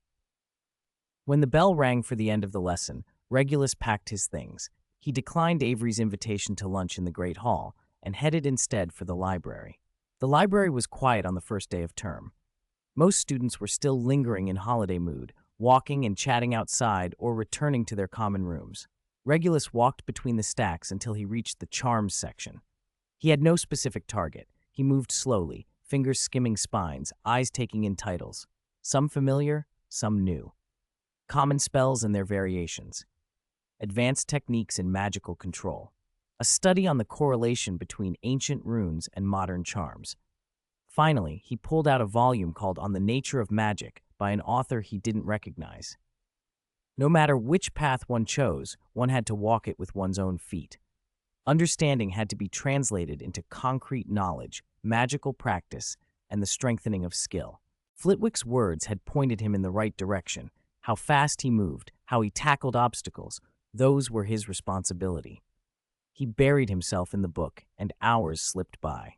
When the bell rang for the end of the lesson, Regulus packed his things. He declined Avery's invitation to lunch in the Great Hall and headed instead for the library. The library was quiet on the first day of term. Most students were still lingering in holiday mood, walking and chatting outside or returning to their common rooms. Regulus walked between the stacks until he reached the charms section. He had no specific target. He moved slowly, fingers skimming spines, eyes taking in titles. Some familiar, some new. Common spells and their variations. Advanced techniques in magical control. A study on the correlation between ancient runes and modern charms. Finally, he pulled out a volume called On the Nature of Magic by an author he didn't recognize. No matter which path one chose, one had to walk it with one's own feet. Understanding had to be translated into concrete knowledge, magical practice, and the strengthening of skill. Flitwick's words had pointed him in the right direction. How fast he moved, how he tackled obstacles, those were his responsibility. He buried himself in the book, and hours slipped by.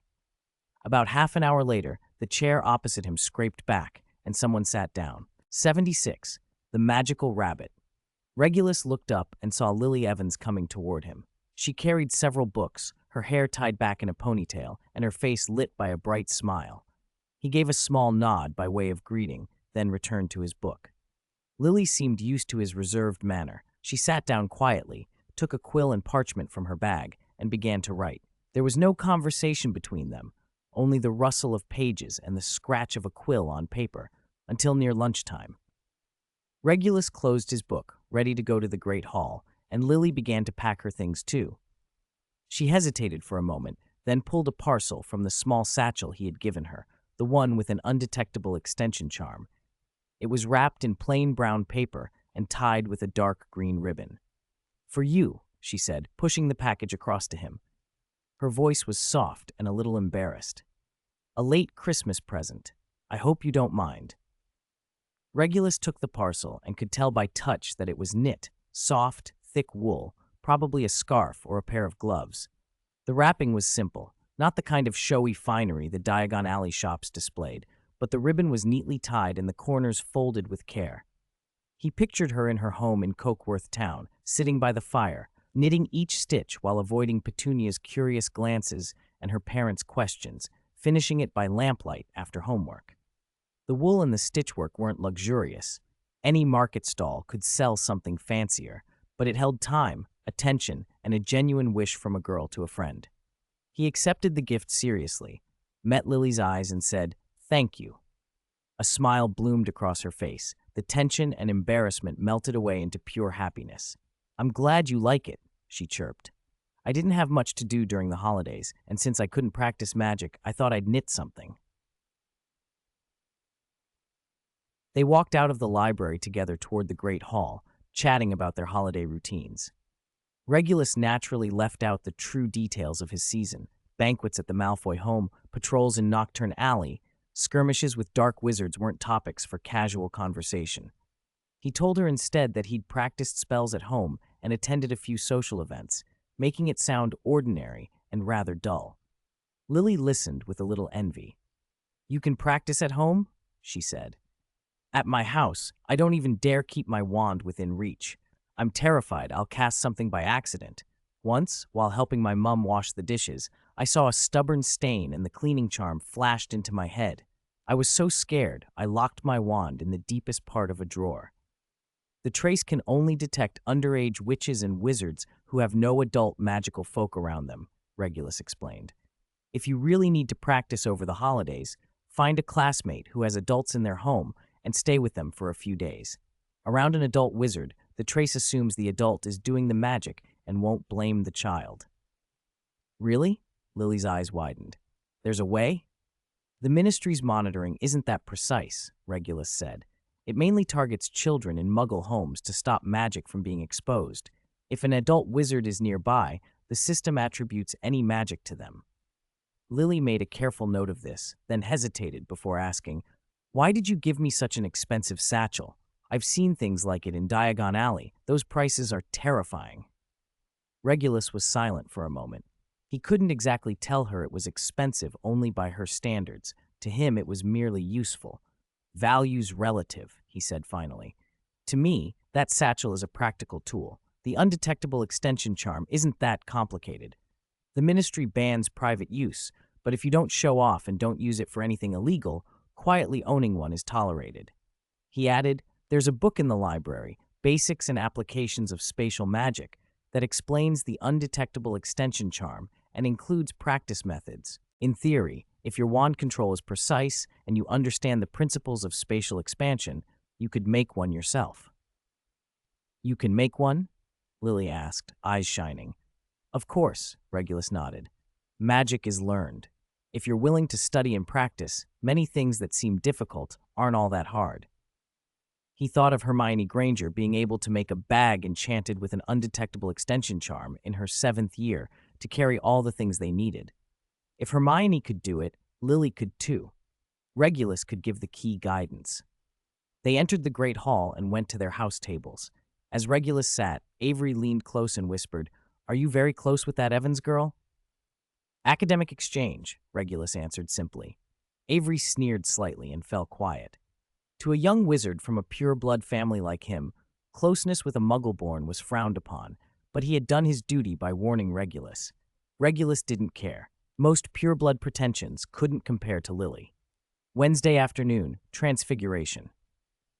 About half an hour later, the chair opposite him scraped back, and someone sat down. 76. The Magical Rabbit. Regulus looked up and saw Lily Evans coming toward him. She carried several books, her hair tied back in a ponytail, and her face lit by a bright smile. He gave a small nod by way of greeting, then returned to his book. Lily seemed used to his reserved manner. She sat down quietly, took a quill and parchment from her bag, and began to write. There was no conversation between them, only the rustle of pages and the scratch of a quill on paper, until near lunchtime. Regulus closed his book, ready to go to the Great Hall, and Lily began to pack her things too. She hesitated for a moment, then pulled a parcel from the small satchel he had given her, the one with an undetectable extension charm. It was wrapped in plain brown paper and tied with a dark green ribbon. "For you," she said, pushing the package across to him. Her voice was soft and a little embarrassed. "A late Christmas present. I hope you don't mind." Regulus took the parcel and could tell by touch that it was knit, soft, thick wool, probably a scarf or a pair of gloves. The wrapping was simple, not the kind of showy finery the Diagon Alley shops displayed, but the ribbon was neatly tied and the corners folded with care. He pictured her in her home in Cokeworth Town, sitting by the fire, knitting each stitch while avoiding Petunia's curious glances and her parents' questions, finishing it by lamplight after homework. The wool and the stitchwork weren't luxurious. Any market stall could sell something fancier, but it held time, attention, and a genuine wish from a girl to a friend. He accepted the gift seriously, met Lily's eyes, and said, "Thank you." A smile bloomed across her face. The tension and embarrassment melted away into pure happiness. "I'm glad you like it," she chirped. "I didn't have much to do during the holidays, and since I couldn't practice magic, I thought I'd knit something." They walked out of the library together toward the Great Hall, chatting about their holiday routines. Regulus naturally left out the true details of his season: banquets at the Malfoy home, patrols in Nocturne Alley. Skirmishes with dark wizards weren't topics for casual conversation. He told her instead that he'd practiced spells at home and attended a few social events, making it sound ordinary and rather dull. Lily listened with a little envy. "You can practice at home?" she said. "At my house, I don't even dare keep my wand within reach. I'm terrified I'll cast something by accident. Once, while helping my mum wash the dishes, I saw a stubborn stain and the cleaning charm flashed into my head. I was so scared, I locked my wand in the deepest part of a drawer." The trace can only detect underage witches and wizards who have no adult magical folk around them, Regulus explained. "If you really need to practice over the holidays, find a classmate who has adults in their home and stay with them for a few days. Around an adult wizard, the trace assumes the adult is doing the magic and won't blame the child." "Really?" Lily's eyes widened. "There's a way?" "The ministry's monitoring isn't that precise," Regulus said. "It mainly targets children in Muggle homes to stop magic from being exposed. If an adult wizard is nearby, the system attributes any magic to them." Lily made a careful note of this, then hesitated before asking, "Why did you give me such an expensive satchel? I've seen things like it in Diagon Alley. Those prices are terrifying." Regulus was silent for a moment. He couldn't exactly tell her it was expensive only by her standards. To him, it was merely useful. "Value's relative," he said finally. "To me, that satchel is a practical tool. The undetectable extension charm isn't that complicated. The ministry bans private use, but if you don't show off and don't use it for anything illegal, quietly owning one is tolerated." He added, "There's a book in the library, Basics and Applications of Spatial Magic, that explains the undetectable extension charm and includes practice methods. In theory, if your wand control is precise and you understand the principles of spatial expansion, you could make one yourself." "You can make one?" Lily asked, eyes shining. "Of course," Regulus nodded. "Magic is learned. If you're willing to study and practice, many things that seem difficult aren't all that hard." He thought of Hermione Granger being able to make a bag enchanted with an undetectable extension charm in her 7th year to carry all the things they needed. If Hermione could do it, Lily could too. Regulus could give the key guidance. They entered the Great Hall and went to their house tables. As Regulus sat, Avery leaned close and whispered, "Are you very close with that Evans girl?" "Academic exchange," Regulus answered simply. Avery sneered slightly and fell quiet. To a young wizard from a pure-blood family like him, closeness with a Muggle-born was frowned upon, but he had done his duty by warning Regulus. Regulus didn't care. Most pure-blood pretensions couldn't compare to Lily. Wednesday afternoon, Transfiguration.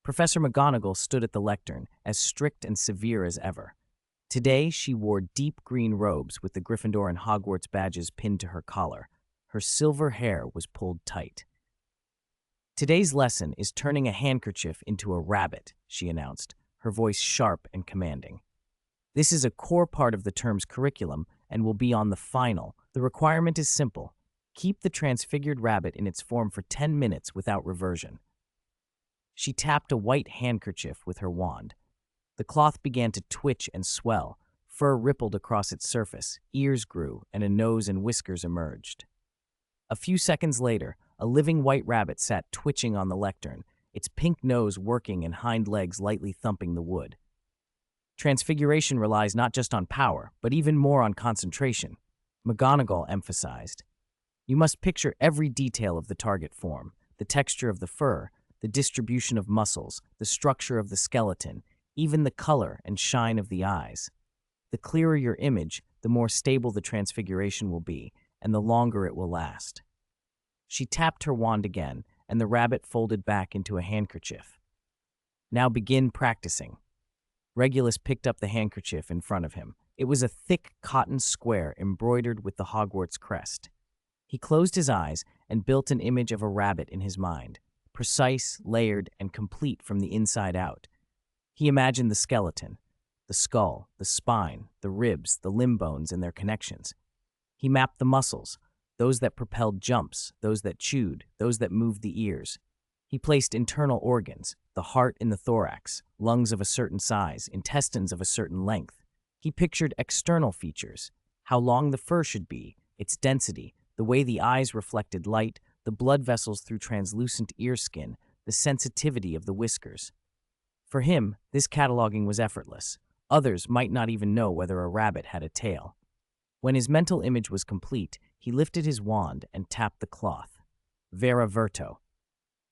Professor McGonagall stood at the lectern, as strict and severe as ever. Today, she wore deep green robes with the Gryffindor and Hogwarts badges pinned to her collar. Her silver hair was pulled tight. "Today's lesson is turning a handkerchief into a rabbit," she announced, her voice sharp and commanding. "This is a core part of the term's curriculum and will be on the final. The requirement is simple. Keep the transfigured rabbit in its form for 10 minutes without reversion." She tapped a white handkerchief with her wand. The cloth began to twitch and swell. Fur rippled across its surface, ears grew, and a nose and whiskers emerged. A few seconds later, a living white rabbit sat twitching on the lectern, its pink nose working and hind legs lightly thumping the wood. Transfiguration relies not just on power, but even more on concentration, McGonagall emphasized. You must picture every detail of the target form, the texture of the fur, the distribution of muscles, the structure of the skeleton, even the color and shine of the eyes. The clearer your image, the more stable the transfiguration will be, and the longer it will last. She tapped her wand again, and the rabbit folded back into a handkerchief. Now begin practicing. Regulus picked up the handkerchief in front of him. It was a thick cotton square embroidered with the Hogwarts crest. He closed his eyes and built an image of a rabbit in his mind, precise, layered, and complete from the inside out. He imagined the skeleton, the skull, the spine, the ribs, the limb bones and their connections. He mapped the muscles, those that propelled jumps, those that chewed, those that moved the ears. He placed internal organs, the heart in the thorax, lungs of a certain size, intestines of a certain length. He pictured external features, how long the fur should be, its density, the way the eyes reflected light, the blood vessels through translucent ear skin, the sensitivity of the whiskers. For him, this cataloging was effortless. Others might not even know whether a rabbit had a tail. When his mental image was complete, he lifted his wand and tapped the cloth. Vera Verto.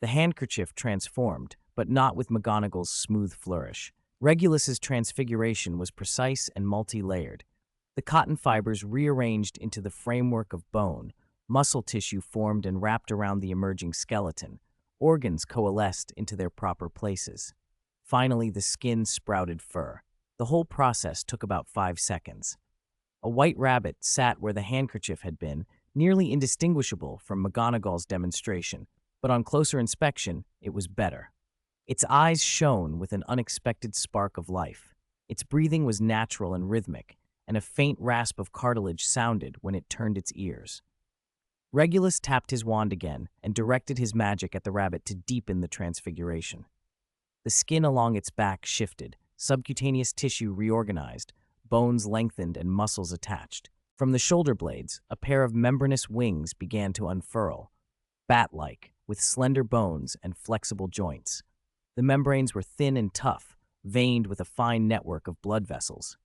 The handkerchief transformed, but not with McGonagall's smooth flourish. Regulus's transfiguration was precise and multi-layered. The cotton fibers rearranged into the framework of bone, muscle tissue formed and wrapped around the emerging skeleton, organs coalesced into their proper places. Finally, the skin sprouted fur. The whole process took about 5 seconds. A white rabbit sat where the handkerchief had been, nearly indistinguishable from McGonagall's demonstration, but on closer inspection, it was better. Its eyes shone with an unexpected spark of life. Its breathing was natural and rhythmic, and a faint rasp of cartilage sounded when it turned its ears. Regulus tapped his wand again and directed his magic at the rabbit to deepen the transfiguration. The skin along its back shifted, subcutaneous tissue reorganized, bones lengthened and muscles attached. From the shoulder blades, a pair of membranous wings began to unfurl, bat-like, with slender bones and flexible joints. The membranes were thin and tough, veined with a fine network of blood vessels.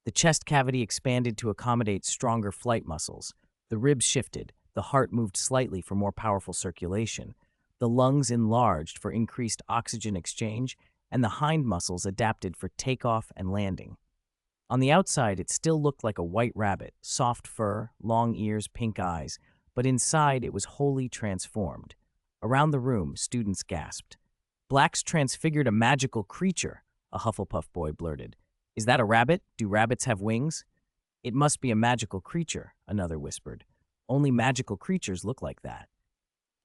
The chest cavity expanded to accommodate stronger flight muscles. The ribs shifted, the heart moved slightly for more powerful circulation, the lungs enlarged for increased oxygen exchange, and the hind muscles adapted for takeoff and landing. On the outside, it still looked like a white rabbit, soft fur, long ears, pink eyes, but inside it was wholly transformed. Around the room, students gasped. "Black's transfigured a magical creature," a Hufflepuff boy blurted. "Is that a rabbit? Do rabbits have wings?" "It must be a magical creature," another whispered. "Only magical creatures look like that."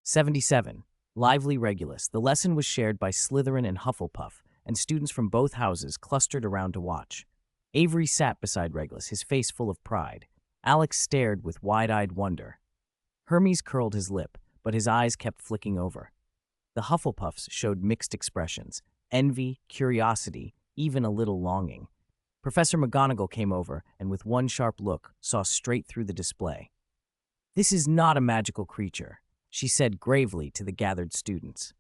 77. Lively Regulus. The lesson was shared by Slytherin and Hufflepuff, and students from both houses clustered around to watch. Avery sat beside Regulus, his face full of pride. Alex stared with wide-eyed wonder. Hermes curled his lip, but his eyes kept flicking over. The Hufflepuffs showed mixed expressions: envy, curiosity, even a little longing. Professor McGonagall came over and with one sharp look saw straight through the display. "This is not a magical creature," she said gravely to the gathered students.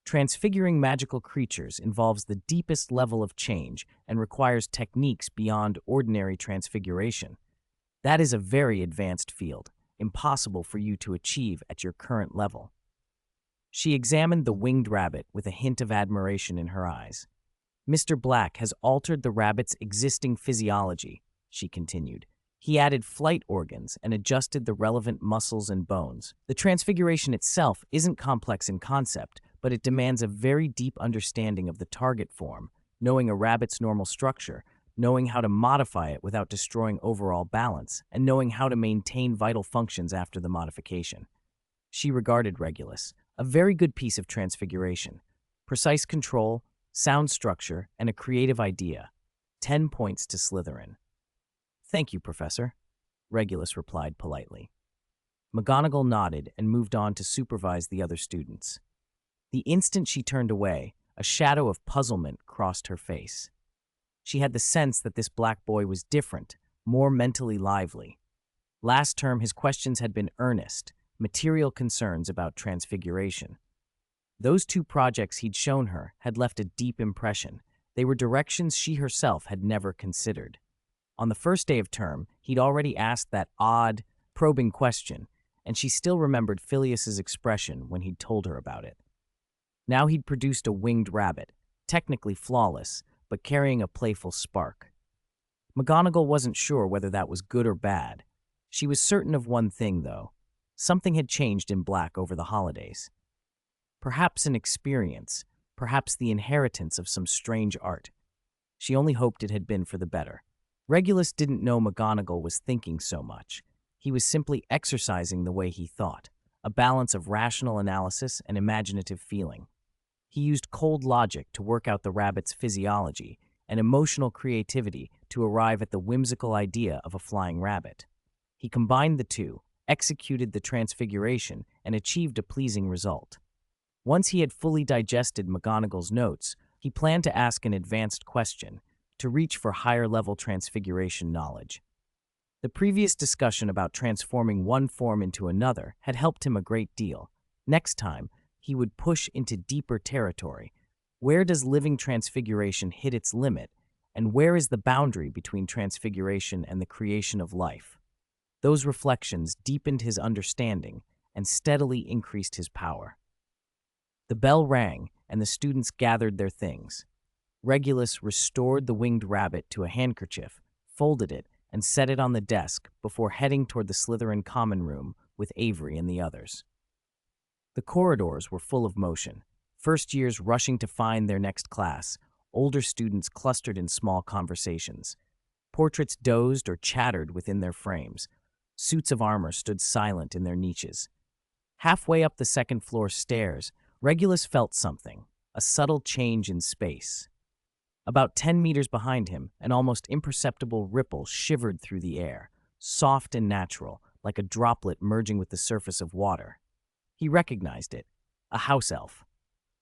"Transfiguring magical creatures involves the deepest level of change and requires techniques beyond ordinary transfiguration. That is a very advanced field, impossible for you to achieve at your current level." She examined the winged rabbit with a hint of admiration in her eyes. "Mr. Black has altered the rabbit's existing physiology," she continued. "He added flight organs and adjusted the relevant muscles and bones. The transfiguration itself isn't complex in concept, but it demands a very deep understanding of the target form, knowing a rabbit's normal structure, knowing how to modify it without destroying overall balance, and knowing how to maintain vital functions after the modification." She regarded Regulus. A very good piece of transfiguration. Precise control, sound structure, and a creative idea. 10 points to Slytherin. "Thank you, Professor," Regulus replied politely. McGonagall nodded and moved on to supervise the other students. The instant she turned away, a shadow of puzzlement crossed her face. She had the sense that this black boy was different, more mentally lively. Last term, his questions had been earnest, material concerns about transfiguration. Those 2 projects he'd shown her had left a deep impression. They were directions she herself had never considered. On the first day of term, he'd already asked that odd, probing question, and she still remembered Phileas's expression when he'd told her about it. Now he'd produced a winged rabbit, technically flawless, but carrying a playful spark. McGonagall wasn't sure whether that was good or bad. She was certain of one thing, though. Something had changed in Black over the holidays. Perhaps an experience, perhaps the inheritance of some strange art. She only hoped it had been for the better. Regulus didn't know McGonagall was thinking so much. He was simply exercising the way he thought, a balance of rational analysis and imaginative feeling. He used cold logic to work out the rabbit's physiology and emotional creativity to arrive at the whimsical idea of a flying rabbit. He combined the two, executed the transfiguration, and achieved a pleasing result. Once he had fully digested McGonagall's notes, he planned to ask an advanced question, to reach for higher-level transfiguration knowledge. The previous discussion about transforming one form into another had helped him a great deal. Next time, he would push into deeper territory. Where does living transfiguration hit its limit, and where is the boundary between transfiguration and the creation of life? Those reflections deepened his understanding and steadily increased his power. The bell rang, and the students gathered their things. Regulus restored the winged rabbit to a handkerchief, folded it, and set it on the desk before heading toward the Slytherin common room with Avery and the others. The corridors were full of motion, first years rushing to find their next class, older students clustered in small conversations. Portraits dozed or chattered within their frames. Suits of armor stood silent in their niches. Halfway up the second-floor stairs, Regulus felt something, a subtle change in space. About 10 meters behind him, an almost imperceptible ripple shivered through the air, soft and natural, like a droplet merging with the surface of water. He recognized it, a house elf.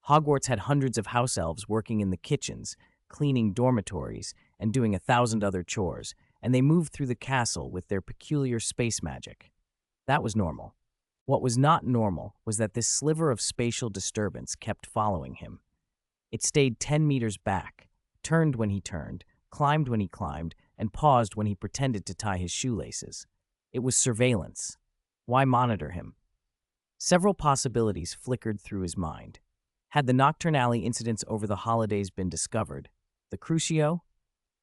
Hogwarts had hundreds of house elves working in the kitchens, cleaning dormitories, and doing 1,000 other chores, and they moved through the castle with their peculiar space magic. That was normal. What was not normal was that this sliver of spatial disturbance kept following him. It stayed 10 meters back, turned when he turned, climbed when he climbed, and paused when he pretended to tie his shoelaces. It was surveillance. Why monitor him? Several possibilities flickered through his mind. Had the Nocturne Alley incidents over the holidays been discovered? The Crucio?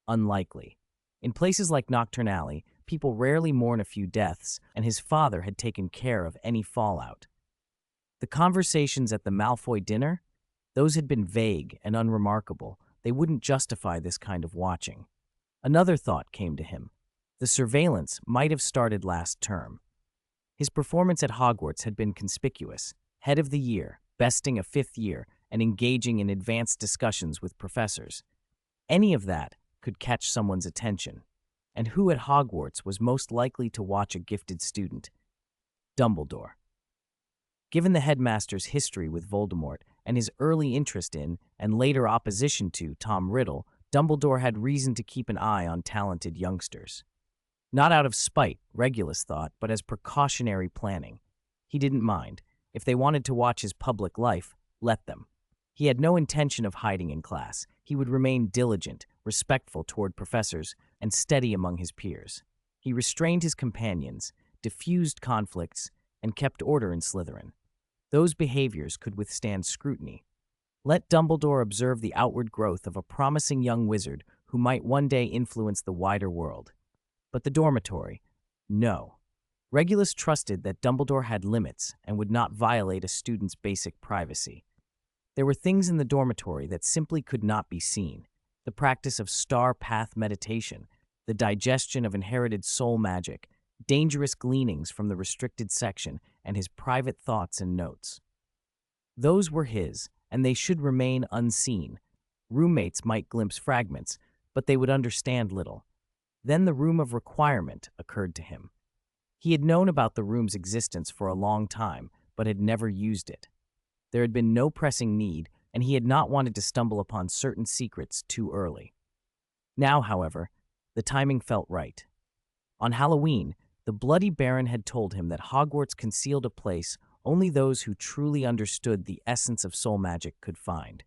Unlikely. In places like Nocturne Alley, people rarely mourn a few deaths, and his father had taken care of any fallout. The conversations at the Malfoy dinner? Those had been vague and unremarkable. They wouldn't justify this kind of watching. Another thought came to him. The surveillance might have started last term. His performance at Hogwarts had been conspicuous, head of the year, besting a fifth year, and engaging in advanced discussions with professors. Any of that could catch someone's attention. And who at Hogwarts was most likely to watch a gifted student? Dumbledore. Given the headmaster's history with Voldemort and his early interest in and later opposition to Tom Riddle, Dumbledore had reason to keep an eye on talented youngsters. Not out of spite, Regulus thought, but as precautionary planning. He didn't mind. If they wanted to watch his public life, let them. He had no intention of hiding in class. He would remain diligent, respectful toward professors, and steady among his peers. He restrained his companions, diffused conflicts, and kept order in Slytherin. Those behaviors could withstand scrutiny. Let Dumbledore observe the outward growth of a promising young wizard who might one day influence the wider world. But the dormitory? No. Regulus trusted that Dumbledore had limits and would not violate a student's basic privacy. There were things in the dormitory that simply could not be seen. The practice of star path meditation, the digestion of inherited soul magic, dangerous gleanings from the restricted section, and his private thoughts and notes. Those were his, and they should remain unseen. Roommates might glimpse fragments, but they would understand little. Then the room of requirement occurred to him. He had known about the room's existence for a long time, but had never used it. There had been no pressing need, and he had not wanted to stumble upon certain secrets too early. Now, however, the timing felt right. On Halloween, the Bloody Baron had told him that Hogwarts concealed a place only those who truly understood the essence of soul magic could find.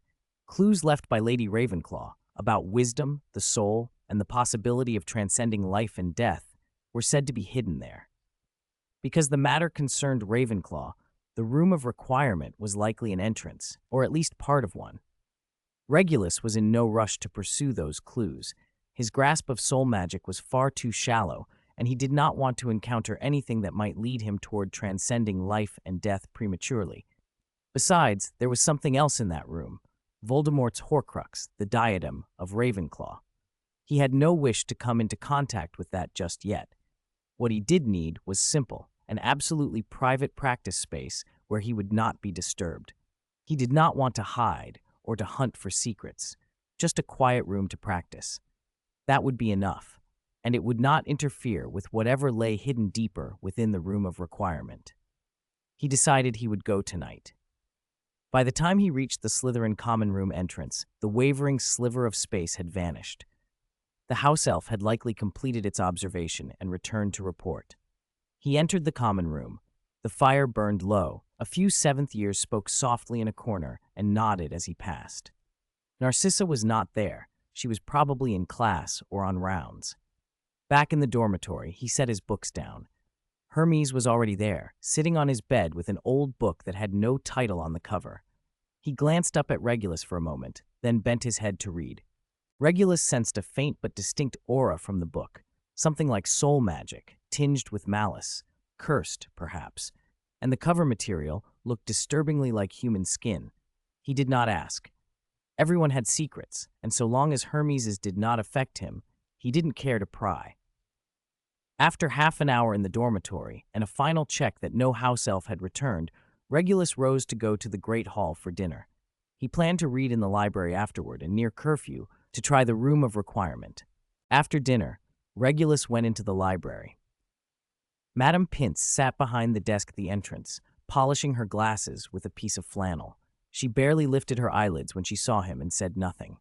Clues left by Lady Ravenclaw about wisdom, the soul, and the possibility of transcending life and death were said to be hidden there. Because the matter concerned Ravenclaw, the room of requirement was likely an entrance, or at least part of one. Regulus was in no rush to pursue those clues. His grasp of soul magic was far too shallow, and he did not want to encounter anything that might lead him toward transcending life and death prematurely. Besides, there was something else in that room, Voldemort's Horcrux, the diadem of Ravenclaw. He had no wish to come into contact with that just yet. What he did need was simple, an absolutely private practice space where he would not be disturbed. He did not want to hide or to hunt for secrets, just a quiet room to practice. That would be enough, and it would not interfere with whatever lay hidden deeper within the room of requirement. He decided he would go tonight. By the time he reached the Slytherin common room entrance, the wavering sliver of space had vanished. The house elf had likely completed its observation and returned to report. He entered the common room. The fire burned low. A few seventh years spoke softly in a corner and nodded as he passed. Narcissa was not there. She was probably in class or on rounds. Back in the dormitory, he set his books down. Hermes was already there, sitting on his bed with an old book that had no title on the cover. He glanced up at Regulus for a moment, then bent his head to read. Regulus sensed a faint but distinct aura from the book, something like soul magic, tinged with malice, cursed, perhaps, and the cover material looked disturbingly like human skin. He did not ask. Everyone had secrets, and so long as Hermes's did not affect him, he didn't care to pry. After half an hour in the dormitory and a final check that no house elf had returned, Regulus rose to go to the Great Hall for dinner. He planned to read in the library afterward and near curfew to try the room of requirement. After dinner, Regulus went into the library. Madame Pince sat behind the desk at the entrance, polishing her glasses with a piece of flannel. She barely lifted her eyelids when she saw him and said nothing.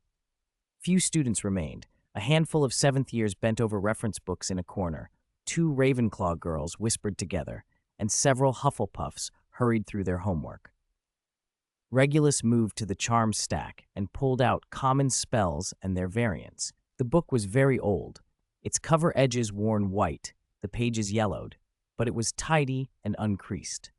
Few students remained. A handful of seventh years bent over reference books in a corner. 2 Ravenclaw girls whispered together, and several Hufflepuffs hurried through their homework. Regulus moved to the charm stack and pulled out common spells and their variants. The book was very old, its cover edges worn white, the pages yellowed, but it was tidy and uncreased.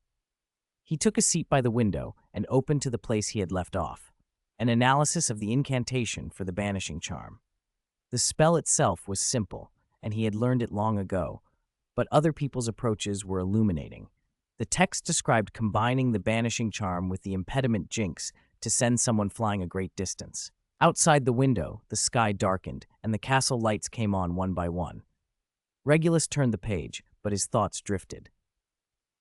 He took a seat by the window and opened to the place he had left off, an analysis of the incantation for the banishing charm. The spell itself was simple, and he had learned it long ago, but other people's approaches were illuminating. The text described combining the banishing charm with the impediment jinx to send someone flying a great distance. Outside the window, the sky darkened, and the castle lights came on one by one. Regulus turned the page, but his thoughts drifted.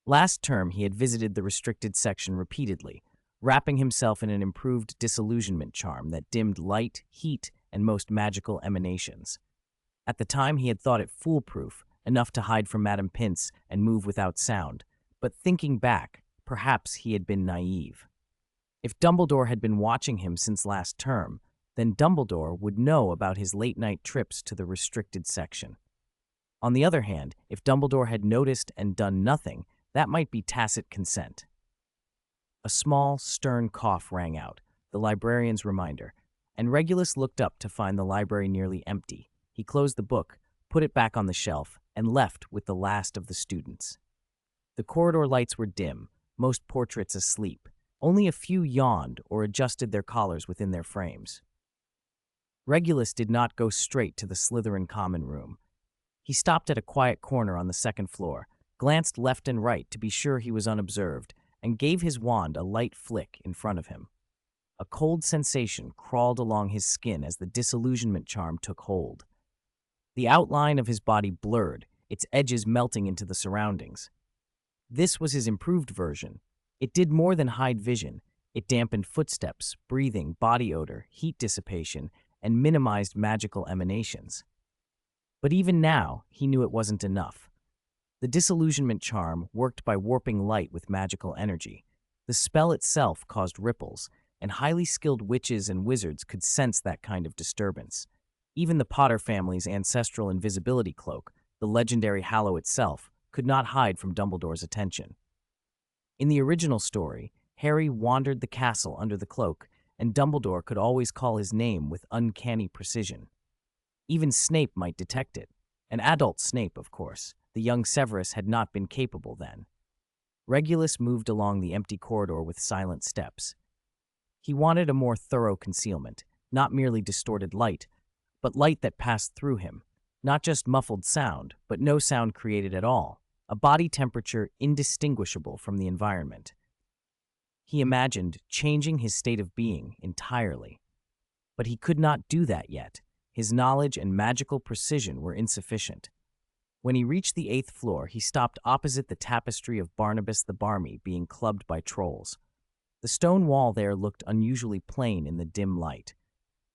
Last term, he had visited the restricted section repeatedly, wrapping himself in an improved disillusionment charm that dimmed light, heat, and most magical emanations. At the time, he had thought it foolproof, enough to hide from Madame Pince and move without sound, but thinking back, perhaps he had been naive. If Dumbledore had been watching him since last term, then Dumbledore would know about his late-night trips to the restricted section. On the other hand, if Dumbledore had noticed and done nothing, that might be tacit consent. A small, stern cough rang out, the librarian's reminder, and Regulus looked up to find the library nearly empty. He closed the book, put it back on the shelf, and left with the last of the students. The corridor lights were dim, most portraits asleep. Only a few yawned or adjusted their collars within their frames. Regulus did not go straight to the Slytherin common room. He stopped at a quiet corner on the second floor, glanced left and right to be sure he was unobserved, and gave his wand a light flick in front of him. A cold sensation crawled along his skin as the disillusionment charm took hold. The outline of his body blurred, its edges melting into the surroundings. This was his improved version. It did more than hide vision. It dampened footsteps, breathing, body odor, heat dissipation, and minimized magical emanations. But even now, he knew it wasn't enough. The disillusionment charm worked by warping light with magical energy. The spell itself caused ripples, and highly skilled witches and wizards could sense that kind of disturbance. Even the Potter family's ancestral invisibility cloak, the legendary Hallow itself, could not hide from Dumbledore's attention. In the original story, Harry wandered the castle under the cloak, and Dumbledore could always call his name with uncanny precision. Even Snape might detect it. An adult Snape, of course. The young Severus had not been capable then. Regulus moved along the empty corridor with silent steps. He wanted a more thorough concealment, not merely distorted light, but light that passed through him. Not just muffled sound, but no sound created at all. A body temperature indistinguishable from the environment. He imagined changing his state of being entirely. But he could not do that yet. His knowledge and magical precision were insufficient. When he reached the 8th floor, he stopped opposite the tapestry of Barnabas the Barmy being clubbed by trolls. The stone wall there looked unusually plain in the dim light.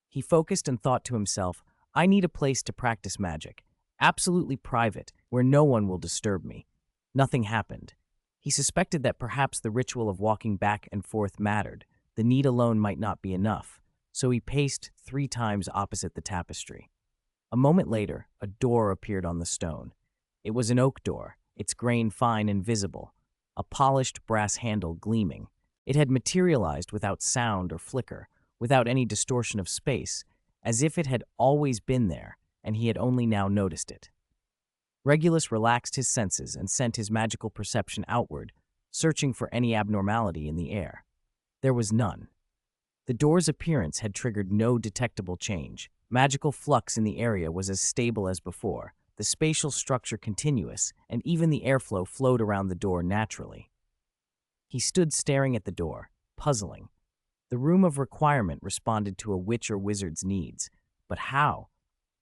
He focused and thought to himself, I need a place to practice magic, absolutely private, where no one will disturb me. Nothing happened. He suspected that perhaps the ritual of walking back and forth mattered. The need alone might not be enough, so he paced 3 times opposite the tapestry. A moment later, a door appeared on the stone. It was an oak door, its grain fine and visible, a polished brass handle gleaming. It had materialized without sound or flicker, without any distortion of space, as if it had always been there, and he had only now noticed it. Regulus relaxed his senses and sent his magical perception outward, searching for any abnormality in the air. There was none. The door's appearance had triggered no detectable change. Magical flux in the area was as stable as before, the spatial structure continuous, and even the airflow flowed around the door naturally. He stood staring at the door, puzzling. The room of requirement responded to a witch or wizard's needs. But how?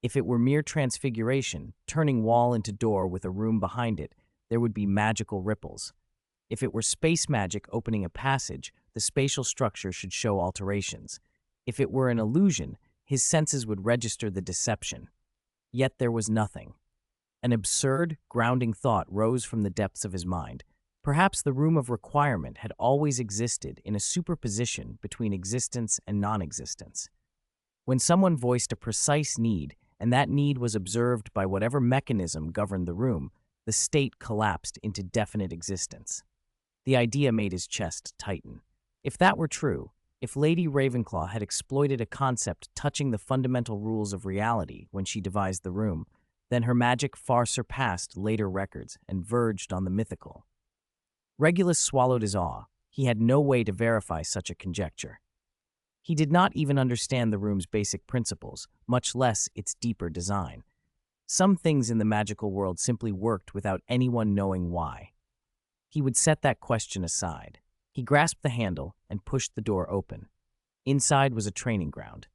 If it were mere transfiguration, turning wall into door with a room behind it, there would be magical ripples. If it were space magic opening a passage, the spatial structure should show alterations. If it were an illusion, his senses would register the deception. Yet there was nothing. An absurd, grounding thought rose from the depths of his mind. Perhaps the room of requirement had always existed in a superposition between existence and non-existence. When someone voiced a precise need, and that need was observed by whatever mechanism governed the room, the state collapsed into definite existence. The idea made his chest tighten. If that were true, if Lady Ravenclaw had exploited a concept touching the fundamental rules of reality when she devised the room, then her magic far surpassed later records and verged on the mythical. Regulus swallowed his awe. He had no way to verify such a conjecture. He did not even understand the room's basic principles, much less its deeper design. Some things in the magical world simply worked without anyone knowing why. He would set that question aside. He grasped the handle and pushed the door open. Inside was a training ground.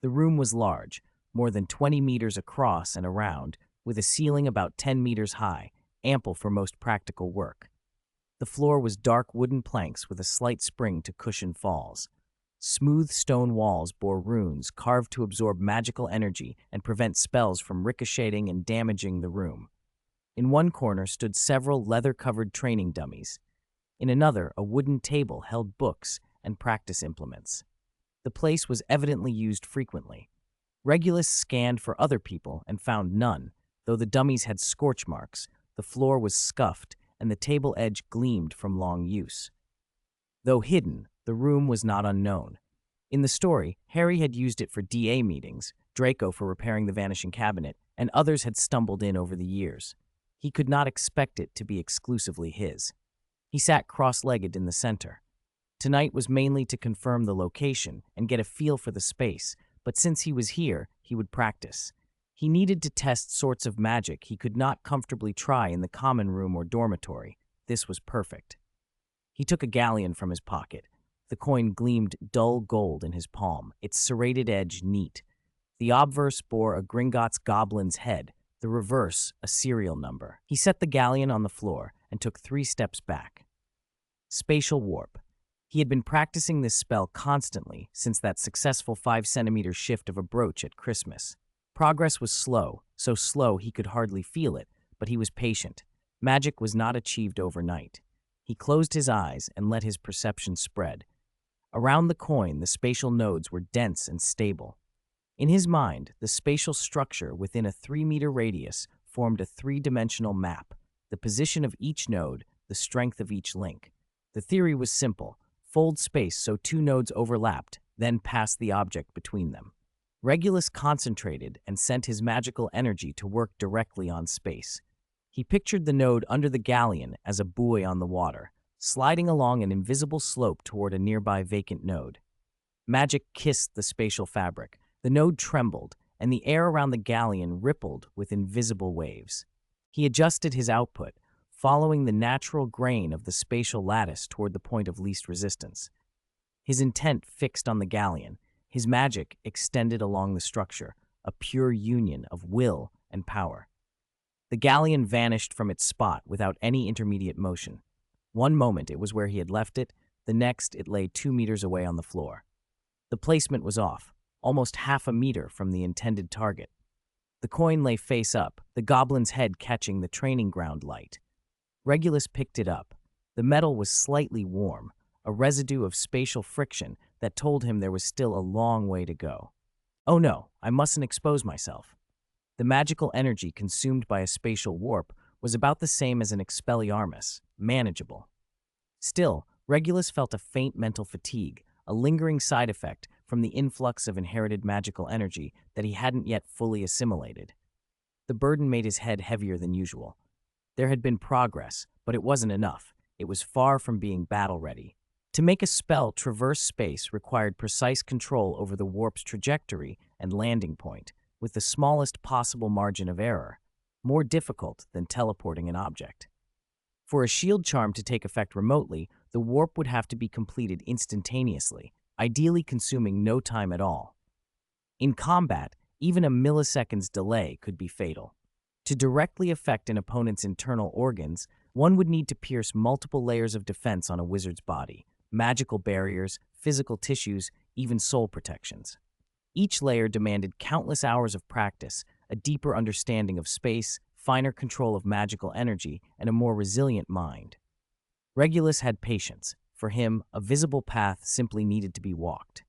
The room was large, more than 20 meters across and around, with a ceiling about 10 meters high, ample for most practical work. The floor was dark wooden planks with a slight spring to cushion falls. Smooth stone walls bore runes carved to absorb magical energy and prevent spells from ricocheting and damaging the room. In one corner stood several leather-covered training dummies. In another, a wooden table held books and practice implements. The place was evidently used frequently. Regulus scanned for other people and found none, though the dummies had scorch marks, the floor was scuffed, and the table edge gleamed from long use. Though hidden, the room was not unknown. In the story, Harry had used it for DA meetings, Draco for repairing the vanishing cabinet, and others had stumbled in over the years. He could not expect it to be exclusively his. He sat cross-legged in the center. Tonight was mainly to confirm the location and get a feel for the space, but since he was here, he would practice. He needed to test sorts of magic he could not comfortably try in the common room or dormitory. This was perfect. He took a galleon from his pocket. The coin gleamed dull gold in his palm, its serrated edge neat. The obverse bore a Gringotts goblin's head, the reverse a serial number. He set the galleon on the floor and took 3 steps back. Spatial warp. He had been practicing this spell constantly since that successful 5-centimeter shift of a brooch at Christmas. Progress was slow, so slow he could hardly feel it, but he was patient. Magic was not achieved overnight. He closed his eyes and let his perception spread. Around the coin, the spatial nodes were dense and stable. In his mind, the spatial structure within a 3-meter radius formed a 3-dimensional map, the position of each node, the strength of each link. The theory was simple: fold space so 2 nodes overlapped, then pass the object between them. Regulus concentrated and sent his magical energy to work directly on space. He pictured the node under the galleon as a buoy on the water, sliding along an invisible slope toward a nearby vacant node. Magic kissed the spatial fabric. The node trembled, and the air around the galleon rippled with invisible waves. He adjusted his output, following the natural grain of the spatial lattice toward the point of least resistance. His intent fixed on the galleon, his magic extended along the structure, a pure union of will and power. The galleon vanished from its spot without any intermediate motion. One moment it was where he had left it, the next it lay 2 meters away on the floor. The placement was off, almost half a meter from the intended target. The coin lay face up, the goblin's head catching the training ground light. Regulus picked it up. The metal was slightly warm, a residue of spatial friction that told him there was still a long way to go. Oh no, I mustn't expose myself. The magical energy consumed by a spatial warp was about the same as an Expelliarmus, manageable. Still, Regulus felt a faint mental fatigue, a lingering side effect from the influx of inherited magical energy that he hadn't yet fully assimilated. The burden made his head heavier than usual. There had been progress, but it wasn't enough. It was far from being battle-ready. To make a spell traverse space required precise control over the warp's trajectory and landing point, with the smallest possible margin of error, more difficult than teleporting an object. For a shield charm to take effect remotely, the warp would have to be completed instantaneously, ideally consuming no time at all. In combat, even a millisecond's delay could be fatal. To directly affect an opponent's internal organs, one would need to pierce multiple layers of defense on a wizard's body, magical barriers, physical tissues, even soul protections. Each layer demanded countless hours of practice, a deeper understanding of space, finer control of magical energy, and a more resilient mind. Regulus had patience. For him, a visible path simply needed to be walked.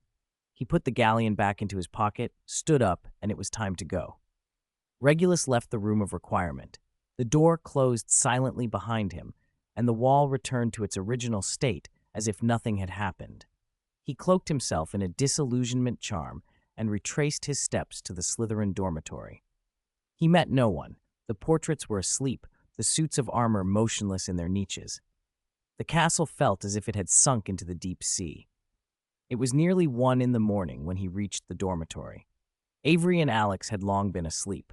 He put the galleon back into his pocket, stood up, and it was time to go. Regulus left the room of requirement. The door closed silently behind him, and the wall returned to its original state as if nothing had happened. He cloaked himself in a disillusionment charm and retraced his steps to the Slytherin dormitory. He met no one. The portraits were asleep, the suits of armor motionless in their niches. The castle felt as if it had sunk into the deep sea. It was nearly 1 a.m. when he reached the dormitory. Avery and Alex had long been asleep.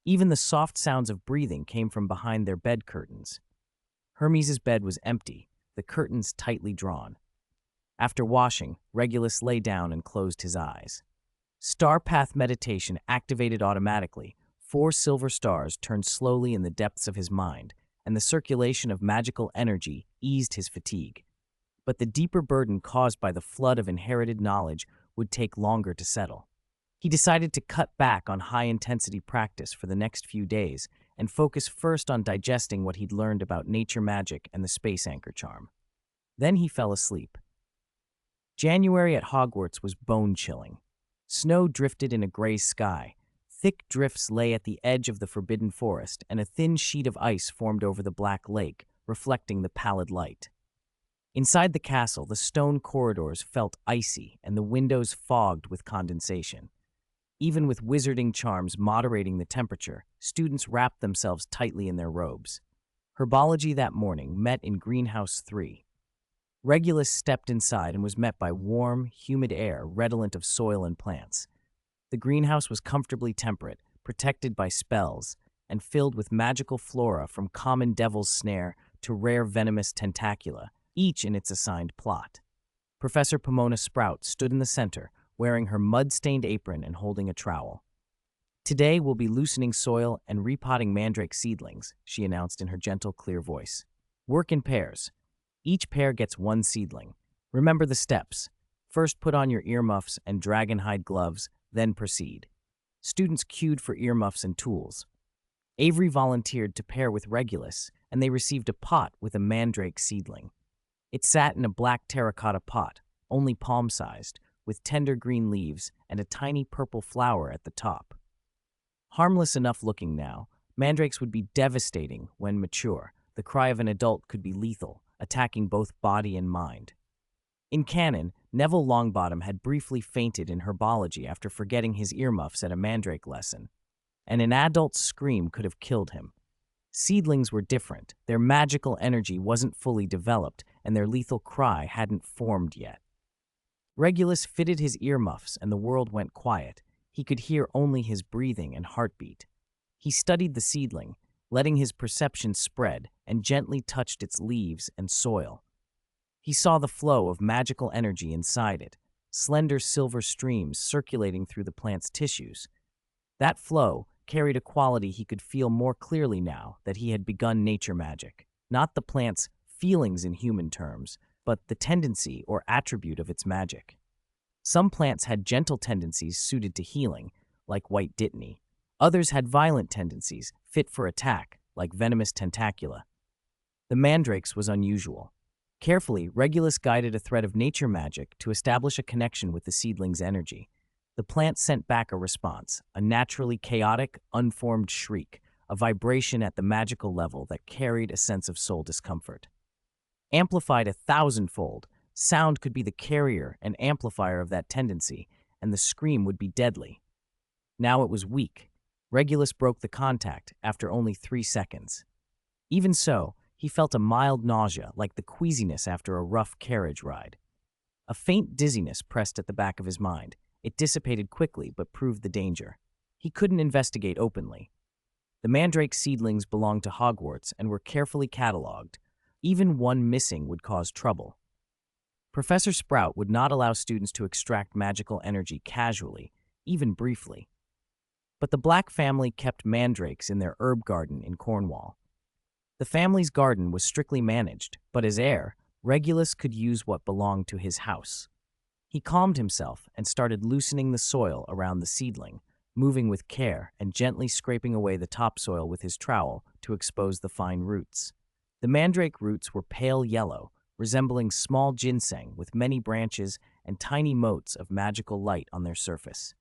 Even the soft sounds of breathing came from behind their bed curtains. Hermes's bed was empty, the curtains tightly drawn. After washing, Regulus lay down and closed his eyes. Star Path meditation activated automatically. 4 silver stars turned slowly in the depths of his mind, and the circulation of magical energy eased his fatigue. But the deeper burden caused by the flood of inherited knowledge would take longer to settle. He decided to cut back on high-intensity practice for the next few days and focus first on digesting what he'd learned about nature magic and the space anchor charm. Then he fell asleep. January at Hogwarts was bone-chilling. Snow drifted in a gray sky. Thick drifts lay at the edge of the forbidden forest, and a thin sheet of ice formed over the black lake, reflecting the pallid light. Inside the castle, the stone corridors felt icy and the windows fogged with condensation. Even with wizarding charms moderating the temperature, students wrapped themselves tightly in their robes. Herbology that morning met in Greenhouse 3. Regulus stepped inside and was met by warm, humid air redolent of soil and plants. The greenhouse was comfortably temperate, protected by spells, and filled with magical flora from common devil's snare to rare venomous tentacula, each in its assigned plot. Professor Pomona Sprout stood in the center, wearing her mud-stained apron and holding a trowel. "Today we'll be loosening soil and repotting mandrake seedlings," she announced in her gentle, clear voice. "Work in pairs. Each pair gets 1 seedling. Remember the steps. First put on your earmuffs and dragonhide gloves, then proceed." Students queued for earmuffs and tools. Avery volunteered to pair with Regulus, and they received a pot with a mandrake seedling. It sat in a black terracotta pot, only palm-sized, with tender green leaves and a tiny purple flower at the top. Harmless enough looking now, mandrakes would be devastating when mature. The cry of an adult could be lethal, attacking both body and mind. In canon, Neville Longbottom had briefly fainted in herbology after forgetting his earmuffs at a mandrake lesson, and an adult's scream could have killed him. Seedlings were different. Their magical energy wasn't fully developed, and their lethal cry hadn't formed yet. Regulus fitted his earmuffs, and the world went quiet. He could hear only his breathing and heartbeat. He studied the seedling. letting his perception spread, and gently touched its leaves and soil. He saw the flow of magical energy inside it, slender silver streams circulating through the plant's tissues. That flow carried a quality he could feel more clearly now that he had begun nature magic, not the plant's feelings in human terms, but the tendency or attribute of its magic. Some plants had gentle tendencies suited to healing, like white dittany. Others had violent tendencies, fit for attack, like venomous tentacula. The mandrake's was unusual. Carefully, Regulus guided a thread of nature magic to establish a connection with the seedling's energy. The plant sent back a response, a naturally chaotic, unformed shriek, a vibration at the magical level that carried a sense of soul discomfort. Amplified 1,000-fold, sound could be the carrier and amplifier of that tendency, and the scream would be deadly. Now it was weak. Regulus broke the contact after only 3 seconds. Even so, he felt a mild nausea, like the queasiness after a rough carriage ride. A faint dizziness pressed at the back of his mind. It dissipated quickly, but proved the danger. He couldn't investigate openly. The mandrake seedlings belonged to Hogwarts and were carefully catalogued. Even one missing would cause trouble. Professor Sprout would not allow students to extract magical energy casually, even briefly. But the Black family kept mandrakes in their herb garden in Cornwall. The family's garden was strictly managed, but as heir, Regulus could use what belonged to his house. He calmed himself and started loosening the soil around the seedling, moving with care and gently scraping away the topsoil with his trowel to expose the fine roots. The mandrake roots were pale yellow, resembling small ginseng with many branches and tiny motes of magical light on their surface.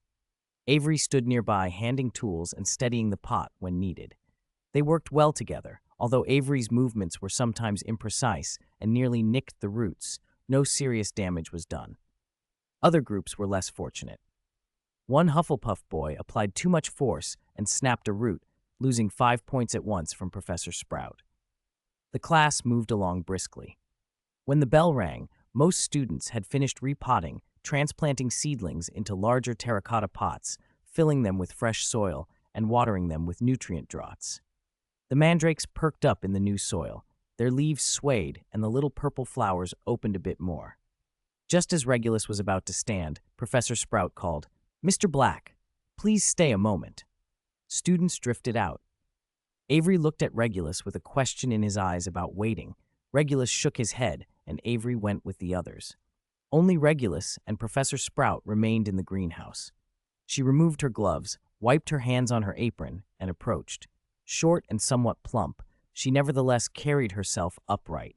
Avery stood nearby, handing tools and steadying the pot when needed. They worked well together, although Avery's movements were sometimes imprecise and nearly nicked the roots. No serious damage was done. Other groups were less fortunate. One Hufflepuff boy applied too much force and snapped a root, losing 5 points at once from Professor Sprout. The class moved along briskly. When the bell rang, most students had finished repotting, transplanting seedlings into larger terracotta pots, filling them with fresh soil, and watering them with nutrient draughts. The mandrakes perked up in the new soil. Their leaves swayed, and the little purple flowers opened a bit more. Just as Regulus was about to stand, Professor Sprout called, "Mr. Black, please stay a moment." Students drifted out. Avery looked at Regulus with a question in his eyes about waiting. Regulus shook his head, and Avery went with the others. Only Regulus and Professor Sprout remained in the greenhouse. She removed her gloves, wiped her hands on her apron, and approached. Short and somewhat plump, she nevertheless carried herself upright.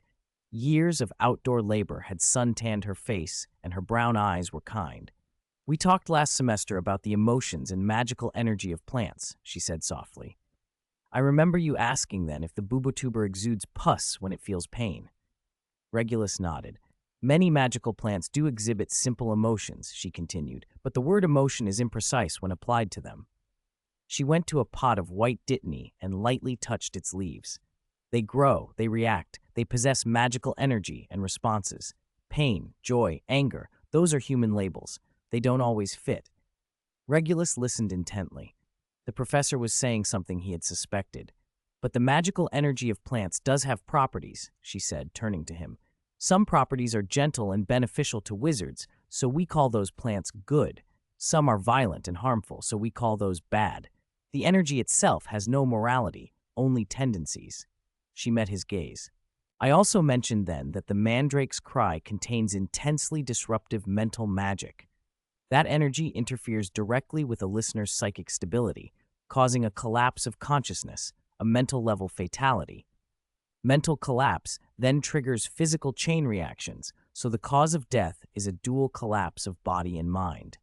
Years of outdoor labor had suntanned her face, and her brown eyes were kind. "We talked last semester about the emotions and magical energy of plants," she said softly. "I remember you asking then if the bubotuber exudes pus when it feels pain." Regulus nodded. "Many magical plants do exhibit simple emotions," she continued, "but the word emotion is imprecise when applied to them." She went to a pot of white dittany and lightly touched its leaves. "They grow, they react, they possess magical energy and responses. Pain, joy, anger, those are human labels. They don't always fit." Regulus listened intently. The professor was saying something he had suspected. "But the magical energy of plants does have properties," she said, turning to him. "Some properties are gentle and beneficial to wizards, so we call those plants good. Some are violent and harmful, so we call those bad. The energy itself has no morality, only tendencies." She met his gaze. "I also mentioned then that the mandrake's cry contains intensely disruptive mental magic. That energy interferes directly with a listener's psychic stability, causing a collapse of consciousness, a mental-level fatality. Mental collapse then triggers physical chain reactions, so the cause of death is a dual collapse of body and mind."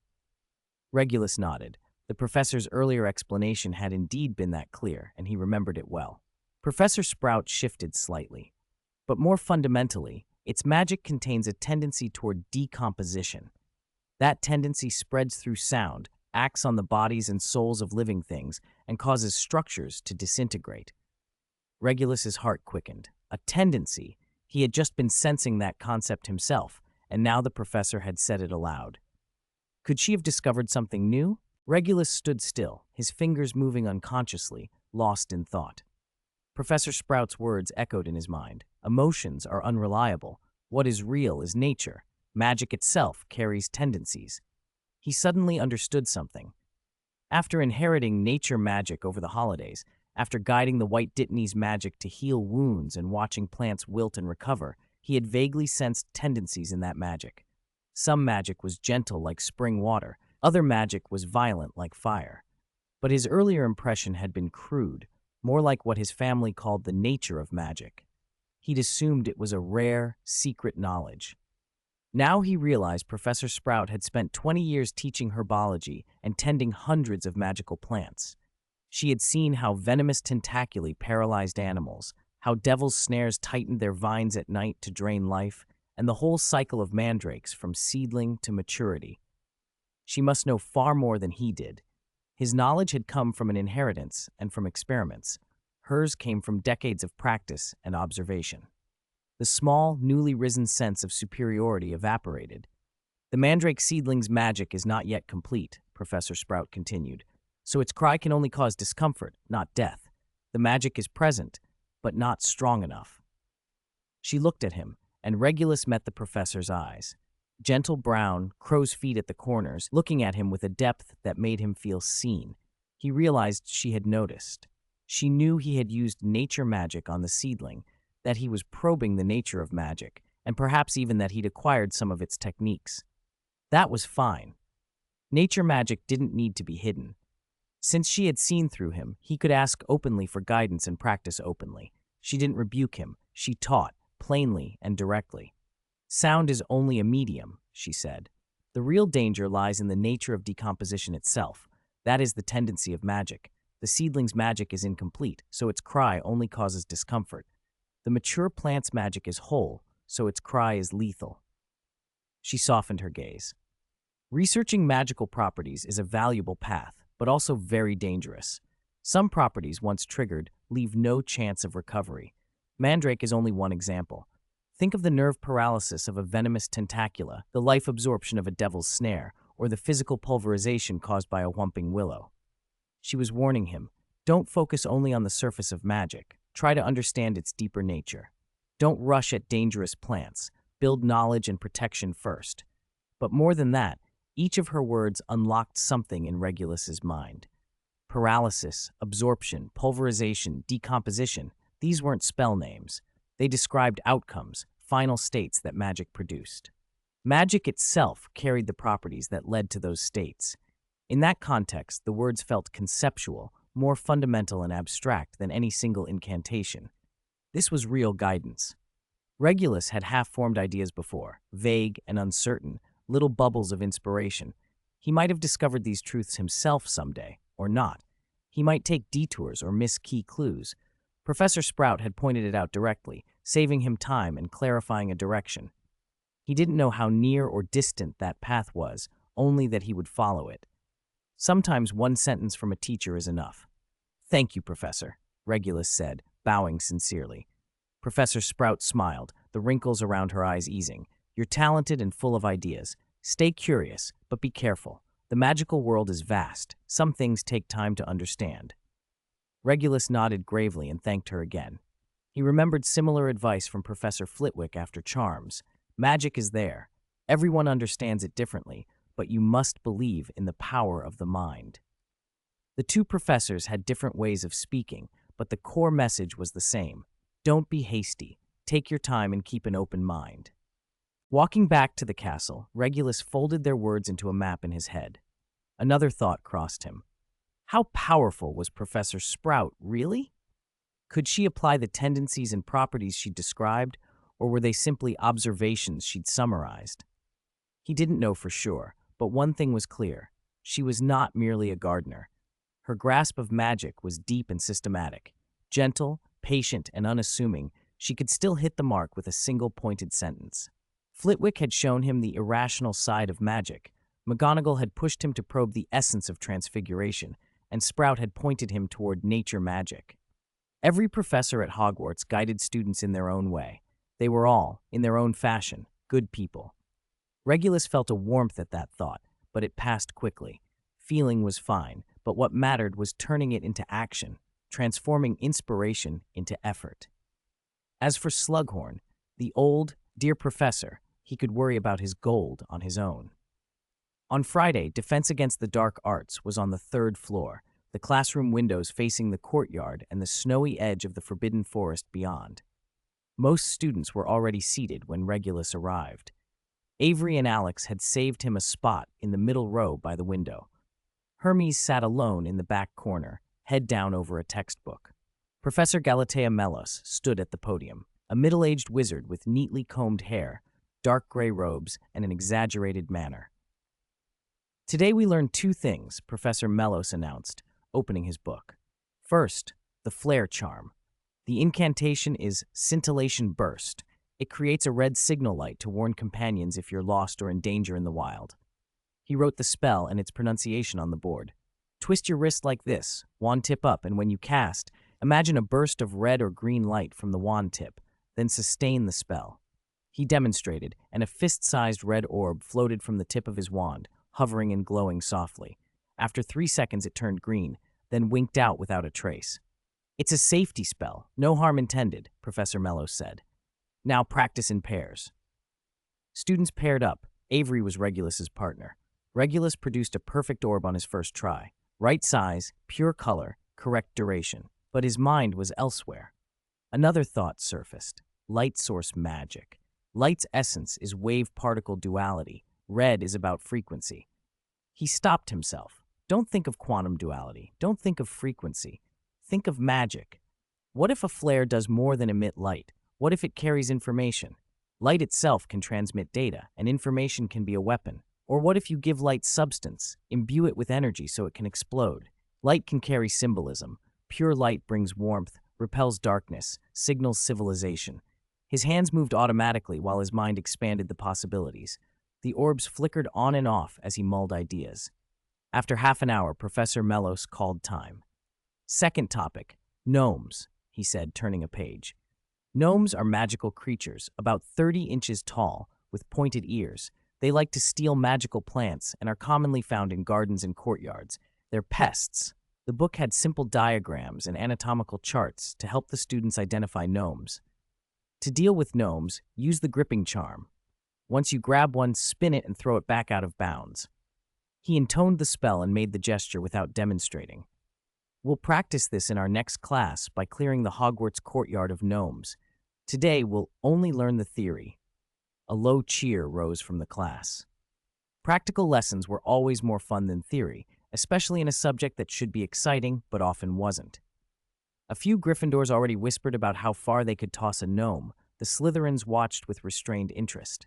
Regulus nodded. The professor's earlier explanation had indeed been that clear, and he remembered it well. Professor Sprout shifted slightly. "But more fundamentally, its magic contains a tendency toward decomposition. That tendency spreads through sound, acts on the bodies and souls of living things, and causes structures to disintegrate." Regulus's heart quickened. A tendency. He had just been sensing that concept himself, and now the professor had said it aloud. Could she have discovered something new? Regulus stood still, his fingers moving unconsciously, lost in thought. Professor Sprout's words echoed in his mind. Emotions are unreliable. What is real is nature. Magic itself carries tendencies. He suddenly understood something. After inheriting nature magic over the holidays, after guiding the White Dittany's magic to heal wounds and watching plants wilt and recover, he had vaguely sensed tendencies in that magic. Some magic was gentle like spring water, other magic was violent like fire. But his earlier impression had been crude, more like what his family called the nature of magic. He'd assumed it was a rare, secret knowledge. Now he realized Professor Sprout had spent 20 years teaching herbology and tending hundreds of magical plants. She had seen how venomous tentaculi paralyzed animals, how devil's snares tightened their vines at night to drain life, and the whole cycle of mandrakes from seedling to maturity. She must know far more than he did. His knowledge had come from an inheritance and from experiments. Hers came from decades of practice and observation. The small, newly risen sense of superiority evaporated. The mandrake seedling's magic is not yet complete, Professor Sprout continued, so its cry can only cause discomfort, not death. The magic is present, but not strong enough. She looked at him, and Regulus met the professor's eyes. Gentle brown, crow's feet at the corners, looking at him with a depth that made him feel seen. He realized she had noticed. She knew he had used nature magic on the seedling, that he was probing the nature of magic, and perhaps even that he'd acquired some of its techniques. That was fine. Nature magic didn't need to be hidden. Since she had seen through him, he could ask openly for guidance and practice openly. She didn't rebuke him. She taught, plainly and directly. Sound is only a medium, she said. The real danger lies in the nature of decomposition itself. That is the tendency of magic. The seedling's magic is incomplete, so its cry only causes discomfort. The mature plant's magic is whole, so its cry is lethal. She softened her gaze. Researching magical properties is a valuable path, but also very dangerous. Some properties, once triggered, leave no chance of recovery. Mandrake is only one example. Think of the nerve paralysis of a venomous tentacula, the life absorption of a devil's snare, or the physical pulverization caused by a whomping willow. She was warning him, don't focus only on the surface of magic. Try to understand its deeper nature. Don't rush at dangerous plants. Build knowledge and protection first. But more than that, each of her words unlocked something in Regulus's mind. Paralysis, absorption, pulverization, decomposition, these weren't spell names. They described outcomes, final states that magic produced. Magic itself carried the properties that led to those states. In that context, the words felt conceptual, more fundamental and abstract than any single incantation. This was real guidance. Regulus had half-formed ideas before, vague and uncertain, little bubbles of inspiration. He might have discovered these truths himself someday, or not. He might take detours or miss key clues. Professor Sprout had pointed it out directly, saving him time and clarifying a direction. He didn't know how near or distant that path was, only that he would follow it. Sometimes one sentence from a teacher is enough. Thank you, Professor, Regulus said, bowing sincerely. Professor Sprout smiled, the wrinkles around her eyes easing. You're talented and full of ideas. Stay curious, but be careful. The magical world is vast. Some things take time to understand. Regulus nodded gravely and thanked her again. He remembered similar advice from Professor Flitwick after Charms. Magic is there. Everyone understands it differently, but you must believe in the power of the mind. The two professors had different ways of speaking, but the core message was the same. Don't be hasty. Take your time and keep an open mind. Walking back to the castle, Regulus folded their words into a map in his head. Another thought crossed him. How powerful was Professor Sprout, really? Could she apply the tendencies and properties she'd described, or were they simply observations she'd summarized? He didn't know for sure, but one thing was clear. She was not merely a gardener. Her grasp of magic was deep and systematic. Gentle, patient, and unassuming, she could still hit the mark with a single pointed sentence. Flitwick had shown him the irrational side of magic. McGonagall had pushed him to probe the essence of transfiguration, and Sprout had pointed him toward nature magic. Every professor at Hogwarts guided students in their own way. They were all, in their own fashion, good people. Regulus felt a warmth at that thought, but it passed quickly. Feeling was fine, but what mattered was turning it into action. transforming inspiration into effort. As for Slughorn, the old, dear professor, he could worry about his gold on his own. On Friday, Defense Against the Dark Arts was on the 3rd floor, the classroom windows facing the courtyard and the snowy edge of the forbidden forest beyond. Most students were already seated when Regulus arrived. Avery and Alex had saved him a spot in the middle row by the window. Hermes sat alone in the back corner, head down over a textbook. Professor Galatea Melos stood at the podium, a middle-aged wizard with neatly combed hair, dark gray robes, and an exaggerated manner. Today we learned 2 things, Professor Melos announced, opening his book. First, the flare charm. The incantation is Scintillation Burst. It creates a red signal light to warn companions if you're lost or in danger in the wild. He wrote the spell and its pronunciation on the board. Twist your wrist like this, wand tip up, and when you cast, imagine a burst of red or green light from the wand tip, then sustain the spell. He demonstrated, and a fist-sized red orb floated from the tip of his wand, hovering and glowing softly. After 3 seconds it turned green, then winked out without a trace. It's a safety spell, no harm intended, Professor Melos said. Now practice in pairs. Students paired up. Avery was Regulus's partner. Regulus produced a perfect orb on his first try. Right size, pure color, correct duration. But his mind was elsewhere. Another thought surfaced. Light source magic. Light's essence is wave-particle duality. Red is about frequency. He stopped himself. Don't think of quantum duality. Don't think of frequency. Think of magic. What if a flare does more than emit light? What if it carries information? Light itself can transmit data, and information can be a weapon. Or what if you give light substance, imbue it with energy so it can explode? Light can carry symbolism. Pure light brings warmth, repels darkness, signals civilization. His hands moved automatically while his mind expanded the possibilities. The orbs flickered on and off as he mulled ideas. After half an hour, Professor Melos called time. Second topic, gnomes, he said, turning a page. Gnomes are magical creatures, about 30 inches tall, with pointed ears. They like to steal magical plants and are commonly found in gardens and courtyards. They're pests. The book had simple diagrams and anatomical charts to help the students identify gnomes. To deal with gnomes, use the gripping charm. Once you grab one, spin it and throw it back out of bounds. He intoned the spell and made the gesture without demonstrating. We'll practice this in our next class by clearing the Hogwarts courtyard of gnomes. Today, we'll only learn the theory. A low cheer rose from the class. Practical lessons were always more fun than theory, especially in a subject that should be exciting but often wasn't. A few Gryffindors already whispered about how far they could toss a gnome. The Slytherins watched with restrained interest.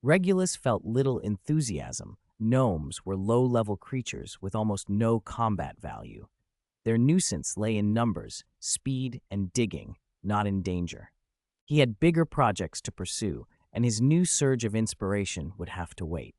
Regulus felt little enthusiasm. Gnomes were low-level creatures with almost no combat value. Their nuisance lay in numbers, speed, and digging, not in danger. He had bigger projects to pursue, and his new surge of inspiration would have to wait.